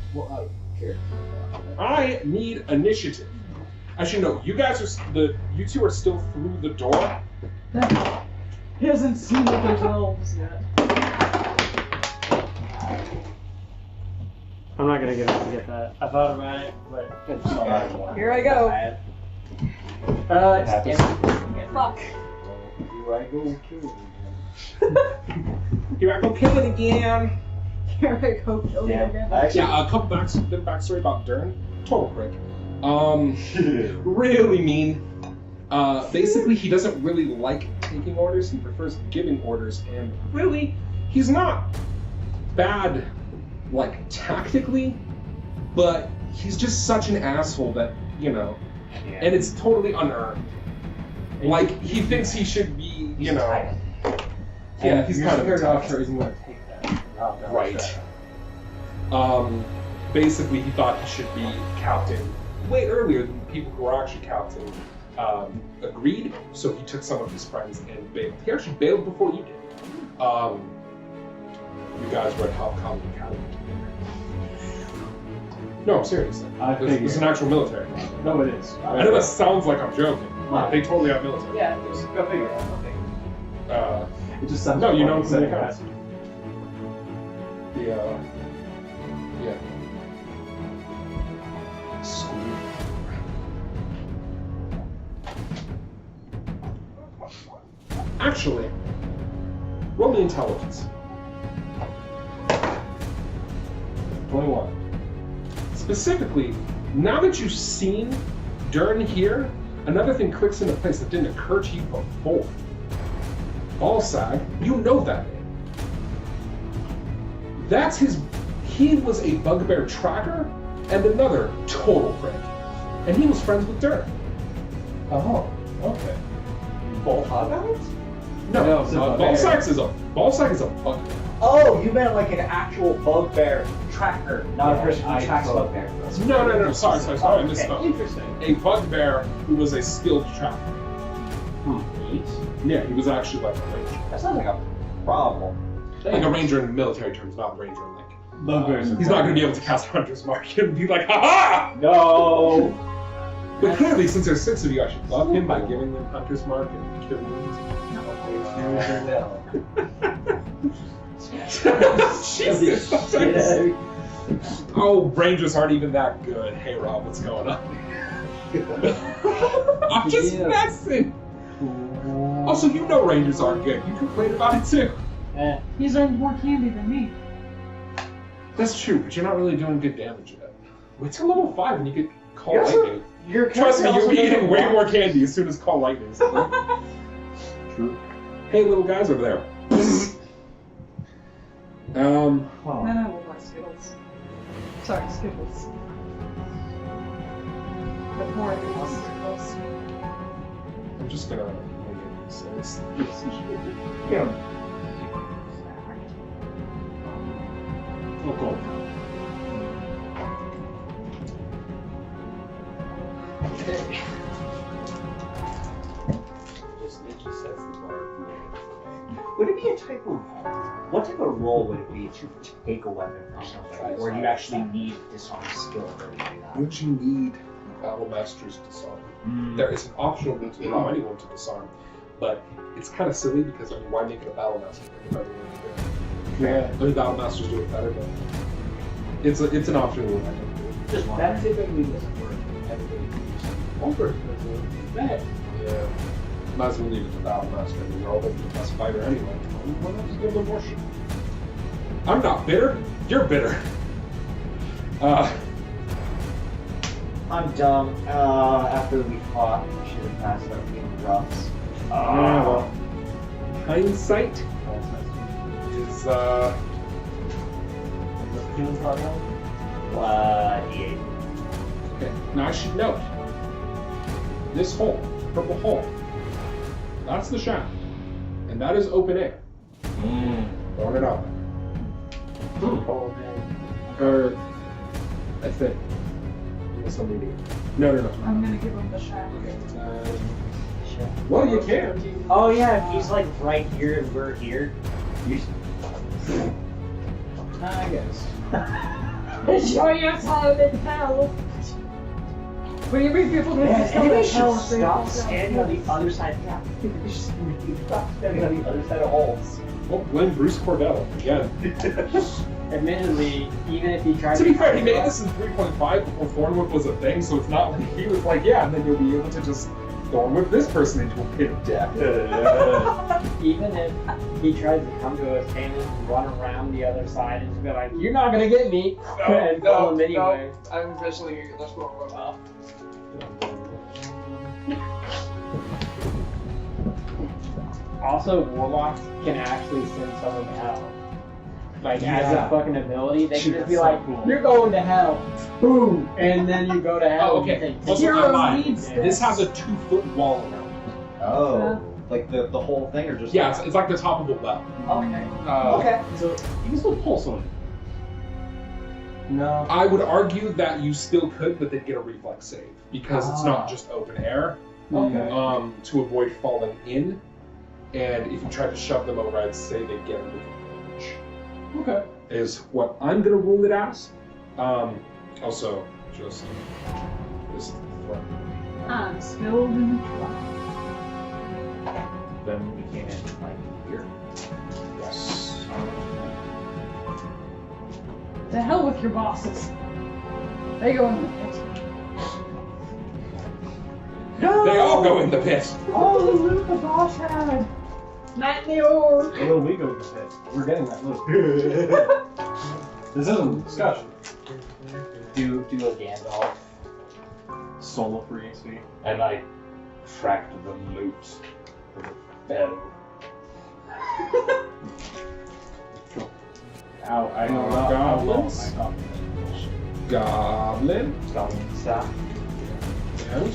I need initiative. Actually, no. You guys are you two are still through the door. He hasn't seen that there's elves yet. I'm not gonna get that. I thought about it, but Here I go. Fuck. Here I go kill Here I go kill it again. Here I go kill you again. Yeah, a couple bit of backstory about Durnn. Total prick. Really mean. Basically, he doesn't really like taking orders. He prefers giving orders, and really, he's not bad, tactically, but he's just such an asshole that, and it's totally unearned. He thinks he should be, yeah, he's kind of a sure isn't going to take that. Right. Basically, he thought he should be captain way earlier than the people who were actually captain agreed, so he took some of his friends and bailed. He actually bailed before you did. You guys were at Hobgoblin Academy together. No, I'm serious. It's an actual military. No, it is. I know that sounds like I'm joking. They totally are military. Yeah, just go figure. It just sounds. No, you know funny. who they are. Yeah. Actually, roll the intelligence. 21. Specifically, now that you've seen Durnn here, another thing clicks into place that didn't occur to you before. Balsag, you know that name. That's he was a bugbear tracker and another total prick. And he was friends with Durnn. Oh, okay. Both hobgoblins? No, No, Balsag is a bugbear. Oh, you meant like an actual bugbear tracker, not a person who tracks bugbear. No. Sorry. I Okay, misspoke. interesting. A bugbear who was a skilled tracker. Yeah, he was actually like a ranger. That sounds like a problem. Like a ranger in military terms, not a ranger in Bugbears. he's not going to be able to cast Hunter's Mark and be like, ha-ha! No. But clearly, since there's 6 of you, I should love him by giving them Hunter's Mark and killing Jesus. Oh, rangers aren't even that good. Hey, Rob, what's going on? I'm just messing. Also, you know rangers aren't good. You complain about it too. He's earned more candy than me. That's true, but you're not really doing good damage yet. Wait till level 5 and you get Call You're also- Lightning. Your Trust me, character you'll be also eating doesn't way walk. more candy as soon as Call Lightning. True. Hey, little guys over there. Then I will buy Skittles. Sorry, Skittles. bit more if it's close. I'm just gonna make it so it's Oh, cool. Would it be a type of what type of role would it be to take a weapon from somebody, or you actually need disarm skill or anything like that? You actually need battle masters to disarm. There is an optional rule to allow anyone to disarm, but it's kind of silly because why make it a battle master? Yeah. I mean, battle masters do it better, but it's an optional rule. Just That wondering. typically doesn't work. Everybody can use one person does it. Bad. Yeah. Might as well leave it to battle master. I mean, they're all the best fighter anyway. Why not just give them more shit? I'm not bitter. You're bitter. I'm dumb. After we fought, we should have passed out being roughs. Yeah, well, hindsight is D8. okay. Now I should note this hole, purple hole. That's the shaft, and that is open air. Throwing it out. Or I think. Unless I'm reading it. No. I'm gonna give him the shaft. Well, you can. Oh yeah, if he's like right here and we're here. I guess. Show yourself in hell. What do you mean people do this? Anybody should stop standing on the other side. Yeah, they should really stop standing on the other side of holes. Well, blame Bruce Cordell again. Admittedly, even if he tried To be fair, he made this in 3.5 before Thornwood was a thing, so it's not like he was like, yeah, and then you'll be able to just Thornwood this person into a pit of death. Even if he tried to come to us and run around the other side and just be like, "You're not gonna get me," and kill him anyway. I'm officially that's what we're about. Also, warlocks can actually send someone to hell. Like, as a fucking ability, they can just be like, "You're going to hell," boom, and then you go to hell. Oh, okay. And Also, Hero I lied. needs This has a 2-foot wall around it. Oh, like the whole thing, or just Yeah, it's like the top of a well. Okay. Okay. So you can still pull someone. No. I would argue that you still could, but they'd get a reflex save because it's not just open air. Okay. To avoid falling in, and if you try to shove them over, I'd say they get a advantage. Okay. Is what I'm gonna rule it as. Also, just this is the threat. I'm spilled in the truck. Then we came in like here. Yes. To hell with your bosses. They go in the pit. They all go in the pit. All the loot the boss had. Not the ore. Where will we go with it? We're getting that loot. This isn't a discussion. Do a Gandalf. Solo for XP. And I tracked the loot for the bed. I know about Goblins. Goblin. Goblin staff. And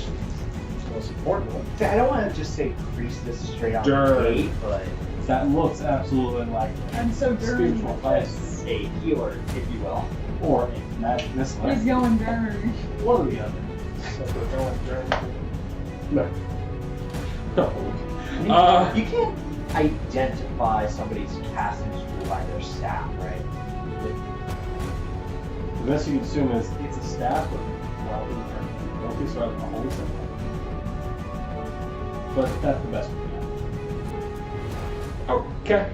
most important one. I don't want to just say priestess straight out Durnn. the gate, but That looks absolutely like I'm so dirty. spiritual place. a healer, if you will. Or a magic He's missile. going dirty. One or the other. So we're going Durnn. No. No. I mean, you can't identify somebody's casting school by their staff, right? The best you can assume is it's a staff with focus rather than a holy symbol. But that's the best we Okay.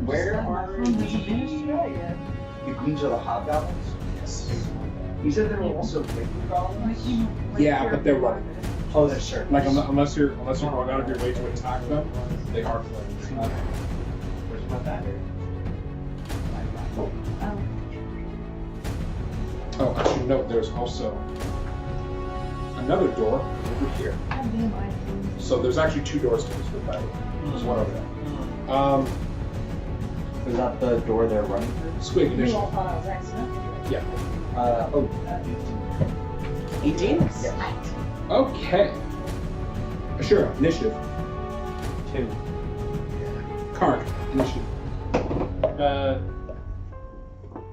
Where are the queens of the hobgoblins? Yes. You said there were also wicked goblins? Yeah, but they're running. Oh, they're certain. Like unless you're going out of your way to attack them, they are flames. Okay. Where's my battery? Oh, actually, no. There's also another door over here. So there's actually 2 doors to this room. There's one over there. Is that the door they're running through? Squig You all initiative. thought I was accidental. Yeah. Oh, 18? Yeah. Okay. Asura, initiative. 2. Carac, initiative.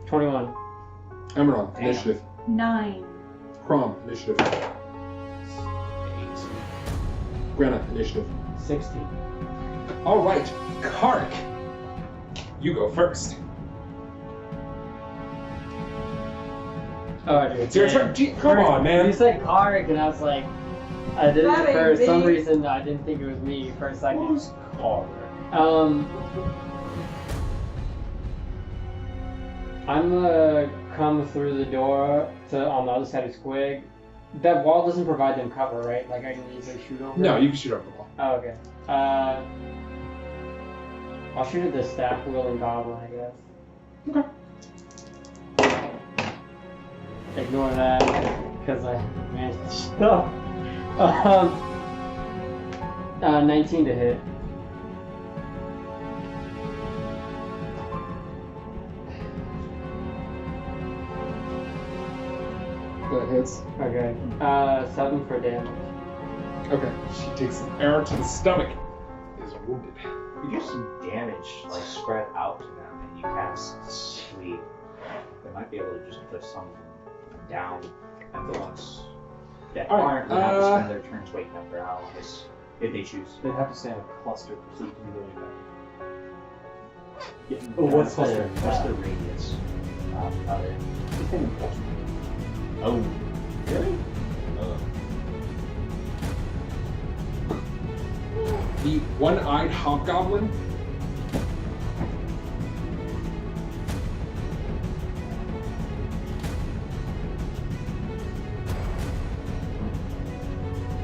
21. Emerald, initiative. 9. Krom, initiative. 8. Grenna, initiative. 16. All right, Carac, you go first. Oh, dude. It's your turn. Gee, come on, You man. said Carac, and I was like, I didn't, That ain't for some me. reason, I didn't think it was me for a second. Who's Carac? I'm gonna come through the door on the other side of Squig. That wall doesn't provide them cover, right? Like I can easily shoot over No, it? you can shoot over the wall. Oh, okay. I'll shoot at the staff wielding goblin, I guess. Okay. Ignore that, because I managed to stop. 19 to hit. That hits. Okay. 7 for damage. Okay. She takes an arrow to the stomach. Is wounded. You do some damage, like spread out to them, and you cast sleep. They might be able to just put some down, and the ones that All right, aren't will have to spend their turns waking up their allies if they choose. They'd have to stay in a cluster so you can do anything. What's the radius of it? Oh, really? The one-eyed hobgoblin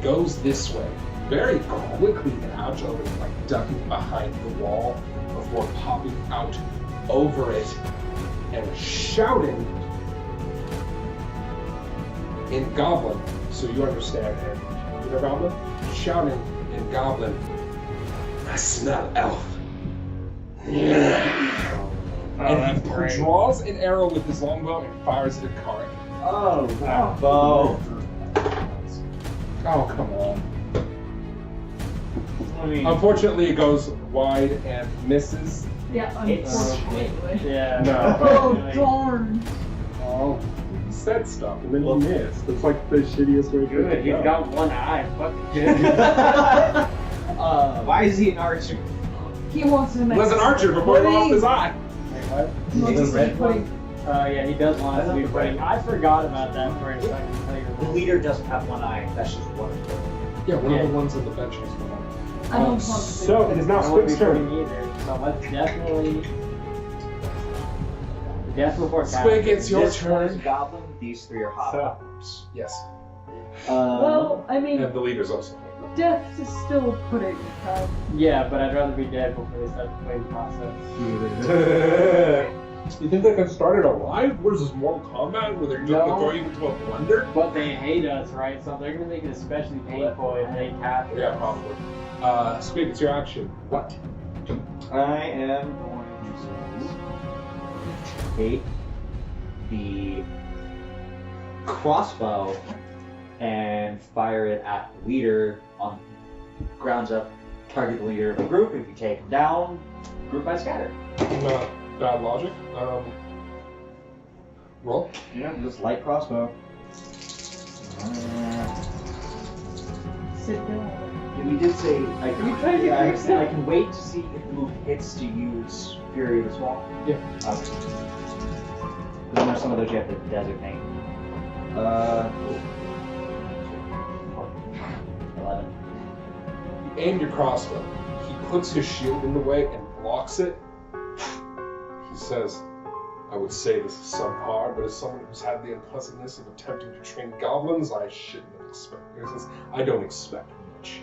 goes this way, very quickly and agilely, like ducking behind the wall before popping out over it and shouting in Goblin. So you understand, and you know Goblin? Shouting in Goblin, I smell elf. And he draws an arrow with his longbow and fires it at Carac. Oh, that bow. Oh, come on. I mean, Unfortunately, it goes wide and misses. Yeah, It's- unfortunately. Yeah. No. Oh, darn. Oh, he said stuff and then he missed. It's like the shittiest way to Good, he's got one eye. Fuck. why is he an archer? He wants to He make was an archer before he lost his eye. He wants us to be putting. Yeah, he does want us to be putting. I forgot about that for a second. Tell you The leader doesn't have one eye. That's just one of them. Yeah, one Yeah. of the ones on the bench has one eye. I don't want to So it is now I won't be Squig's turn. putting either. So let's definitely. Death before Squig, it's your This one is turn. goblin. These 3 are hobgoblins. Yes, Well, I mean, and the leader's also. death is still pudding. Yeah, but I'd rather be dead before they start the playing process. You think they can start it alive? What is this, Mortal Kombat, where they're just No. gonna throw you into a blender? But they hate us, right? So they're gonna make it especially painful if they capture Yeah, us. probably. Squig, it's your action. What? I am going to take the crossbow and fire it at the leader on grounds up. Target the leader of the group. If you take him down, group might scatter. Not bad logic. Roll. Yeah, just light crossbow. Sit down. We did say I You tried to I fix said I it. can wait to see if the move hits to use Fury of the Swamp. Yeah. Okay. Then there's some of those you have to designate. 11. You aim your crossbow. He puts his shield in the way and blocks it. He says, I would say this is subpar, but as someone who's had the unpleasantness of attempting to train goblins, I shouldn't have expected. He says, I don't expect much.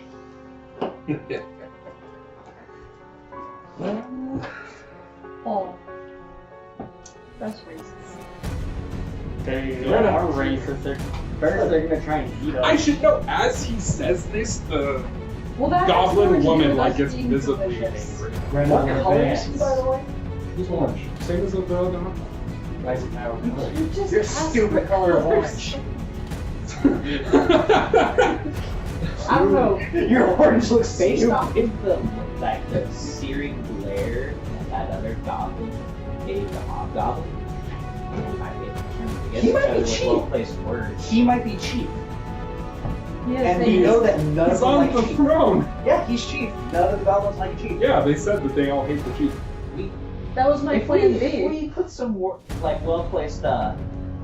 Oh. That's racist. They Fair enough. are racist. First, they're gonna try and eat us. I should know, as he says this, the Well, that has goblin nothing to do woman with like us gets being visibly delicious. angry. Random What color is advance. he, by the way? He's orange. Same as the other one. Rising power. Your stupid color of orange. I don't know. Your orange looks Based stupid. off of the searing glare that other goblin gave the hobgoblin, he might be able to turn them He together might be with cheap. well-placed words. He might be cheap. He has And we things- know that none of He's them on like the cheap. throne. Yeah, he's cheap. None of the goblins like cheap. Yeah, they said that they all hate the chief. That was my If plan we, B. if we put some well-placed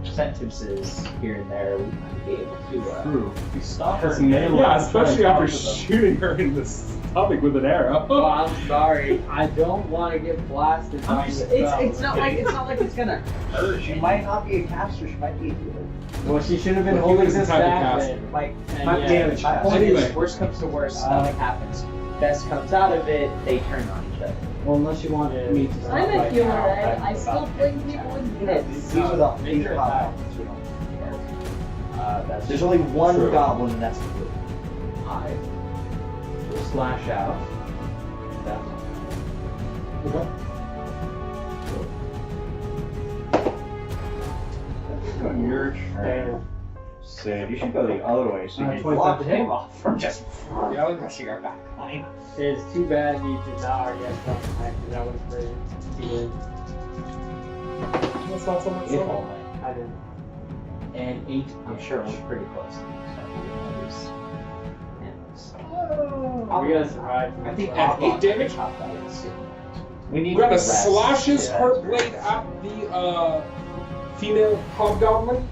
sentences here and there, we might be able to True. We stop His her. name- Yeah, especially after Talk to them. shooting her in the stomach with an arrow. Oh, I'm sorry. I don't want to get blasted by this It's not like it's gonna hurt. She might not be a caster. She might be a healer. Well, she should have been Well, holding healing's this the type of back caster. then. like. And Not yeah, damage. My point Anyway. is, worst comes to worst, nothing happens. Best comes out of it, they turn on each other. Well, unless you want to meet to I'm a right healer, now, right? I still bring people in These fits. are the Make these sure are it's hot out. goblins. We don't care. That's There's only one True. goblin, and that's the blue. I will slash out. That's Your turn. Sid, you should go the other way so you can 25 block to hit. him off from just Yeah. rushing our back line. It's too bad you did not already have something like that. That was great. That's not so much if fun. only. I didn't. And 8 I'm sure it was pretty close. We gotta survive. I think At 8 damage, We need Greta rest. slashes Yeah. her blade at the female hobgoblin,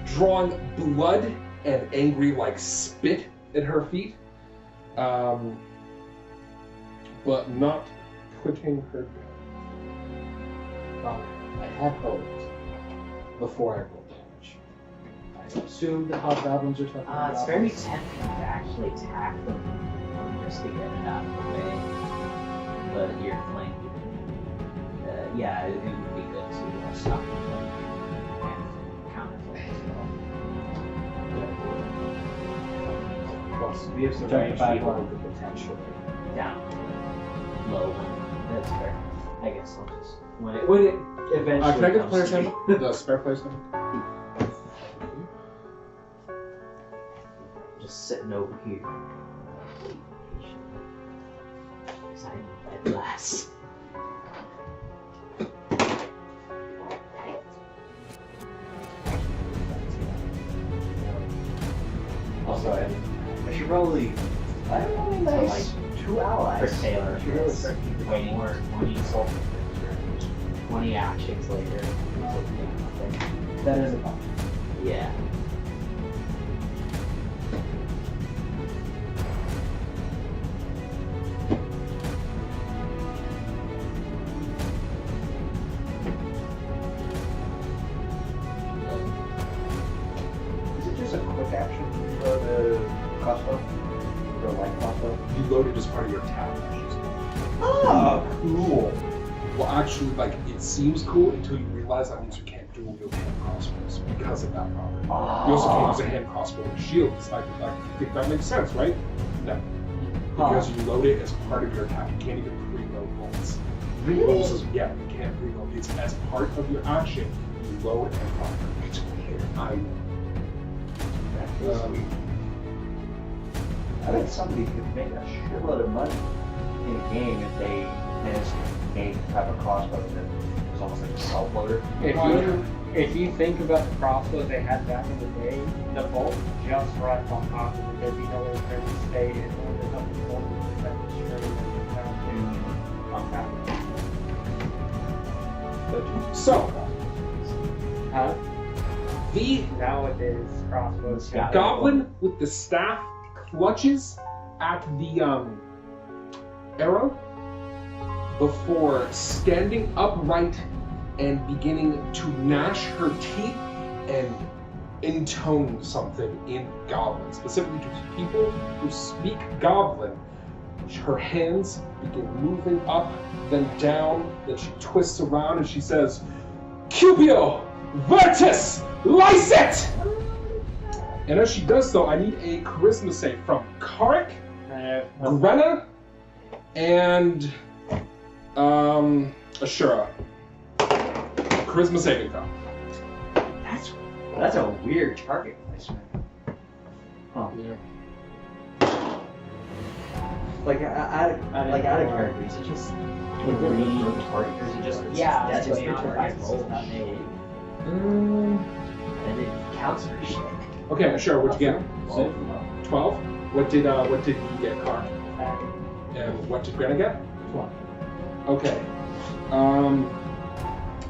drawing blood and angry like spit at her feet, but not putting her down. I had hoped before I rolled damage. I assumed the hobgoblins are tough. It's very tempting to actually attack them just to get it out of the way. But you're flanked. Yeah, it would be good to stop the flank and counter flank as well. Plus, we have some Try to range back people one. who could potentially. Down. Low one. That's fair. I guess I'll just when it eventually Can I get the comes player's to me. handbook? The spare player's handbook? Just sitting over here. Because I need that glass. Also, I should probably. I don't know, nice. Two allies. For Taylor, She really it's start keeping waiting more. for 20 souls. 20 actions later. Nothing. That is a bump. Yeah. Is it just a quick action for the crossbow? For a light crossbow? You load it as part of your attack. Oh, cool. Well, actually, like, it seems cool until you realize that means you can't dual wield hand crossbows because of that property. You also can't use a hand crossbow and a shield. It's like, I think that makes sense, right? No. Because you load it as part of your attack. You can't even preload bolts. Bolts is, yeah, you can't preload. It's as part of your action. You load and fire. It's weird. I know. That feels sweet. I bet somebody could make a shitload of money in a game if they managed to make a type of crossbow that was almost like a self-loader. If you think about the crossbows they had back in the day, the bolt just rests on top of it. There'd be no way for it to stay in order to help the bolt protect the string on top of it. So, Huh? the Nowadays, crossbows got goblin with the staff clutches at the arrow before standing upright and beginning to gnash her teeth and intone something in Goblin, specifically to people who speak Goblin. Her hands begin moving up, then down, then she twists around and she says, Cupio! Vertus! Licet! And as she does so, I need a charisma save from Carac, Grenna, and Asura. charisma saving throw. That's a weird target placement. Huh. Yeah. Like out of character, is it just green target, or is it just Yeah, that's that's just what your target? And it counts for shit. Okay, sure. What'd you get? 12. What did you get, Car? And what did Greta get? 12. Okay.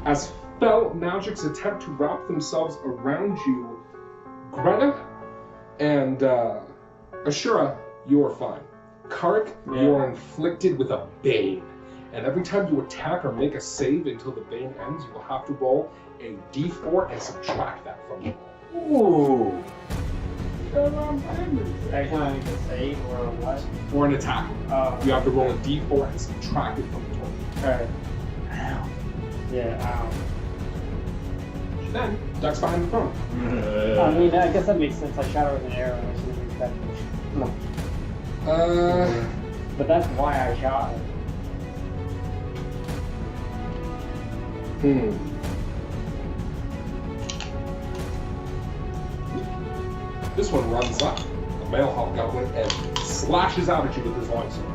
As fell magics attempt to wrap themselves around you, Greta and Asura, you're fine. Carac, you're inflicted with a bane. And every time you attack or make a save until the bane ends, you will have to roll a d4 and subtract that from the roll. Ooh. Every time I make a save or a what? For an attack. Oh. You have to roll a d4 and subtract it from the total. Alright. Ow. Yeah, Then, Duck's behind the throne. I mean, I guess that makes sense. I shot her with an arrow and I shouldn't have expected. But that's why I shot her. This one runs up, the male hobgoblin, and slashes out at you with his longsword.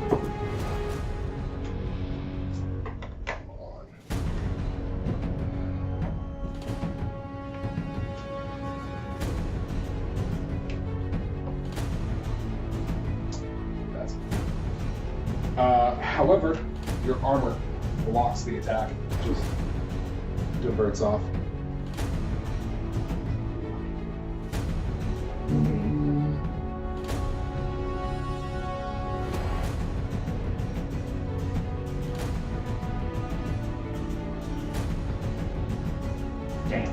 Come on. That's however, your armor blocks the attack. Just diverts off. Damn.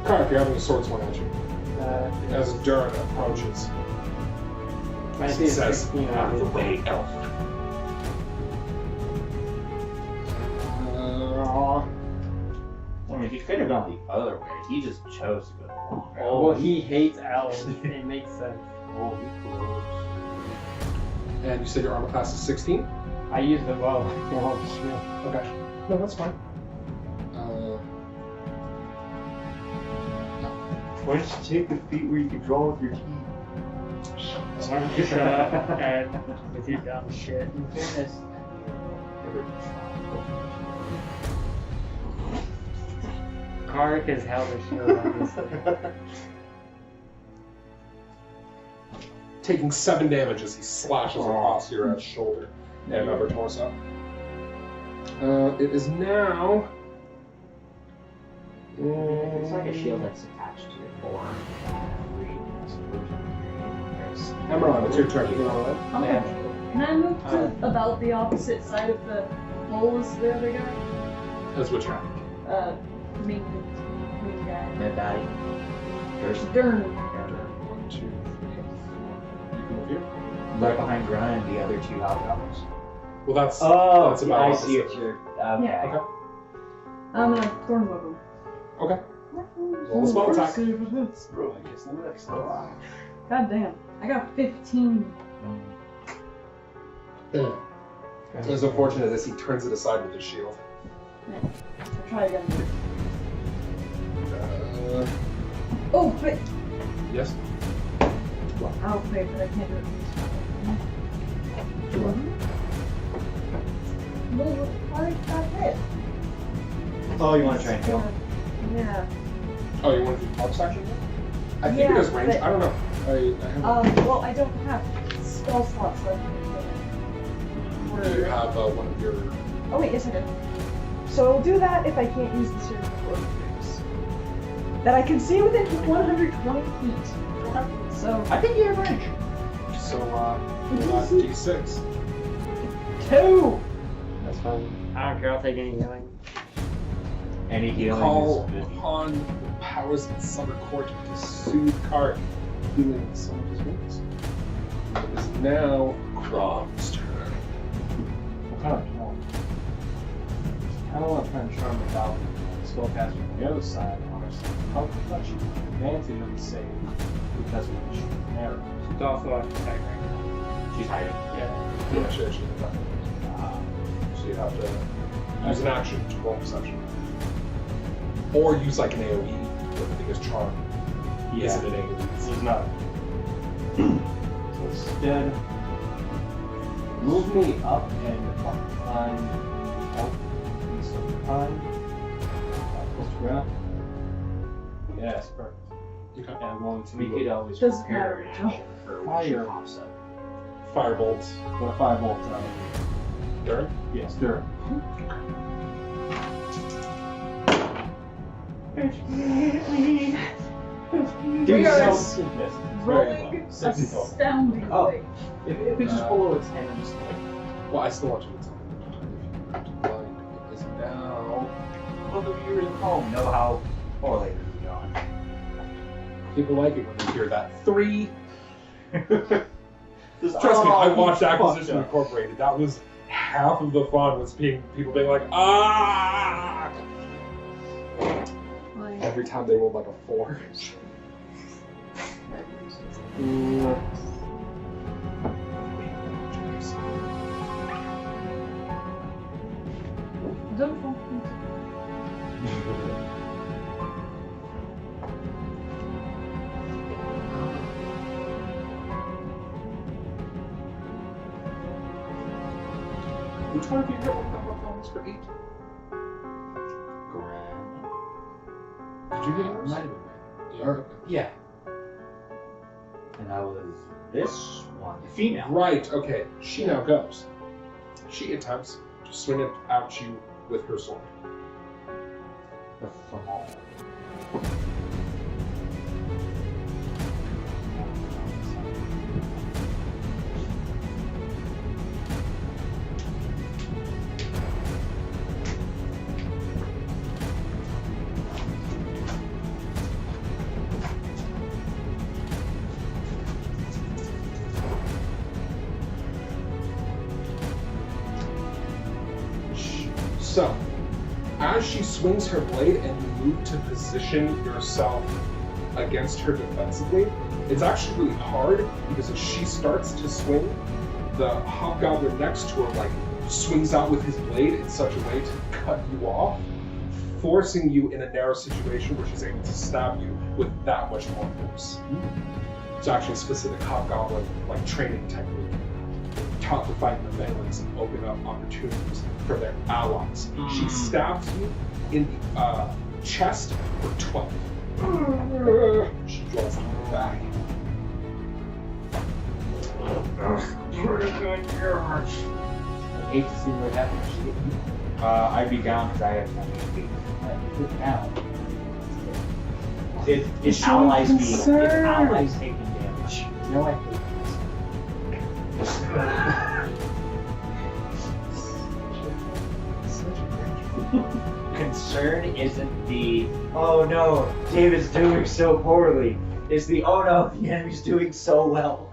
Carac, you're having a sword swing at you. As Durnn approaches. I He see it's says, 16 "Out of the way, elf." I mean, he could have gone the other way. He just chose to go the long route. Oh, well, he hates elves. It makes sense. Oh, he close. And you said your armor class is 16? I use the bow. Oh, Okay. No, that's fine. Why don't you take the feat where you can draw with your teeth? Why don't you shut up and with your dumb shit? In fairness, Carac has held a shield on this thing. Taking 7 damage as he slashes across your shoulder and upper torso. It is now. it's like a shield that's attached to your forearm. Emerald, it's your turn. Can I move to about the opposite side of the hole as the other guy? That's which guy? Main guy. Mad Daddy. Durnn. 1, 2, 3, 4. You can move here. Right behind Durnn and the other two hobgoblins. Well, that's Oh, that's about I opposite. see what you're. Okay. Yeah. Okay. I'm gonna thorn whip him. Okay. Roll the spell attack. God damn. I got 15. It's unfortunate as he turns it aside with his shield. I'll try again. Oh, but Yes. I'll play, but I can't do it. Well, why got hit? Oh, you want to try and kill him? Yeah. Oh, you want to do pulse action? I think Yeah, it has range. but- I don't know. I haven't. Well, I don't have spell slots left. Do you have one of your? Oh wait, yes I do. So I'll do that if I can't use the surgical organs. That I can see within 120 feet. So I think you have range. So D6. 2. That's fine. I don't care. I'll take any healing. Any healing Call is good. upon the powers of the Summer Court to soothe Carac, healing some of his wounds. It is now Krom's turn. What kind of charm? I don't want to try and charm the goblin. Spellcaster from the other side, honestly. How much advantage of the save because of the arrow? It's also a attack right She's hiding. Yeah, she actually did that. So you have to use an action to roll perception. Or use like an AoE, which I think is charm. Yeah. Isn't it AoE? So it's not. So instead, move me up and climb out some time. Close to ground. Yes, perfect. Okay. And I'm going to We could always Doesn't prepare matter, an Joe. action for when she Fire. pops up. Firebolt. go to 5 volts. Durnn? Yes, Durnn. We are Missed. rolling Sexy talk. astoundingly. Oh. If it's just below a 10, I'm just like, Well, I still want you to tell me if you're blind. It is now. all the viewers at home know how poorly we've gone. People like it when they hear that. 3. Just- Trust me, I watched fucked Acquisition up. Incorporated. That was half of the fun was people being like, ah! Like, Every time they rolled like a 4. wonderful. Which one of you hit one of for 8? Did you hit yours? Might have been. Yeah. Or, yeah. And that was this one. Female. Right, okay. She now goes. She attempts to swing it at you with her sword. The small. So, as she swings her blade and you move to position yourself against her defensively, it's actually really hard because as she starts to swing, the hobgoblin next to her like swings out with his blade in such a way to cut you off, forcing you in a narrow situation where she's able to stab you with that much more force. It's actually a specific hobgoblin like training technique taught to fight in the melee and open up opportunities for their allies. She stabs you in the chest for 12. She draws them back. I hate to see what happens. I'd be down because I have 10 HP. Look out. It's allies being. It's allies taking damage. No, I hate Concern isn't the, oh no, David's doing so poorly. It's the, oh no, the enemy's doing so well.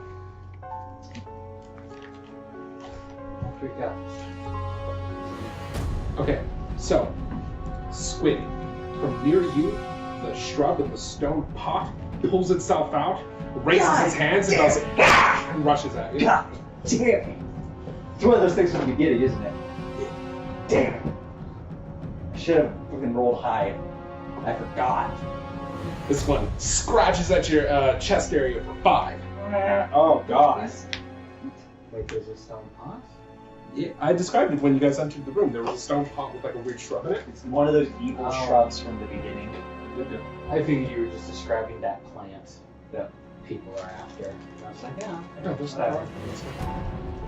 Don't freak out. Okay, so Squig, from near you, the shrub in the stone pot pulls itself out, raises its hands and does and rushes at you. God damn it. It's one of those things from the beginning, isn't it? Damn it. I should have fucking rolled high. I forgot. This one scratches at your chest area for 5. Oh god. Like there's a stone pot? Yeah, I described it when you guys entered the room. There was a stone pot with like a weird shrub in it. It's one of those evil shrubs from the beginning. I figured you were just describing that plant that people are after. I was like, yeah. No, there's that.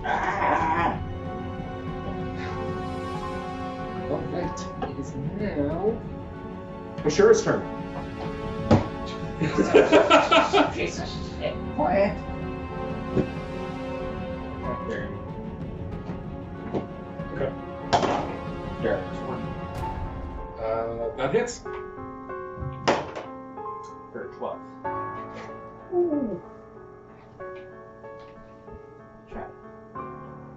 Ah! Alright, it is now Ashura's turn. Piece of shit. Plant. Okay. Dirt. That hits. For 12. Ooh. Try to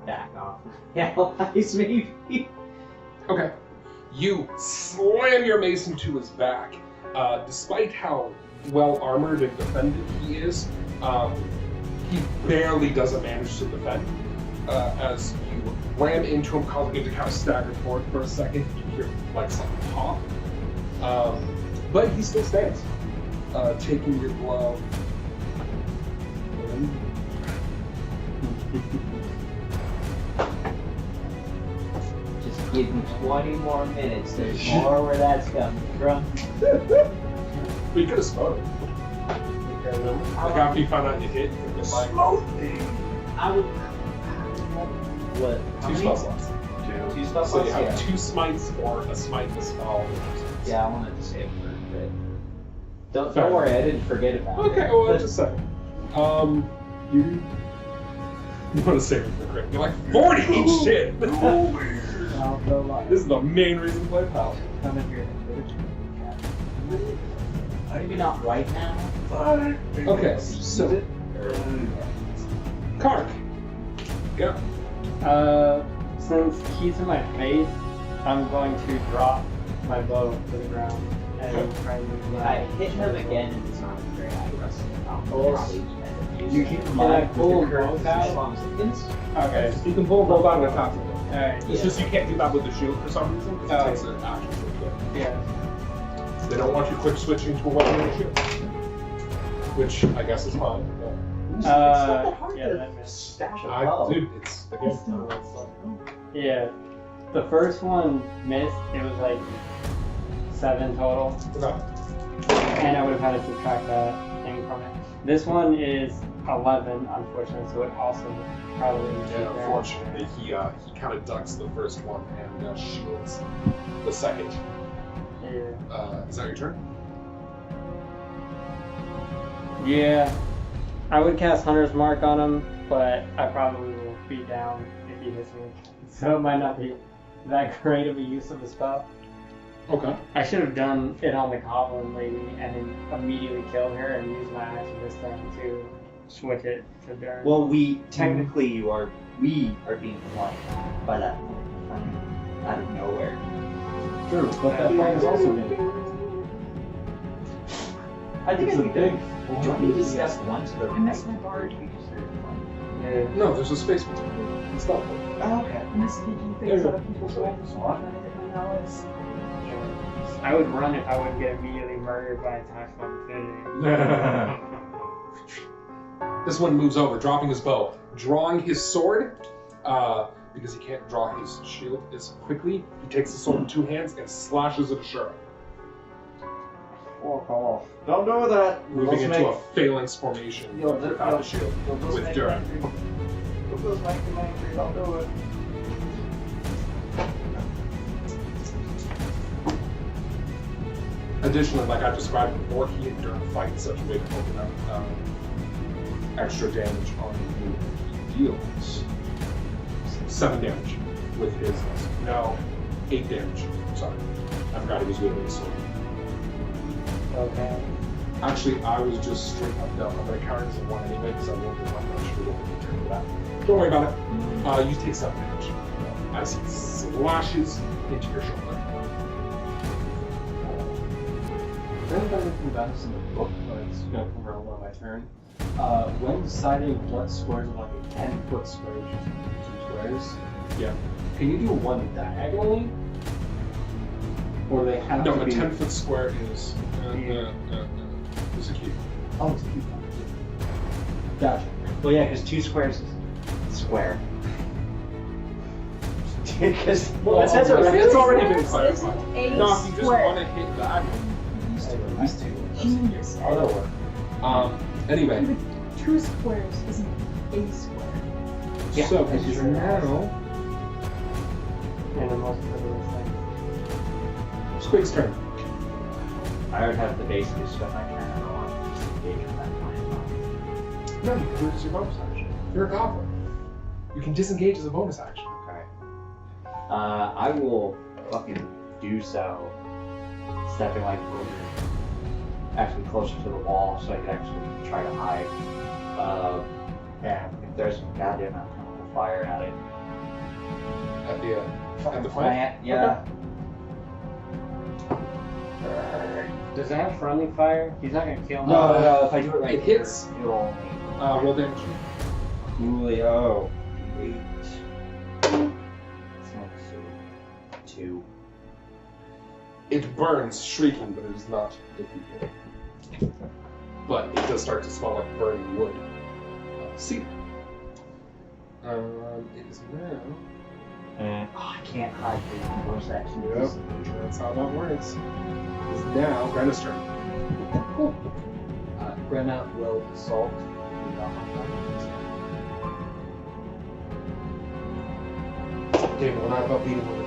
back off. Allies, maybe. Okay. You slam your mace into his back. Despite how well armored and defended he is, He barely doesn't manage to defend. As you ram into him, causing him to kind of stagger forward for a second. You hear like something pop. But he still stands. Taking your blow. Just give him 20 more minutes. There's more where that's coming from. But you could have spotted. Like after you found out you hit, you could like, I would. What? How 2 many? spell slots. 2 spell So you slots? have 2 smites or a smite to spell. Yeah, I wanted to save it for a bit. Don't Fair. worry, I didn't forget about it. Okay, well, just a second. You want to save it for crit. You're like, 40! Shit! I'll go live. This is the main reason to play Pal. Come in here. Maybe not right now. Okay, so. Carac. Go. Since he's in my face, I'm going to drop my bow to the ground and try and move If my. I hit him again and it's not very aggressive, I'll probably end up using You keep it. in Can I mind pull with your both current out? As long as it hits. Okay. You can pull both out of the top of it. Alright. It's just you can't do that with the shield for some reason, because it takes an action to do it. Yeah. They don't want you quick switching to a weapon and a shield. Which I guess is fine. It's not that hard yeah, to that missed. stash a I bow. dude, it's again. I don't know, it's like, Yeah. The first one missed. It was like 7 total. okay. And I would have had to subtract that thing from it. This one is 11, unfortunately, so it also probably would be Yeah, there. unfortunately, he kind of ducks the first one and shields the second. Yeah. Is that your turn? Yeah. I would cast Hunter's Mark on him, but I probably will be down if he hits me. So it might not be that great of a use of a spell. Okay. I should have done it on the goblin lady and then immediately killed her and used my action this time to switch it to Durnn. Well, we are being flanked by that thing out of nowhere. True, but that flag is also made. I think It's a big. Do you want me to discuss one to the right? Or do we just Yeah. No, there's a space between them. It's not. Oh, okay. I'm speaking There's things a- out of people's lives. I would run if I would get immediately murdered by attack of opportunity. This one moves over, dropping his bow, drawing his sword, because he can't draw his shield as quickly. He takes the sword in 2 hands and slashes at Asura, Fuck off. Don't do that. moving into a phalanx formation You'll without the shield with Durnn. Don't do it. Additionally, like I described before, he and Durnn fight in such a way to open up extra damage on you. He deals 7 damage with his. No, 8 damage. Sorry, I forgot he was wielding a sword. Okay. Actually, I was just straight up dumb. I'm gonna count it as a 1 anyway, because I won't get one much for turn for that. Don't worry about it. You take 7 damage as he slashes into your shoulder. I haven't done anything about this in the book, but it's gonna come around one of my turn. When deciding what squares are like a 10-foot square, which is 2 squares, Yeah. can you do one diagonally? Or they have No, to a be... 10-foot square is a cube. Oh, it's a cube. Gotcha. Well, yeah, because 2 squares is square. Because Well, it says it's already been Isn't clarified. a No, if you just square. want to hit that, These two. Genius. Oh, that'll work. Anyway, 2 squares isn't a square. Yeah, so that's you're true. now And the most frivolous thing. Squig's turn. I would have to basically spend my turn and on just engage on that plan. No, you can do it as your bonus action. You're a goblin. You can disengage as a bonus action. Okay. I will fucking do so. Stepping like over, actually closer to the wall, so I can actually try to hide. If there's some goddamn alchemical fire at it. At the plant. Yeah. Does it have friendly fire? He's not gonna kill me. No, if I do it right It hits. here, it'll only Roll damage. Coolio. 8. So 2. It burns, shrieking, but it is not defeated. But it does start to smell like burning wood. Cedar. It is now. I can't hide the bonus action. Yep, that's how that works. It is now Grenna's turn. Cool. Grenna will assault the goblin. David, we're not about beating women.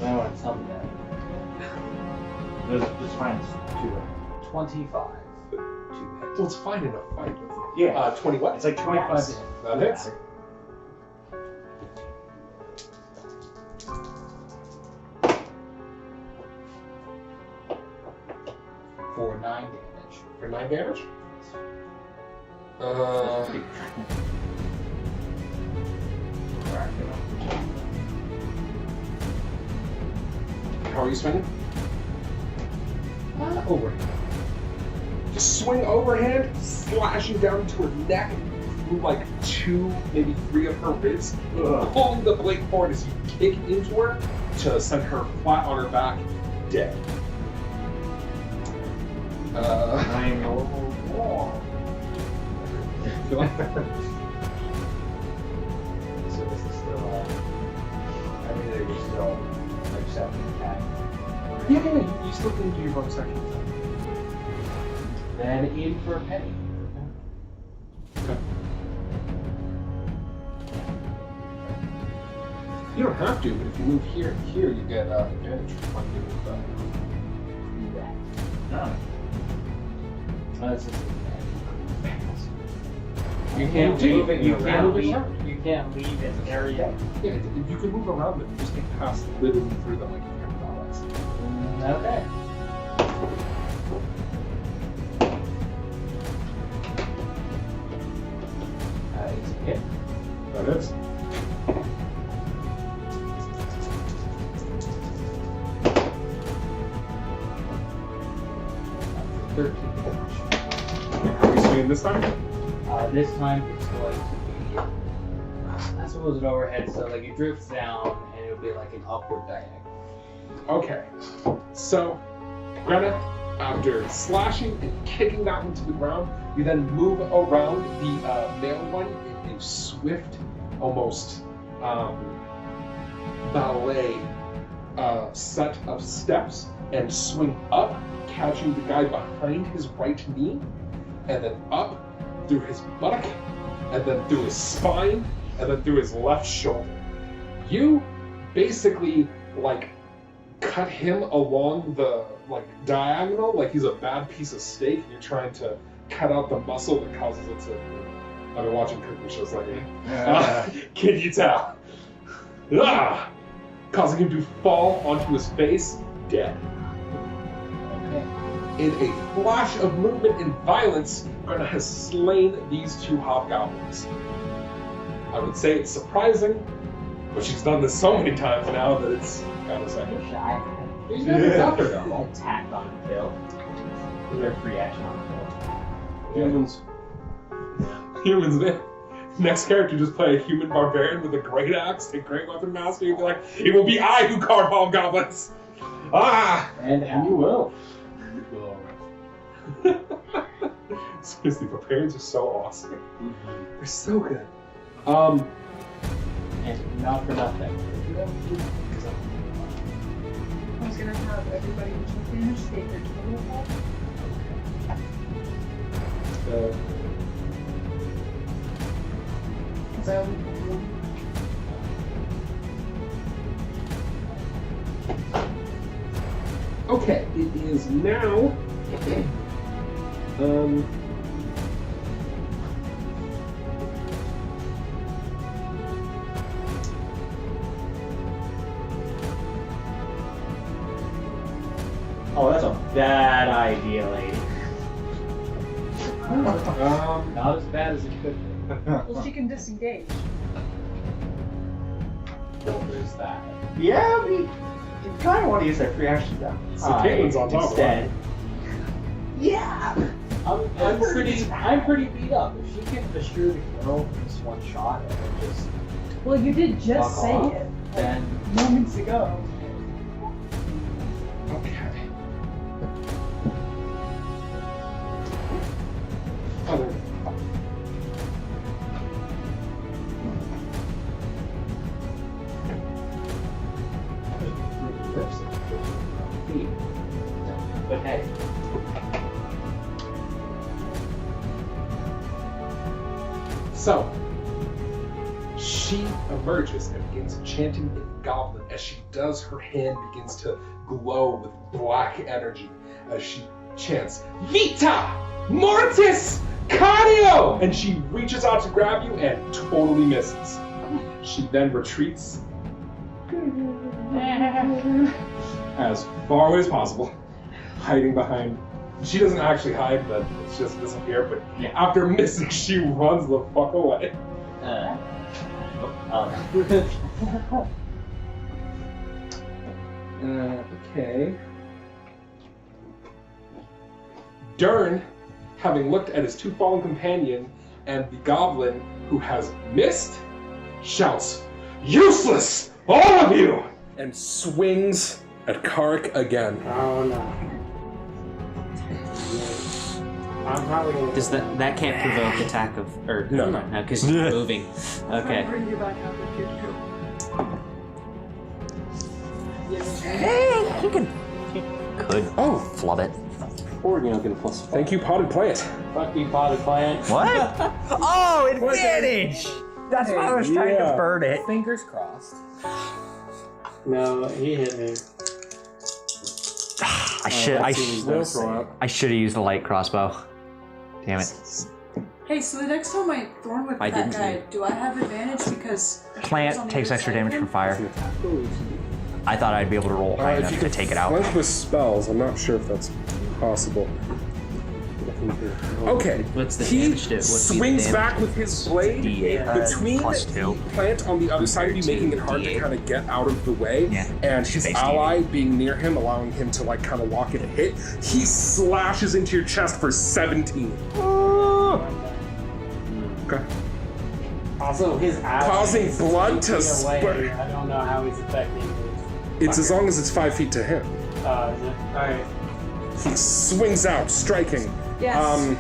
I want to tell me that. There's fine. 25. Well, it's fine in a fight. Yeah. 20 what? It's like 25. Yes. That hits. For 9 damage. For 9 damage? How are you swinging? Overhand. Just swing overhand, slashing down to her neck through like 2, maybe 3 of her ribs, pulling the blade forward as you kick into her to send her flat on her back, dead. I'm wall. Feel like So this is still, everything is still, like, self-attack. yeah, you still can do your bonus action. Then in for a penny. Okay. You don't have to, but if you move here and here, you get advantage from flanking with No. That's just You can't can't do move it. You can't move it. You can't leave an area. Yeah, you can move around them. You just can't pass literally through them like you can with allies. Okay. It's a hit. That is. Are we swinging this time? This time it's going to be. I suppose an overhead, so like it drifts down and it'll be like an upward diagonal. Okay. So, Grenna, after slashing and kicking that one to the ground, you then move around the male one in a swift, almost ballet set of steps and swing up, catching the guy behind his right knee, and then up through his buttock, and then through his spine, and then through his left shoulder. You basically like cut him along the like diagonal, like he's a bad piece of steak, and you're trying to cut out the muscle that causes it to. I've been watching cooking shows like me. Can you tell? Causing him to fall onto his face, dead. In a flash of movement and violence, Grenna has slain these 2 hobgoblins. I would say it's surprising, but she's done this so many times now that it's kind of second. Wish I had He's never got her though. attack on the kill. Or free action on the kill. Humans. Humans, man. Next character, just play a human barbarian with a great axe and great weapon master. You'll be like, it will be I who carve hobgoblins. And You will. Seriously, barbarians are so awesome. They're so good. And not for nothing. I was gonna have everybody who took damage state their total health. Because I only have 1. Okay, it is now. Oh, that's a bad idea, lady. Not as bad as it could be. Well, she can disengage. Well, there's that. Yeah, you kind of want to use that free action down. So Caitlin's on top of instead. Yeah! I'm pretty beat up. If she can assure the girl this one shot and then just Well, you did just Fuck say off. it then moments ago. Okay. Other. But hey. So, she emerges and begins chanting in Goblin. As she does, her hand begins to glow with black energy as she chants, Vita! Mortis! Cardio! And she reaches out to grab you and totally misses. She then retreats as far away as possible, hiding behind. She doesn't actually hide, but it's just disappear. But after missing, she runs the fuck away. Okay. Durnn, having looked at his two fallen companion and the goblin who has missed, shouts, "Useless, all of you!" and swings at Carac again. Oh no. I'm probably gonna. Does that can't provoke attack of or No. no, because he's moving. Okay. I'll bring you back up if you're Hey, you can. Could. Oh. Flub it. Or, you know, get a +5. Thank you, potted plant. Fuck you, potted plant. What? Oh, advantage! That's why I was trying to burn it. Fingers crossed. No, he hit me. I should have used the light crossbow. Damn it. Hey, so the next time I thorn whip I that didn't guy, do I have advantage because it's on Plant the takes other extra side of damage him? from fire. I thought I'd be able to roll high enough to take it out. Flank with spells. I'm not sure if that's possible. Okay. What's the He damage to it? What's the swings damage? back with his blade D8 between plus the 2. plant on the other side of you, making it hard to D8. kind of get out of the way. Yeah. And his Base ally being near him, allowing him to like kind of walk and hit. He slashes into your chest for 17. Okay. Also, his ally Causing is blood 6 to feet away. spurt. I don't know how he's affecting me. It's as long as it's 5 feet to him. Alright. He swings out, striking. Yes.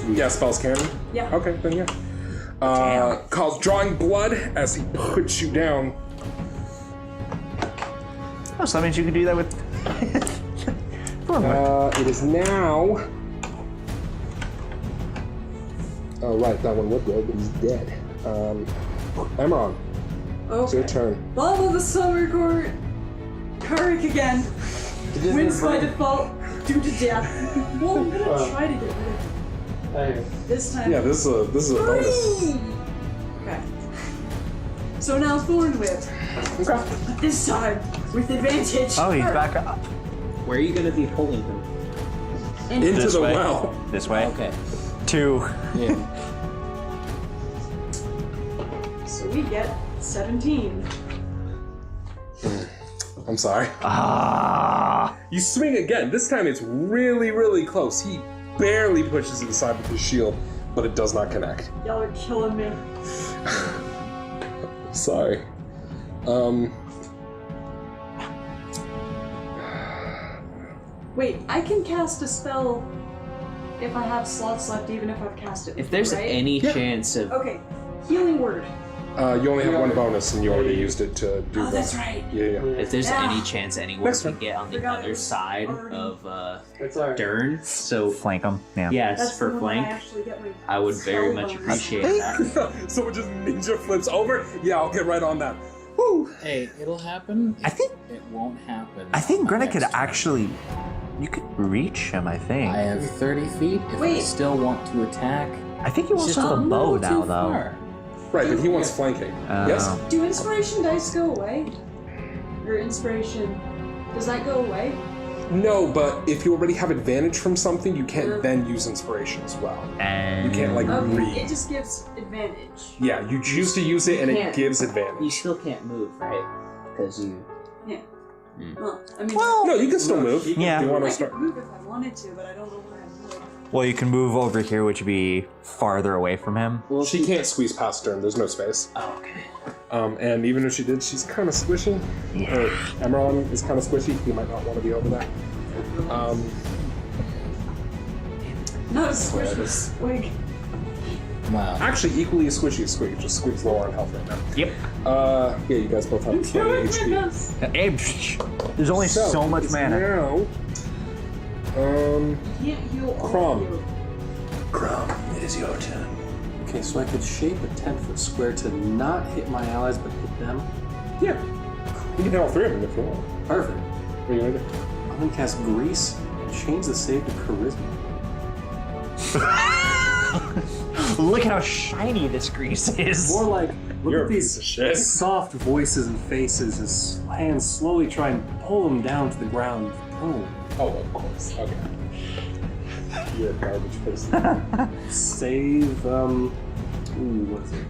Yeah, spells can. Yeah. Okay, then yeah. Calls drawing blood as he puts you down. Oh, so that means you can do that with. It is now. Oh right, that one would go, but he's dead. Emerald, it's your Okay. turn. Bottom of the summer court. Carac again. Wins by default due to death. Well, I'm gonna try to get rid of it. Hey. This time. Yeah, this is a bonus. 3! Okay. So now Thorn Whip. Okay. But this time with advantage. Oh, he's back up. Where are you gonna be pulling him? Into This the way. well. This way. Okay. 2. Yeah. So we get 17. I'm sorry. Ah. You swing again. This time it's really, really close. He barely pushes it aside with his shield, but it does not connect. Y'all are killing me. Sorry. Wait, I can cast a spell if I have slots left, even if I've cast it. If there's right? any chance of Okay, healing word. You only have one bonus, and you already used it to do Oh, that. that's right. Yeah. if there's Yeah. any chance anyone Next can turn. get on the Forgot it other was side already- of It's alright. Durnn, so Flank him. Yeah. yes, That's for the one I flank, actually get my I would very spell much bonus. appreciate that. Someone just ninja flips over. Yeah, I'll get right on that. Woo! Hey, it'll happen. I think- it won't happen. I think on Grenna next could turn. actually. You could reach him, I think. I have 30 feet. If I Wait. still want to attack, I think you it's also just have a a bow little now, too though. far. Right, but he wants flanking. Yes? Do inspiration dice go away? Or inspiration, does that go away? No, but if you already have advantage from something, you can't then use inspiration as well. And You can't, like, Okay, read. it just gives advantage. Yeah, you choose to use it and it can't. gives You advantage. still can't move, right? Because you. Well, I mean, No, you can still move. Yeah. You want I to could start? move if I wanted to, but I don't know where I would. Well, you can move over here, which would be farther away from him. Well, she can't squeeze past Durnn. There's no space. Oh, okay. And even if she did, she's kind of squishy. Or Emerald is kind of squishy. You might not want to be over that. Not as squishy as Squig. Wow. Actually, equally as squishy as Squig. Just Squig's lower on health right now. Yep. Yeah, you guys both have 20 HP. There's only so much it's mana. Now, Can't heal all Krom. of you. Krom, it is your turn. Okay, so I could shape a 10-foot square to not hit my allies, but hit them. yeah. You can hit all three of them if you want. Perfect. What are you going to do? I'm gonna cast Grease and change the save to Charisma. Look at how shiny this grease is. More like, look You're at a piece these of shit. soft voices and faces as hands slowly try and pull them down to the ground. Boom. Oh, of course. Okay. You're a garbage person. Save, what is it?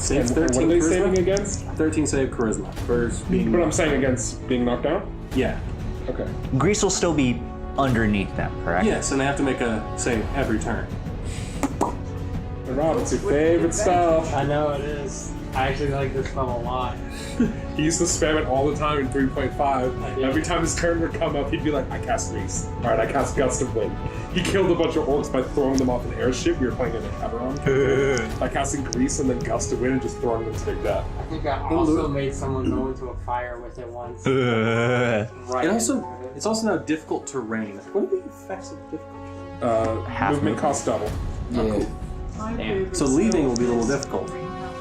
Save And 13 what are they charisma? saving against? 13 save charisma. For being But I'm saying against being knocked down? Yeah. Okay. Grease will still be underneath them, correct? Yes, and they have to make a save every turn. And Rob, it's your favorite spell. I know it is. I actually like this spell a lot. He used to spam it all the time in 3.5. I did. Every time his turn would come up, he'd be like, I cast Grease. Alright, I cast Gust of Wind. He killed a bunch of orcs by throwing them off an airship. We were playing in a Eberron. By casting Grease and then Gust of Wind and just throwing them to their death. I think I also made someone go into a fire with it once. Right. It's also now difficult terrain. What are the effects of difficult terrain? Half Movement movement. costs double. Yeah. My Damn. favorite So leaving spell will be a little is difficult. bring out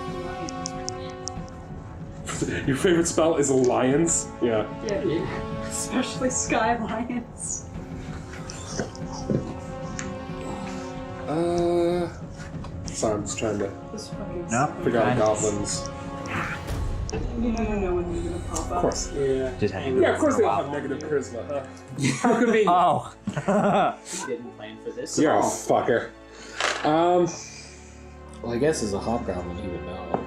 the lions. Your favorite spell is Lions? Yeah. Yeah, especially Sky Lions. Sorry, I'm just trying to This fucking No. figure out Nice. goblins. You never know when they're gonna pop up. Of course. Yeah. Just hang Yeah, of course they don't have negative charisma, huh? How convenient. Oh. Didn't plan for this. You're a fucker. Well, I guess as a hobgoblin, he would know.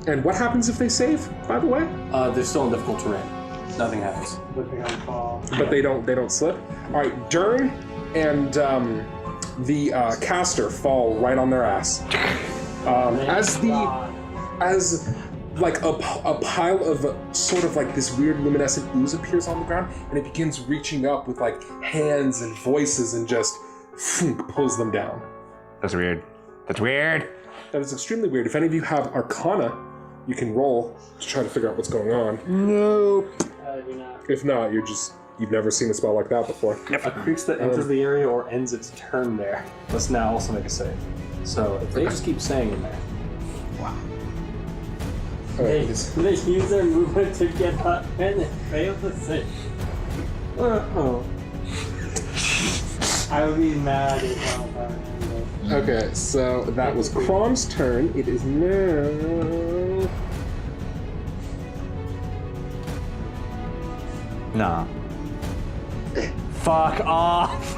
And what happens if they save, by the way? They're still in difficult terrain. Nothing happens. Looking on fall. But they don't slip. Alright, Durnn and the caster fall right on their ass. As like a pile of sort of like this weird luminescent ooze appears on the ground, and it begins reaching up with like hands and voices and just pulls them down. That's weird. That's weird. That is extremely weird. If any of you have Arcana, you can roll to try to figure out what's going on. Nope. You're not. If not, you've never seen a spell like that before. A creature that enters the area or ends its turn there must now also make a save. So if they just keep staying in there. They use their movement to get up and they fail to save. I would be mad if I don't. Okay, so that was Krom's turn. It is now. Nah. Fuck off.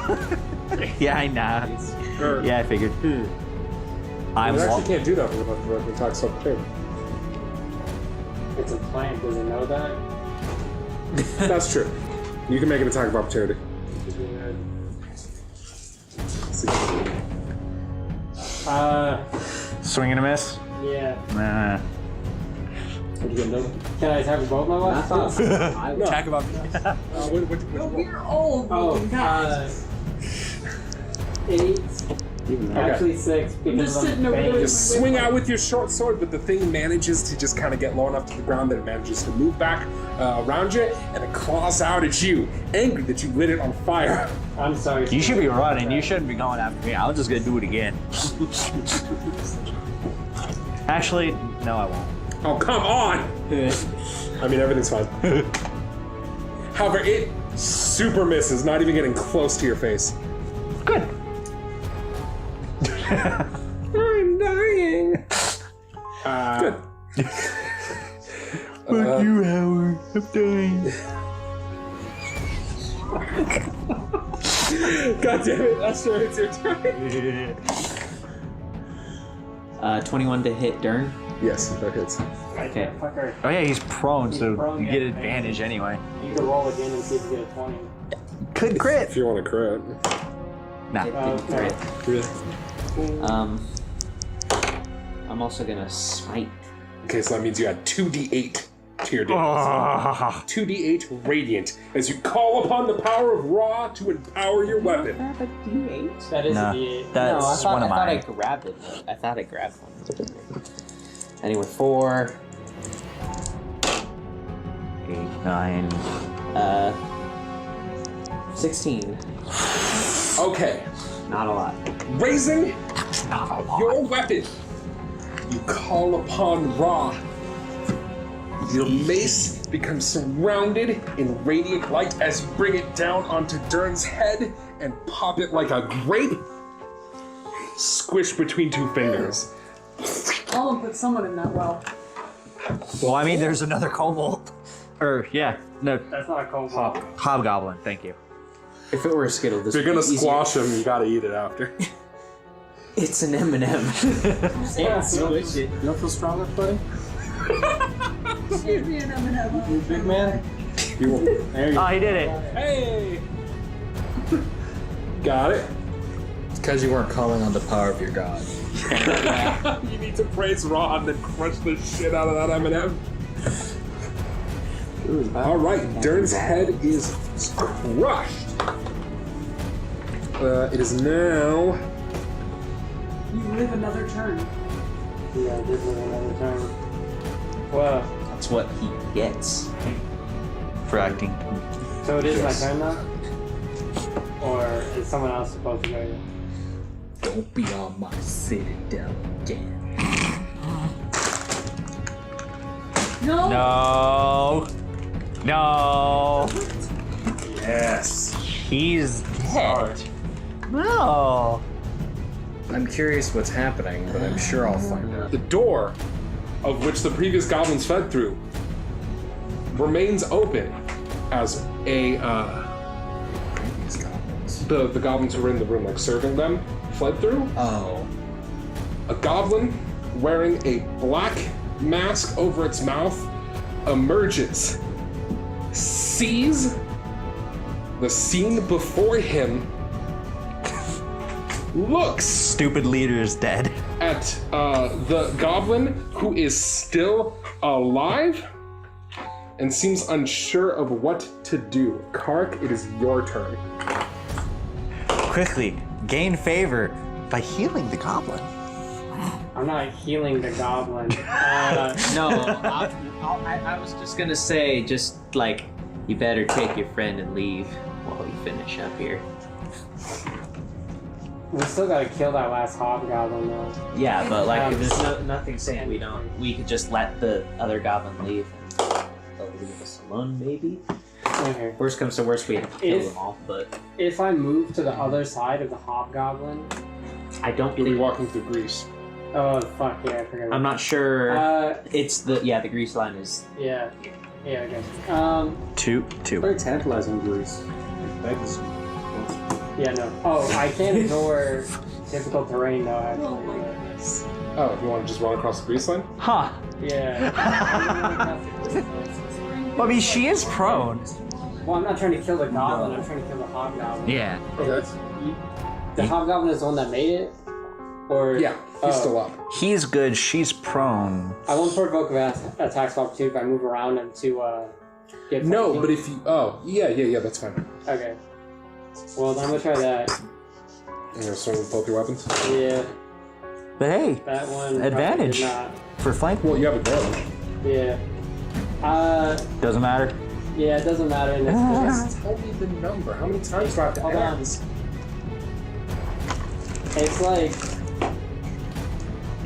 Yeah, I know. Yeah, I figured. I'm You actually walking. can't do that with the attack substitute. It's a plant, does it know that? That's true. You can make an attack of opportunity. Swing and a miss? Yeah. Nah. What you gonna do? Can I attack with both my weapons? I would. Attack about. No, we're all looking back. 8. Actually 6 I'm because just I'm sitting over there. banging. Just swing out with your short sword, but the thing manages to just kind of get low enough to the ground that it manages to move back around you, and it claws out at you, angry that you lit it on fire. I'm sorry. You should be running. You shouldn't be going after me. I'm just gonna do it again. Actually, no, I won't. Oh, come on! I mean, everything's fine. However, it super misses, not even getting close to your face. Good. I'm dying. Good. Fuck you, Howard. I'm dying. God damn it, Asura, it's your turn. 21 to hit Durnn. Yes, that hits. Okay. Fucker. Oh yeah, he's prone, He's so prone, you yeah. get advantage anyway. You can roll again and see if you get a 20. Could crit. If you want to crit. Nah. It didn't crit. Really? I'm also gonna smite. Okay, so that means you add 2d8 to your damage. Oh. 2d8 radiant as you call upon the power of Ra to empower your weapon. Grab a D8? That is Nah. a D8. That's no, I thought, one of I thought I mine. grabbed it. I thought I grabbed one. Anyway, 4, 8, 9. 16. Okay, Not a lot. raising your weapon, you call upon Ra. Your mace becomes surrounded in radiant light as you bring it down onto Durn's head and pop it like a grape. Squish between two fingers. I'll put someone in that well. Well, I mean, there's another kobold. Or, yeah, no, That's not a cold hobgoblin, thank you. If it were a Skittle, this If you're would gonna be easier. squash him, you gotta eat it after. It's an M&M. Yeah, You don't feel stronger, buddy? Excuse me, and I'm gonna have You big man? You will. There you Oh, he did it. Hey! Got it? It's because you weren't calling on the power of your god. You need to praise Ra and then crush the shit out of that M&M. Alright, Durn's head is crushed. It is now... You live another turn. Yeah, I did live another turn. Well, That's what he gets. For acting. so it is Yes. my turn now? Or is someone else supposed to go yet? Don't be on my Citadel again. No. No. No. Yes. He's dead. No. I'm curious what's happening, but I'm sure I'll find out. The door, of which the previous goblins fed through, remains open as Previous goblins. the goblins who were in the room, like serving them, fled through. Oh. A goblin wearing a black mask over its mouth emerges, sees the scene before him, looks Stupid leader is dead. at the goblin who is still alive and seems unsure of what to do. Carac, it is your turn. Quickly, gain favor by healing the goblin. I'm not healing the goblin. No, I was just gonna say, just like, you better take your friend and leave while we finish up here. We still gotta kill that last hobgoblin though. Yeah, but like, there's nothing saying we could just let the other goblin leave and they'll leave us alone, maybe? Okay. Worst comes to worst, we have to kill If- them all, but If I move to the other side of the hobgoblin, I don't You'll be think... walking through Greece. oh fuck yeah, I forgot. I'm not sure... It's the grease line is... yeah, I guess. Two. Very tantalizing, Bruce. Thanks. Yeah, no. Oh, I can't ignore difficult terrain though. Oh my Actually. goodness. Oh, you want to just run across the Greece line? Huh. Yeah. Well, I mean, she is prone. Well, I'm not trying to kill the goblin. I'm trying to kill the hobgoblin. Yeah. Okay. The hobgoblin is the one that made it, or Yeah, he's still up. He's good. She's prone. I won't provoke attacks of opportunity if I move around him to get. No, something. but if you... Oh, yeah, that's fine. Okay. Well, then I'm gonna try that. You're gonna swing with both your weapons? Yeah, But hey, that one. probably Advantage. did not. for flank, Well, you have advantage. Yeah. doesn't matter. Yeah, it doesn't matter in this case. Just tell me the number. How many times do I have to Hold on. ask? It's like.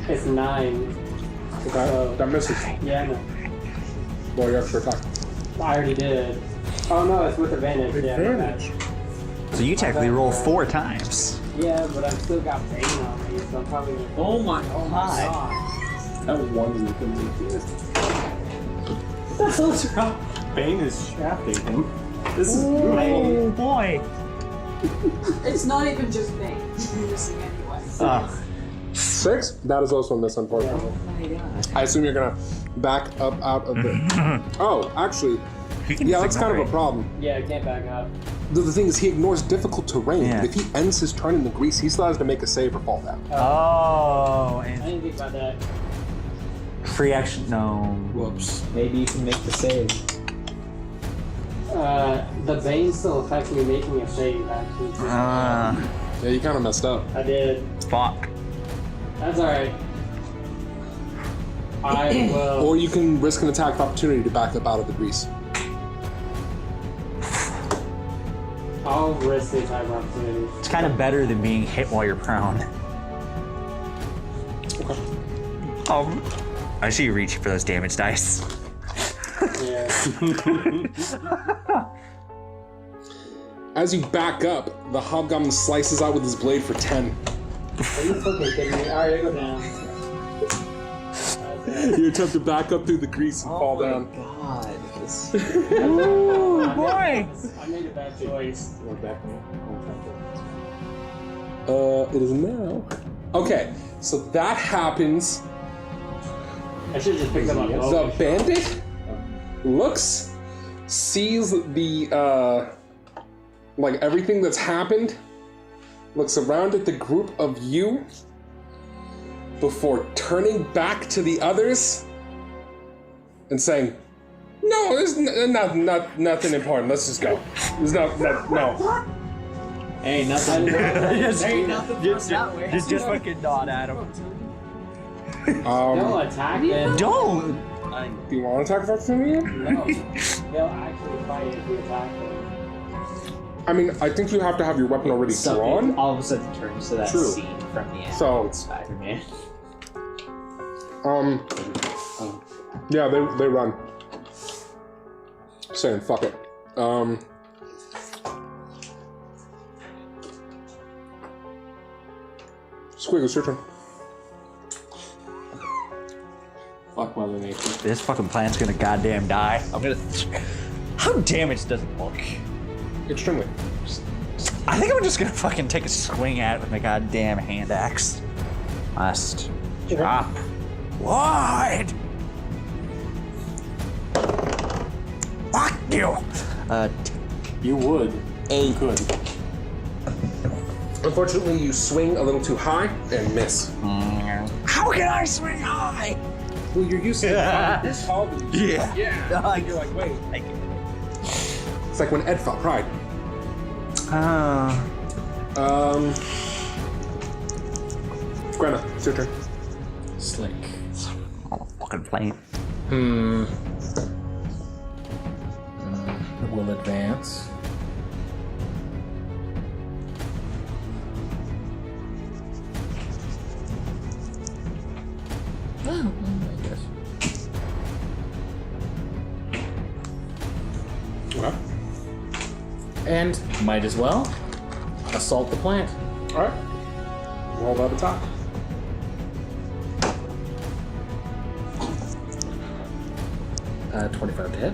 It's 9. Okay, that misses. Yeah, no. Well, you have to attack. I already did. Oh no, it's with advantage. Yeah, my bad. So you technically roll 4 times. Yeah, but I've still got Bane on me, so I'm probably gonna. Oh my god. That one you can make it. What the hell's wrong? Bane is shafting him. This is Oh boy. It's not even just Bane. You're missing anyway. 6? That is also a miss, unfortunately. I assume you're gonna back up out of the. Oh, actually, yeah, that's kind of a problem. Yeah, I can't back up. The thing is, he ignores difficult terrain. Yeah. If he ends his turn in the grease, he still has to make a save or fall down. Oh, I and didn't think about that. free action. No. Whoops. Maybe you can make the save. The Bane's still effectively making a save, actually. Yeah, you kind of messed up. I did. Fuck. That's alright. I will. Or you can risk an attack of opportunity to back up out of the grease. I'll risk the attack opportunity. It's kind of better than being hit while you're prone. Okay. I see you reaching for those damage dice. Yeah. As you back up, the hobgoblin slices out with his blade for 10. Are you fucking kidding me? Alright, I go down. You attempt to back up through the grease and fall down. God. Ooh, boy! I made a bad choice. It is now. Okay, so that happens. I should just pick them up. The bandit looks, sees the, like everything that's happened, looks around at the group of you before turning back to the others and saying, "No, there's nothing important. Let's just go. There's no. Ain't nothing. Ain't nothing just fucking nod at him. Don't attack them. Don't! Do you want to attack of opportunity? No. They'll actually fight if we attack them. I mean, I think you have to have your weapon already drawn. All of a sudden turns to that True. scene from the end So- of Spider-Man. Yeah, they run. Saying fuck it. Squig, it's your turn. Fuck Mother Nature. This fucking plant's gonna goddamn die. I'm gonna. How damaged does it look? Extremely. I think I'm just gonna fucking take a swing at it with my goddamn hand axe. Must drop wide. Fuck you. You would. You could. Unfortunately, you swing a little too high and miss. How can I swing high? Well, you're used to this tall. Yeah. Yeah. You're like, wait. It's like when Ed fought Pride. Granna, it's your turn. Slick. Oh, fucking plant. Will advance. Oh, I guess. Okay. And might as well assault the plant. All right. Roll that attack. Uh, 25 to hit.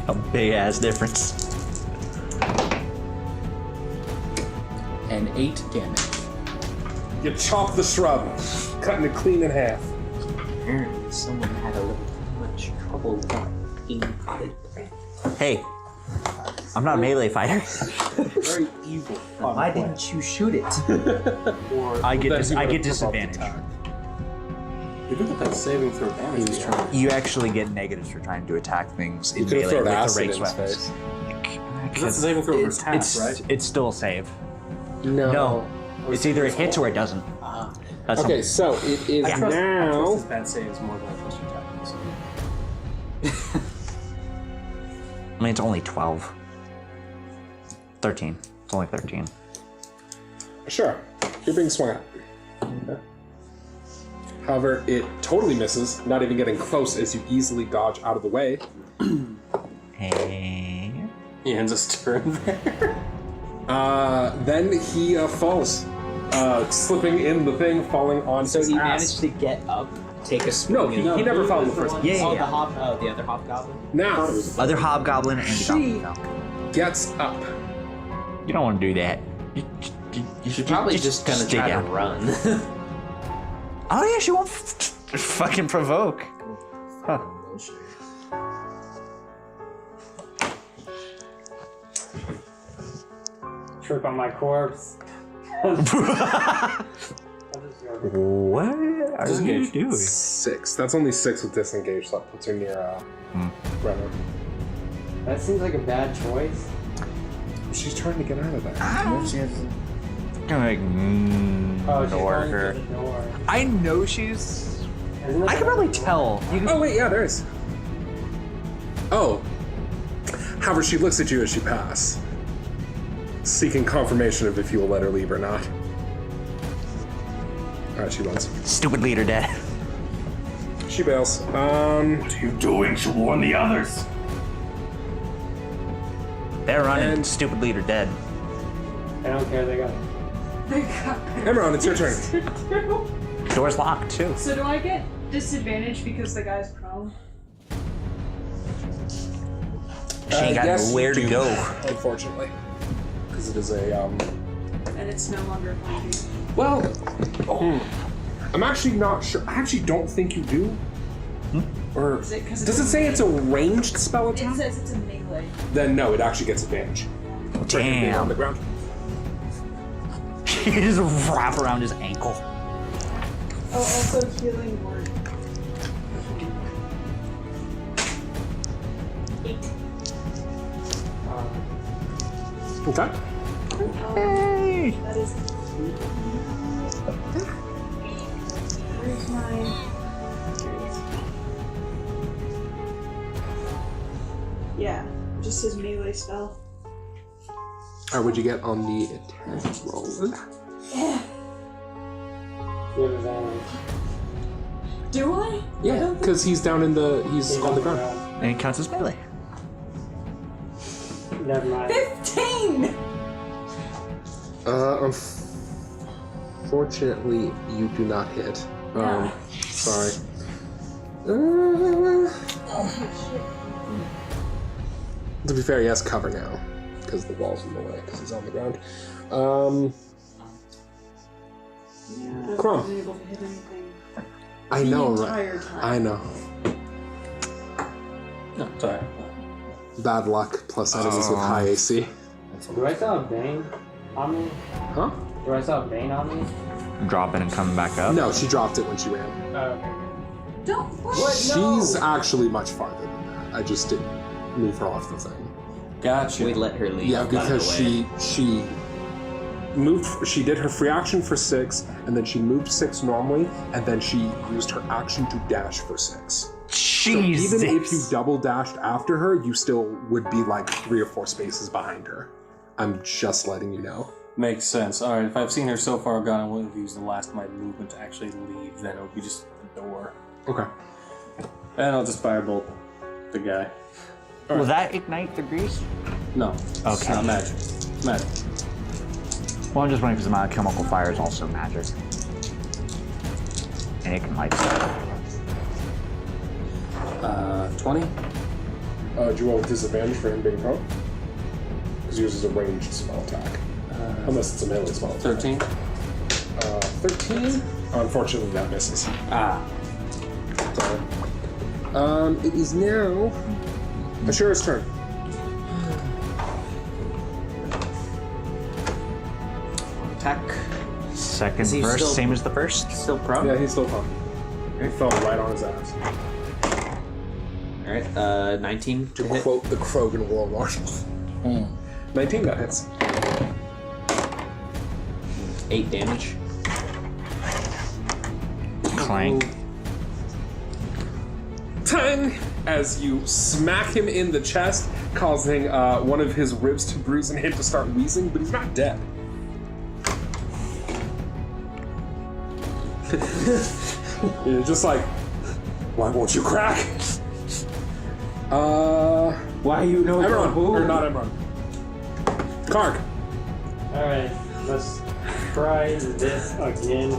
A big ass difference. And 8 damage. You chop the shrub, cutting it clean in half. Apparently someone had a little too much trouble getting potted. Hey, I'm not a melee fighter. Very evil. Why didn't you shoot it? I get disadvantage. You do get that saving throw damage. He's trying. You actually get negatives for trying to attack things in You could've melee thrown with the acid in ranged his weapons. face. That's the saving throw for attack, It's right? it's still a save. No. No, it's either it hits or it doesn't. That's Okay, so it is I trust now. his bad saves more than I trust your attack. I mean, it's only 12. 13. It's only 13. Sure, you're being swung at. Okay. However, it totally misses, not even getting close as you easily dodge out of the way. Hey. He ends his turn there. Then he falls, slipping in the thing, falling on So his he ass. managed to get up, take a swing. No, he never fell in the first place. Yeah, Oh, yeah. the other hobgoblin. Now, Other hobgoblin and the She- goblin falcon. gets up You don't want to do that. You should probably just kind of stay try down. to run. Oh yeah, she won't fucking provoke. Huh. Trip on my corpse. What are you doing? 6. That's only 6 with disengage, so that puts her near Brenner. That seems like a bad choice. She's trying to get out of there. Gonna like Oh, she's ignore going her. to the door. I know she's. Isn't it I can probably tell. You can... Oh wait, yeah, there is. Oh. However, she looks at you as she passes, seeking confirmation of if you will let her leave or not. Alright, she runs. Stupid leader dead. She bails. What are you doing? Should warn the others. They're running. And- Stupid leader dead. I don't care, they got it. Emerald, it's your turn. Door's locked too. So do I get disadvantage because the guy's prone? She ain't got yes, nowhere you to do, go. Unfortunately. Because it is a, And it's no longer pointing. Well, I'm actually not sure. I actually don't think you do. Or Is it 'cause does it it's say it's a ranged spell It attack? says it's a melee. Then no, it actually gets advantage. For him being on the ground. She just wrap around his ankle. Oh, also healing word. 8. Okay. Hey! That is. Where's my? Yeah, just his melee spell. Or would you get on the attack roll? Yeah. You have advantage. Do I? Yeah, because he's down in the. He's on the ground. And it counts as melee. Never mind. 15! Unfortunately, you do not hit. Yeah. Sorry. Oh shit. To be fair, he has cover now because the wall's in the way because he's on the ground. Yeah, I Krom. wasn't able to hit anything. I know, the right? entire time. I know. No, sorry. Bad luck plus enemies with high AC. Do I still have Bane on me? Huh? Do I still have Bane on me? Dropping and coming back up. No, she dropped it when she ran. Oh, okay. Don't. What? She's actually much farther than that. I just didn't move her off the thing. Gotcha. We let her leave. Yeah, by the because way. she moved. She did her free action for 6, and then she moved 6 normally, and then she used her action to dash for 6. Jesus. So even if you double dashed after her, you still would be like 3 or 4 spaces behind her. I'm just letting you know. Makes sense. Alright, if I've seen her so far gone, I wouldn't have used the last of my movement to actually leave, then it would be just the door. Okay. And I'll just firebolt the guy. Will that ignite the grease? No. Okay. It's not magic. Magic. Well, I'm just wondering because the amount of chemical fire is also magic. And it can light stuff. 20? Do you roll with disadvantage for him being prone? Because yours is a ranged spell attack. Unless it's a melee spell attack. 13? 13? Unfortunately, that misses. Ah. Sorry. It is now Ashura's turn. Attack. Second Is he verse, still- same as the first. Still prone? Yeah, he's still prone. He fell right on his ass. Alright, 19 To to hit. quote the Krogan War Marshal. 19 that hits. 8 damage. Clank. Tang! As you smack him in the chest, causing one of his ribs to bruise and him to start wheezing, but he's not dead. You're just like, why won't you crack? Why you know Emron, or not Emron. Karg. Alright, let's try this again.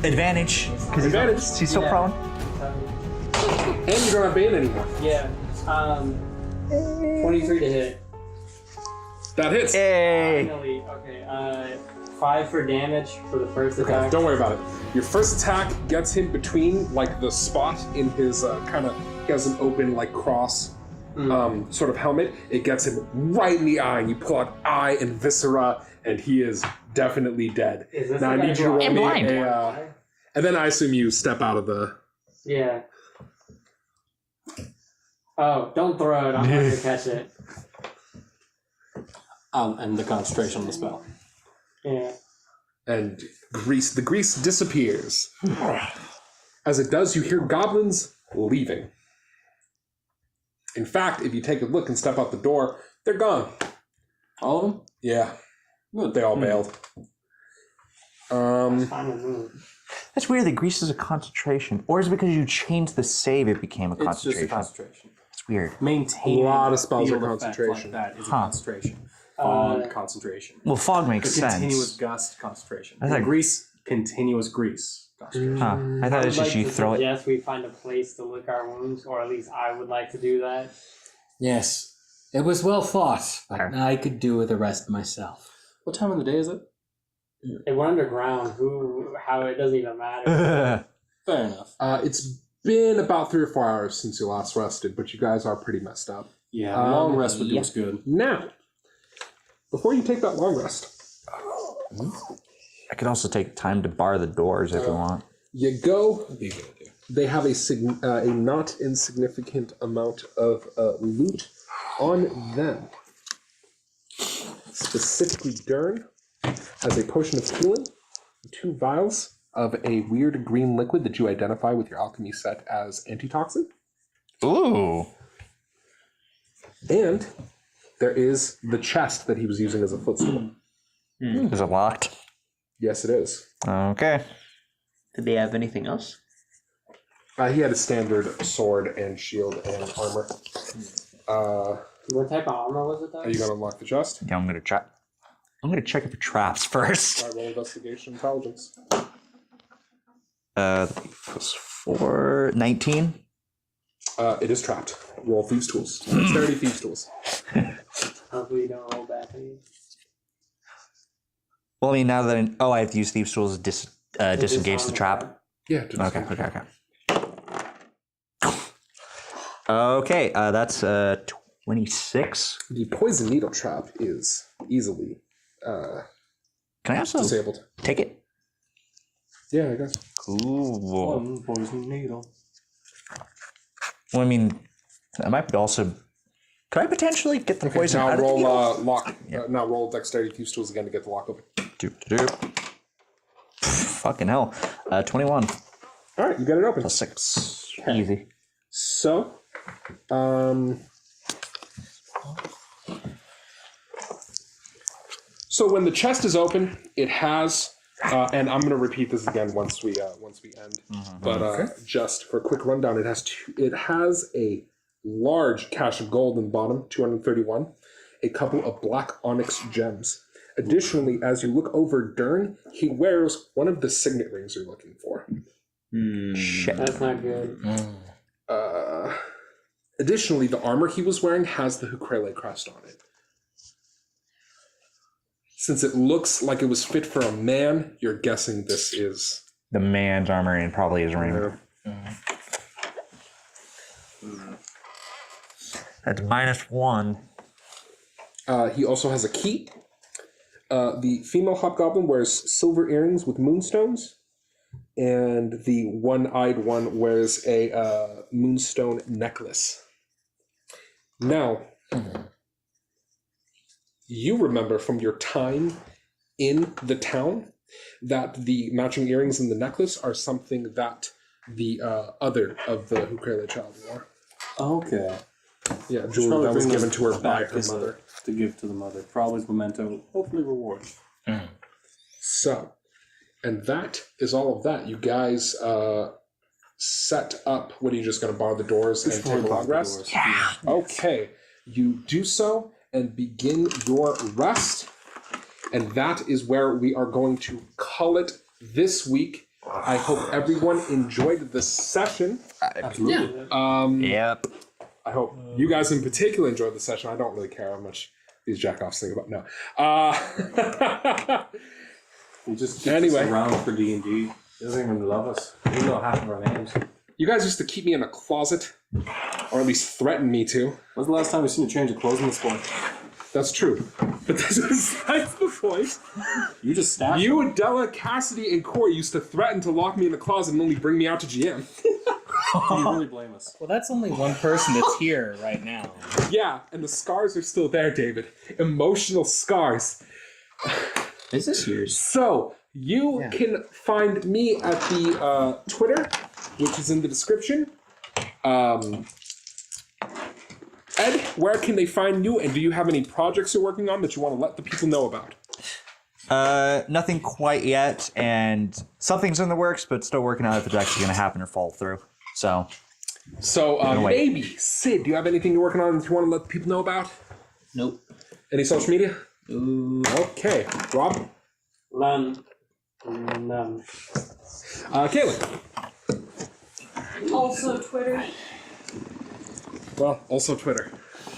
Advantage. Because Advantage. he's still Yeah. prone. And you don't have Bane anymore. Yeah. 23 to hit. That hits. Hey. Finally, okay. 5 for damage for the first Okay, attack. don't worry about it. Your first attack gets him between like the spot in his kind of. He has an open like cross sort of helmet. It gets him right in the eye, and you pull out eye and viscera, and he is definitely dead. Is this Now I the guy need you to who roll me blind. and then I assume you step out of the. Yeah. Oh, don't throw it. I'm going to catch it. And the concentration on the spell. Yeah. And the grease disappears. As it does, you hear goblins leaving. In fact, if you take a look and step out the door, they're gone. All of them? Yeah. They all bailed. Fine with me. That's weird. The grease is a concentration, or is it because you changed the save? It became a It's concentration. just a concentration. It's weird. Maintaining A lot of spells field are effect concentration. Like that is a Huh. concentration. Fog, concentration. Well, fog makes The sense. continuous gust, concentration. I thought- Grease, continuous grease, concentration. Huh. I thought I it would was just like you to throw it. suggest we find a place to lick our wounds, or at least I would like to do that. Yes, it was well thought, but Fair. I could do with the rest myself. What time of the day is it? It went underground. How it doesn't even matter. Fair enough. It's been about 3 or 4 hours since you last rested, but you guys are pretty messed up. Yeah, a long rest would do yeah. us good. Now, before you take that long rest, I could also take time to bar the doors if you want. you go. That'd be a good idea. They have a not insignificant amount of loot on them. Specifically, Durnn has a potion of healing, 2 vials of a weird green liquid that you identify with your alchemy set as antitoxin, Ooh. and there is the chest that he was using as a footstool. Is it locked? Yes, it is. Okay. Did they have anything else? He had a standard sword and shield and armor. What type of armor was it, though? Are you going to unlock the chest? Yeah, I'm gonna check. I'm gonna check for traps first. All right, roll investigation intelligence. Plus 4, 19. It is trapped. Roll thieves' tools. Dexterity thieves' tools. Hopefully you don't roll badly. Well, I mean, now that I have to use thieves' tools to disengage the trap. Yeah. Okay. Okay, that's 26. The poison needle trap is easily Can I also disabled. take it? Yeah, I guess. Cool. One poison needle. Well, I mean, I might also. Could I potentially get the poison Now out of the roll needle? lock. Now roll dexterity thieves' tools again to get the lock open. Fucking hell. 21 All right, you got it open. plus 6. Easy. So, so when the chest is open, it has, and I'm going to repeat this again once we end. But just for a quick rundown, it has a large cache of gold in the bottom, 231, a couple of black onyx gems. Additionally, as you look over Durnn, he wears one of the signet rings you're looking for. Shit. That's not good. Additionally, the armor he was wearing has the Hukrele crest on it. Since it looks like it was fit for a man, you're guessing this is The man's armor and probably his ring. That's -1. He also has a key. The female hobgoblin wears silver earrings with moonstones, and the one-eyed one wears a moonstone necklace. Now, you remember from your time in the town that the matching earrings and the necklace are something that the other of the Hukrele child wore. Okay. Yeah, jewelry that was given to her by her mother. To give to the mother. Probably as memento, hopefully reward. So, and that is all of that. You guys set up. What are you just going to bar the doors and take a long rest? Yeah. Okay, you do so and begin your rest. And that is where we are going to call it this week. I hope everyone enjoyed this session. Absolutely. Yep. I hope you guys in particular enjoyed the session. I don't really care how much these jackoffs think about. No. He just keeps Anyway. us around for D&D. He doesn't even love us. He doesn't know half of our names. You guys used to keep me in a closet, or at least threaten me to. When's the last time you seen a change of clothes in this one? That's true. But that's besides the point. You just stabbed You and Della, Cassidy, and Corey used to threaten to lock me in the closet and only bring me out to GM. You really blame us. Well, that's only one person that's here right now. Yeah, and the scars are still there, David. Emotional scars. Is this yours? So, you can find me at the Twitter, which is in the description. Ed, where can they find you, and do you have any projects you're working on that you want to let the people know about? Nothing quite yet, and something's in the works, but still working out if it's actually going to happen or fall through. So maybe. Sid, do you have anything you're working on that you want to let the people know about? Nope. Any social media? Okay. Rob? None. Caitlin? Also Twitter. Well, also Twitter.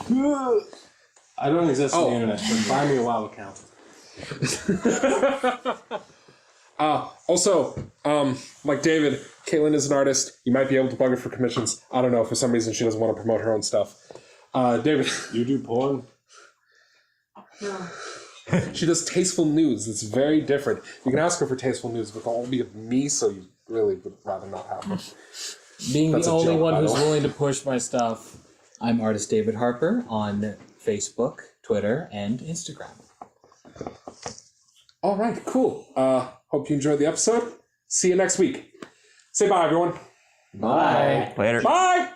I don't exist on the internet, but buy me a WoW account. Also, like David, Caitlin is an artist. You might be able to bug her for commissions. I don't know. For some reason, she doesn't want to promote her own stuff. David. You do porn? No. She does tasteful news. It's very different. You can ask her for tasteful news, but they'll all be of me, so you really would rather not have them. Being That's the a only joke, one by the who's way. willing to push my stuff, I'm artist David Harper on Facebook, Twitter, and Instagram. All right, cool. Hope you enjoyed the episode. See you next week. Say bye, everyone. Bye. later. Bye!